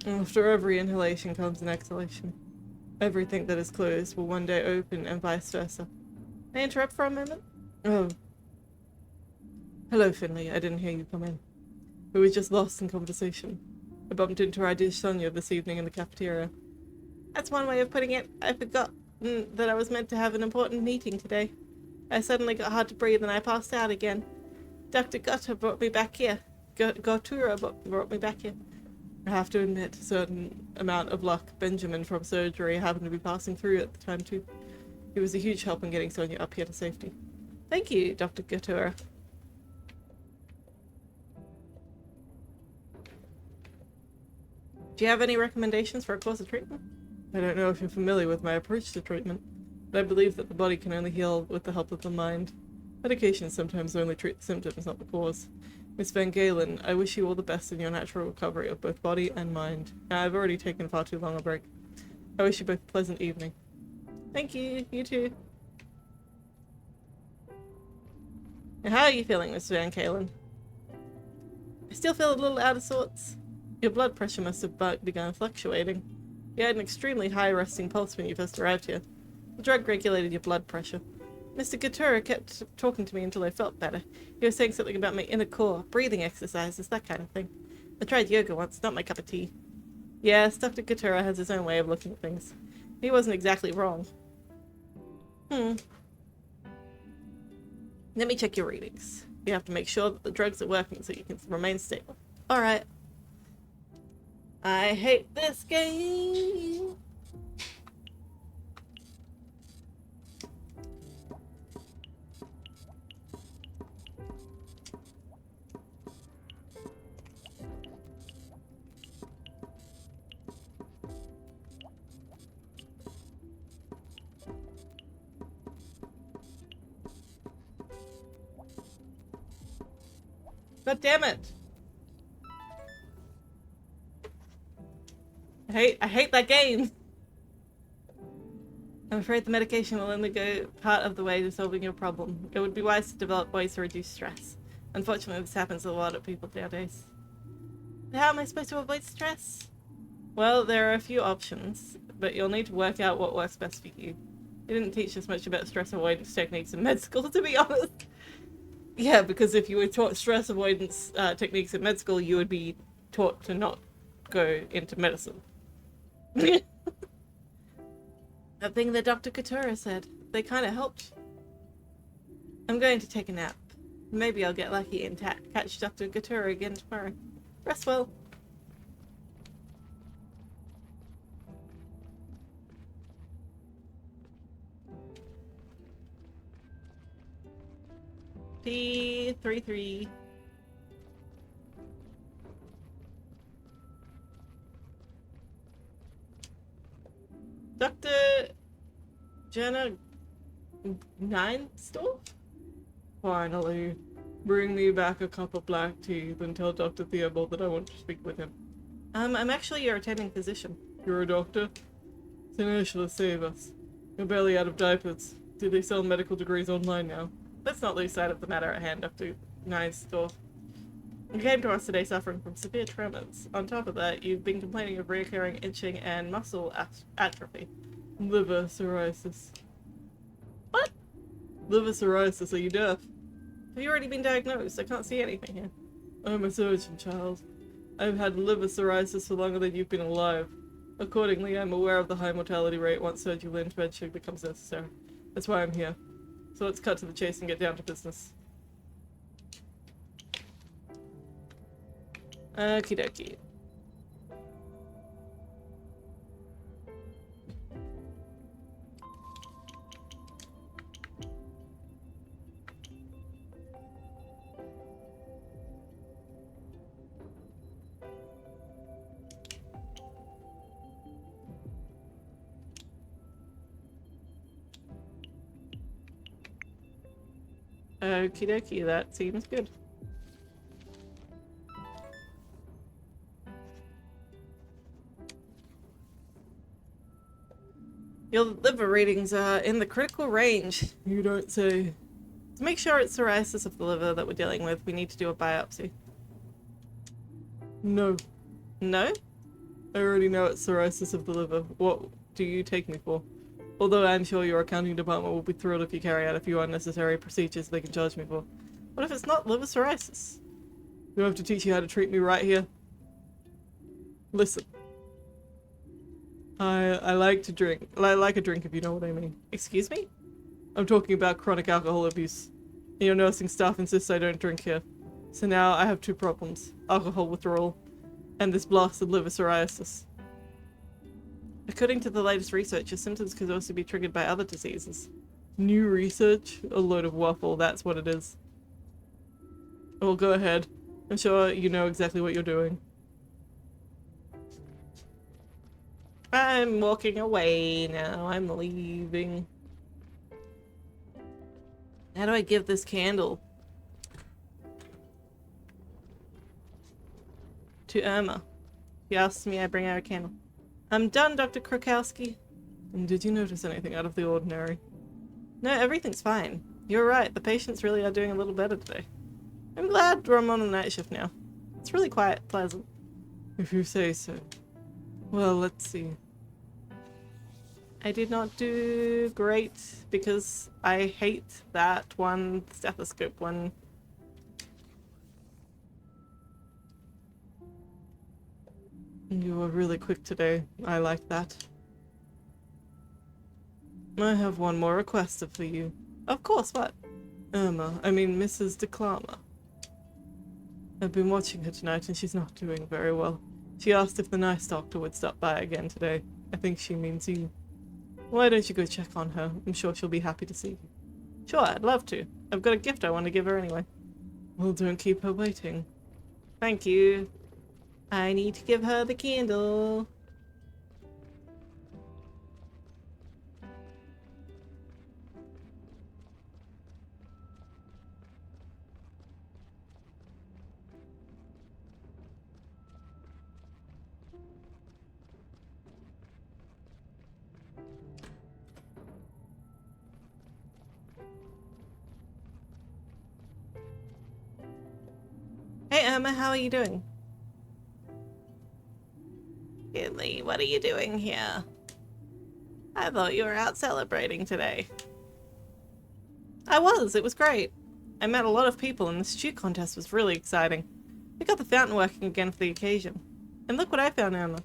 S1: After every inhalation comes an exhalation. Everything that is closed will one day open and vice versa. May I interrupt for a moment? Oh. Hello, Finley. I didn't hear you come in. We were just lost in conversation. I bumped into our dear Sonia this evening in the cafeteria. That's one way of putting it. I forgot that I was meant to have an important meeting today. I suddenly got hard to breathe and I passed out again. Dr. Gutter brought me back here. Gottura brought me back here. I have to admit, a certain amount of luck. Benjamin from surgery happened to be passing through at the time too. He was a huge help in getting Sonia up here to safety. Thank you, Dr. Gottura. Do you have any recommendations for a course of treatment? I don't know if you're familiar with my approach to treatment, but I believe that the body can only heal with the help of the mind. Medications sometimes only treat the symptoms, not the cause. Miss Van Galen, I wish you all the best in your natural recovery of both body and mind. I've already taken far too long a break. I wish you both a pleasant evening. Thank you, you too. And how are you feeling, Miss Van Galen? I still feel a little out of sorts. Your blood pressure must have begun fluctuating. You had an extremely high resting pulse when you first arrived here. The drug regulated your blood pressure. Mr. Gatura kept talking to me until I felt better. He was saying something about my inner core, breathing exercises, that kind of thing. I tried yoga once, not my cup of tea. Yes, Dr. Gatura has his own way of looking at things. He wasn't exactly wrong. Let me check your readings. You have to make sure that the drugs are working so you can remain stable. Alright. I hate this game. God damn it. I hate that game. I'm afraid the medication will only go part of the way to solving your problem. It would be wise to develop ways to reduce stress. Unfortunately, this happens a lot of people nowadays. But how am I supposed to avoid stress? Well, there are a few options, but you'll need to work out what works best for you. They didn't teach us much about stress avoidance techniques in med school, to be honest. Yeah, because if you were taught stress avoidance techniques in med school, you would be taught to not go into medicine. That thing that Dr. Katura said, they kind of helped. I'm going to take a nap. Maybe I'll get lucky and catch Dr. Katura again tomorrow. Rest well. P33. Dr. Jenna 9 store? Finally.
S3: Bring me back a cup of black tea, then tell Dr. Theobald that I want to speak with him.
S1: I'm actually your attending physician.
S3: You're a doctor? Then Ursula, save us. You're barely out of diapers. Do they sell medical degrees online now?
S1: Let's not lose sight of the matter at hand, Dr. Nice-Dwarf. You came to us today suffering from severe tremors. On top of that, you've been complaining of recurring itching and muscle atrophy.
S3: Liver psoriasis.
S1: What?
S3: Liver psoriasis, are you deaf?
S1: Have you already been diagnosed? I can't see anything here.
S3: I'm a surgeon, child. I've had liver psoriasis for longer than you've been alive. Accordingly, I'm aware of the high mortality rate once surgical intervention becomes necessary. That's why I'm here. So let's cut to the chase and get down to business.
S1: Okie dokie. Okie dokie, that seems good. Your liver readings are in the critical range.
S3: You don't say.
S1: To make sure it's psoriasis of the liver that we're dealing with, we need to do a biopsy.
S3: No.
S1: No?
S3: I already know it's psoriasis of the liver. What do you take me for? Although I'm sure your accounting department will be thrilled if you carry out a few unnecessary procedures they can charge me for.
S1: What if it's not liver psoriasis?
S3: Do I have to teach you how to treat me right here? Listen. I like to drink. I like a drink if you know what I mean.
S1: Excuse me?
S3: I'm talking about chronic alcohol abuse. And your nursing staff insists I don't drink here. So now I have two problems. Alcohol withdrawal and this blasted liver psoriasis.
S1: According to the latest research, your symptoms could also be triggered by other diseases.
S3: New research? A load of waffle, that's what it is. Well, go ahead. I'm sure you know exactly what you're doing.
S1: I'm walking away now. I'm leaving. How do I give this candle to Irma? She asks me, I bring her a candle. I'm done, Dr. Krokowski.
S3: And did you notice anything out of the ordinary?
S1: No, everything's fine. You're right, the patients really are doing a little better today. I'm glad I'm on a night shift now. It's really quiet, pleasant.
S3: If you say so. Well, let's see.
S1: I did not do great because I hate that one stethoscope one.
S3: You were really quick today. I like that. I have one more request for you.
S1: Of course, what?
S3: Mrs. DeClama. I've been watching her tonight and she's not doing very well. She asked if the nice doctor would stop by again today. I think she means you. Why don't you go check on her? I'm sure she'll be happy to see you.
S1: Sure, I'd love to. I've got a gift I want to give her anyway.
S3: Well, don't keep her waiting.
S1: Thank you. I need to give her the candle. Hey Emma, how are you doing? Finley, what are you doing here? I thought you were out celebrating today. I was, it was great. I met a lot of people and the stew contest was really exciting. We got the fountain working again for the occasion. And look what I found, Emma.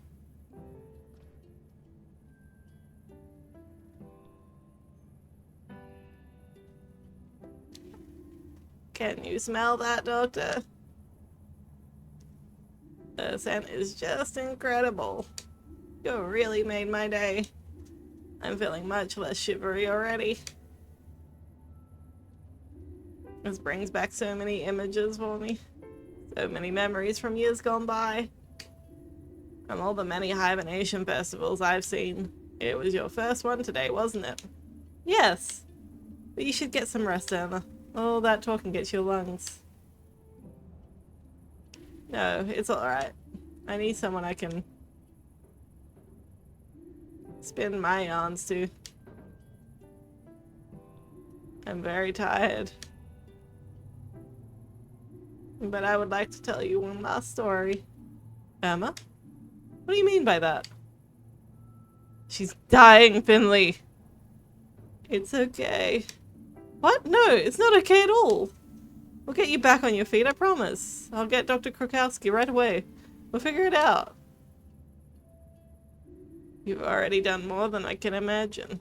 S1: Can you smell that, Doctor? The scent is just incredible. You really made my day. I'm feeling much less shivery already. This brings back so many images for me. So many memories from years gone by. From all the many hibernation festivals I've seen. It was your first one today, wasn't it? Yes. But you should get some rest, Emma. All that talking gets your lungs No, it's alright. I need someone I can spin my yarns to. I'm very tired. But I would like to tell you one last story. Emma? What do you mean by that? She's dying, Finley. It's okay. What? No, it's not okay at all. We'll get you back on your feet, I promise. I'll get Dr. Krokowski right away. We'll figure it out. You've already done more than I can imagine.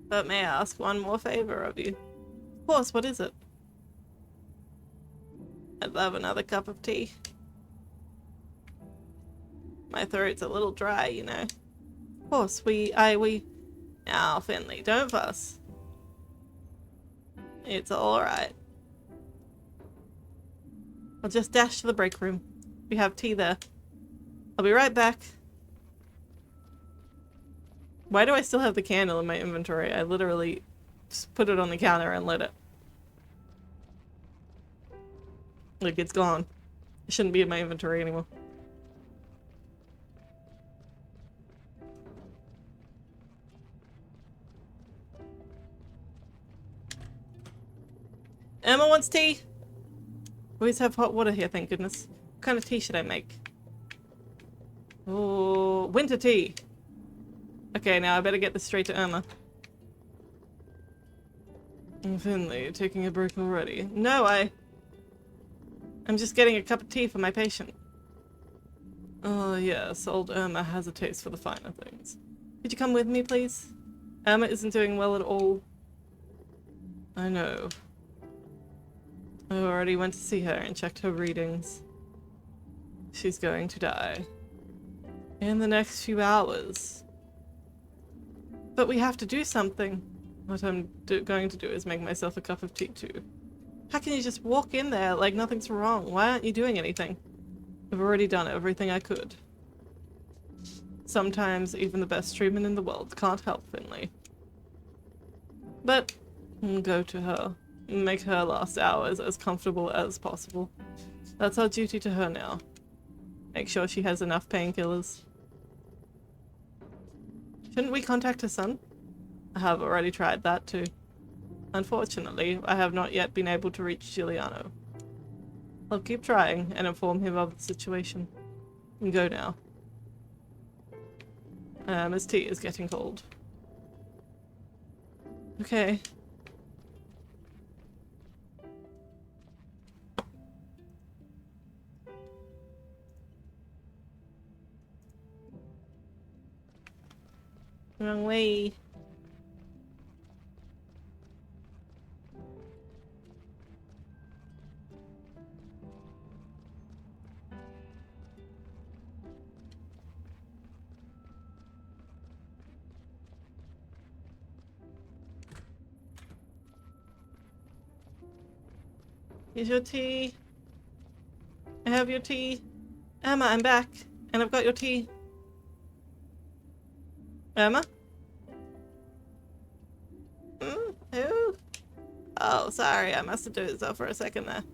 S1: But may I ask one more favor of you? Of course, what is it? I'd love another cup of tea. My throat's a little dry, you know. Of course, Now, Finley, don't fuss. It's alright. I'll just dash to the break room. We have tea there. I'll be right back. Why do I still have the candle in my inventory? I literally just put it on the counter and lit it. Like, it's gone. It shouldn't be in my inventory anymore. Emma wants tea. Always have hot water here, thank goodness. What kind of tea should I make? Oh, winter tea. Okay, now I better get this straight to Emma. Finley, taking a break already? No, I'm just getting a cup of tea for my patient. Oh yes, old Irma has a taste for the finer things. Could you come with me, please? Irma isn't doing well at all. I know. I already went to see her and checked her readings. She's going to die. In the next few hours. But we have to do something. What I'm going to do is make myself a cup of tea too. How can you just walk in there like nothing's wrong? Why aren't you doing anything? I've already done everything I could. Sometimes even the best treatment in the world can't help Finley. But go to her. Make her last hours as comfortable as possible. That's our duty to her now. Make sure she has enough painkillers. Shouldn't we contact her son? I have already tried that too. Unfortunately, I have not yet been able to reach Giuliano. I'll keep trying and inform him of the situation. You can go now. His tea is getting cold. Okay. Wrong way. Here's your tea. I have your tea. Emma, I'm back. And I've got your tea. Emma? Who? Oh, sorry. I must have dozed off for a second there.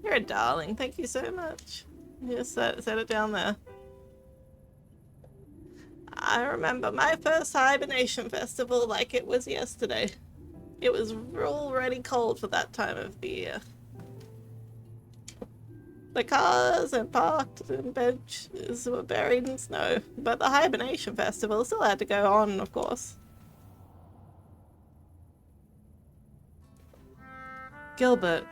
S1: You're a darling. Thank you so much. Just set it down there. I remember my first hibernation festival like it was yesterday. It was already cold for that time of the year. The cars and parked and benches were buried in snow, but the hibernation festival still had to go on, of course. Gilbert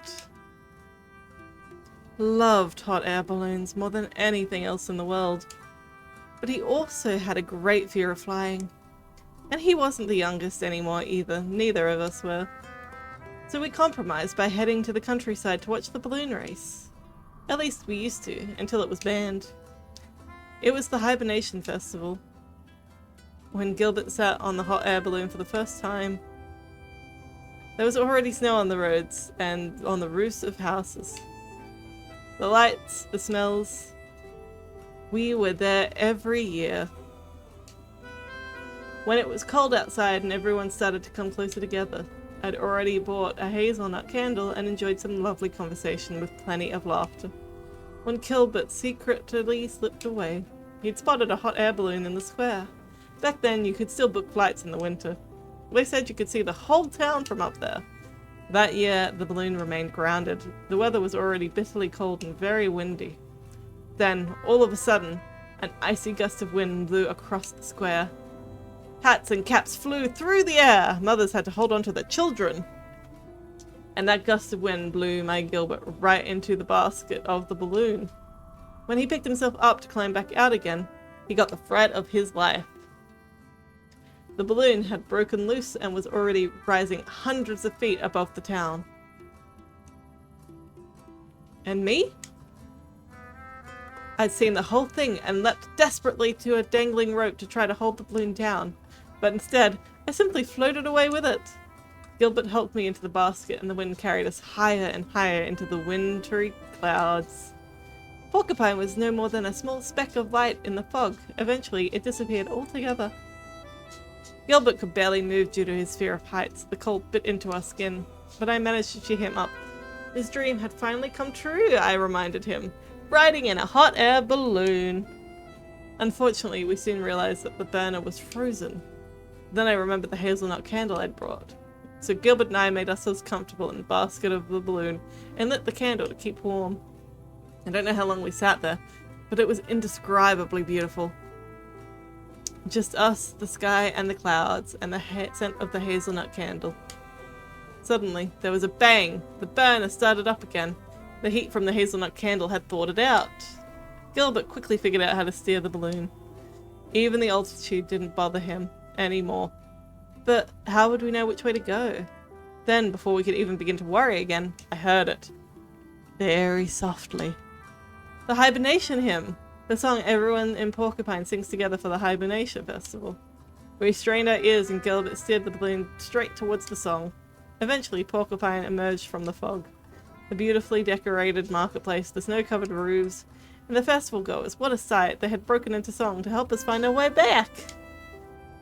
S1: loved hot air balloons more than anything else in the world, but he also had a great fear of flying. And he wasn't the youngest anymore either, neither of us were. So we compromised by heading to the countryside to watch the balloon race. At least we used to, until it was banned. It was the hibernation festival, when Gilbert sat on the hot air balloon for the first time. There was already snow on the roads and on the roofs of houses. The lights, the smells. We were there every year. When it was cold outside and everyone started to come closer together, I'd already bought a hazelnut candle and enjoyed some lovely conversation with plenty of laughter when Gilbert secretly slipped away. He'd spotted a hot air balloon in the square. Back then, you could still book flights in the winter. They said you could see the whole town from up there. That year, the balloon remained grounded. The weather was already bitterly cold and very windy. Then, all of a sudden, an icy gust of wind blew across the square. Hats and caps flew through the air. Mothers had to hold on to their children. And that gust of wind blew my Gilbert right into the basket of the balloon. When he picked himself up to climb back out again, he got the fright of his life. The balloon had broken loose and was already rising hundreds of feet above the town. And me? I'd seen the whole thing and leapt desperately to a dangling rope to try to hold the balloon down, but instead, I simply floated away with it. Gilbert helped me into the basket and the wind carried us higher and higher into the wintry clouds. Porcupine was no more than a small speck of light in the fog. Eventually, it disappeared altogether. Gilbert could barely move due to his fear of heights. The cold bit into our skin, but I managed to cheer him up. His dream had finally come true, I reminded him, riding in a hot air balloon. Unfortunately, we soon realized that the burner was frozen. Then I remembered the hazelnut candle I'd brought. So Gilbert and I made ourselves comfortable in the basket of the balloon and lit the candle to keep warm. I don't know how long we sat there, but it was indescribably beautiful. Just us, the sky, and the clouds, and the scent of the hazelnut candle. Suddenly, there was a bang. The burner started up again. The heat from the hazelnut candle had thawed it out. Gilbert quickly figured out how to steer the balloon. Even the altitude didn't bother him anymore. But how would we know which way to go? Then, before we could even begin to worry again, I heard it. Very softly. The hibernation hymn! The song everyone in Porcupine sings together for the Hibernation Festival. We strained our ears and Gilbert steered the balloon straight towards the song. Eventually, Porcupine emerged from the fog. The beautifully decorated marketplace, the snow-covered roofs, and the festival goers. What a sight! They had broken into song to help us find our way back!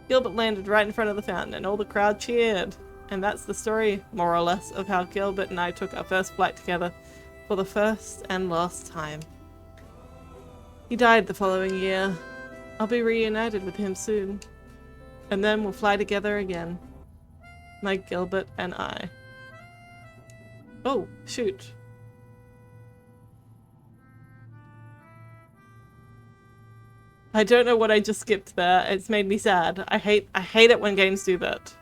S1: Gilbert landed right in front of the fountain and all the crowd cheered. And that's the story, more or less, of how Gilbert and I took our first flight together for the first and last time. He died the following year. I'll be reunited with him soon. And then we'll fly together again. My Gilbert and I. Oh, shoot. I don't know what I just skipped there. It's made me sad. I hate it when games do that.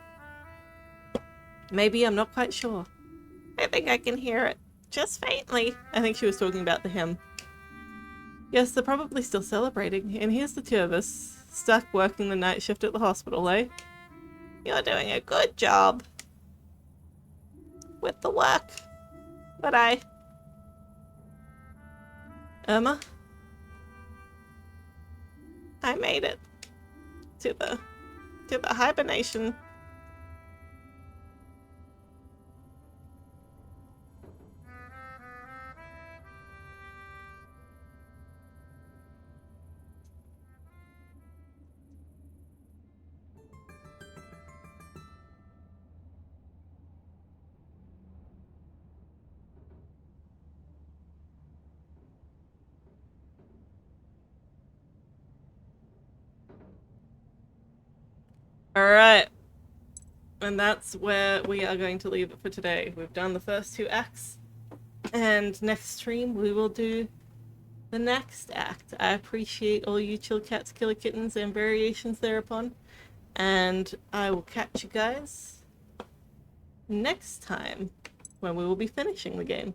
S1: Maybe, I'm not quite sure. I think I can hear it. Just faintly. I think she was talking about the hymn. Yes, they're probably still celebrating. And here's the two of us, stuck working the night shift at the hospital, eh? You're doing a good job with the work. But Irma? I made it to the hibernation. Alright, and that's where we are going to leave it for today. We've done the first two acts, and next stream we will do the next act. I appreciate all you chill cats, killer kittens, and variations thereupon, and I will catch you guys next time when we will be finishing the game.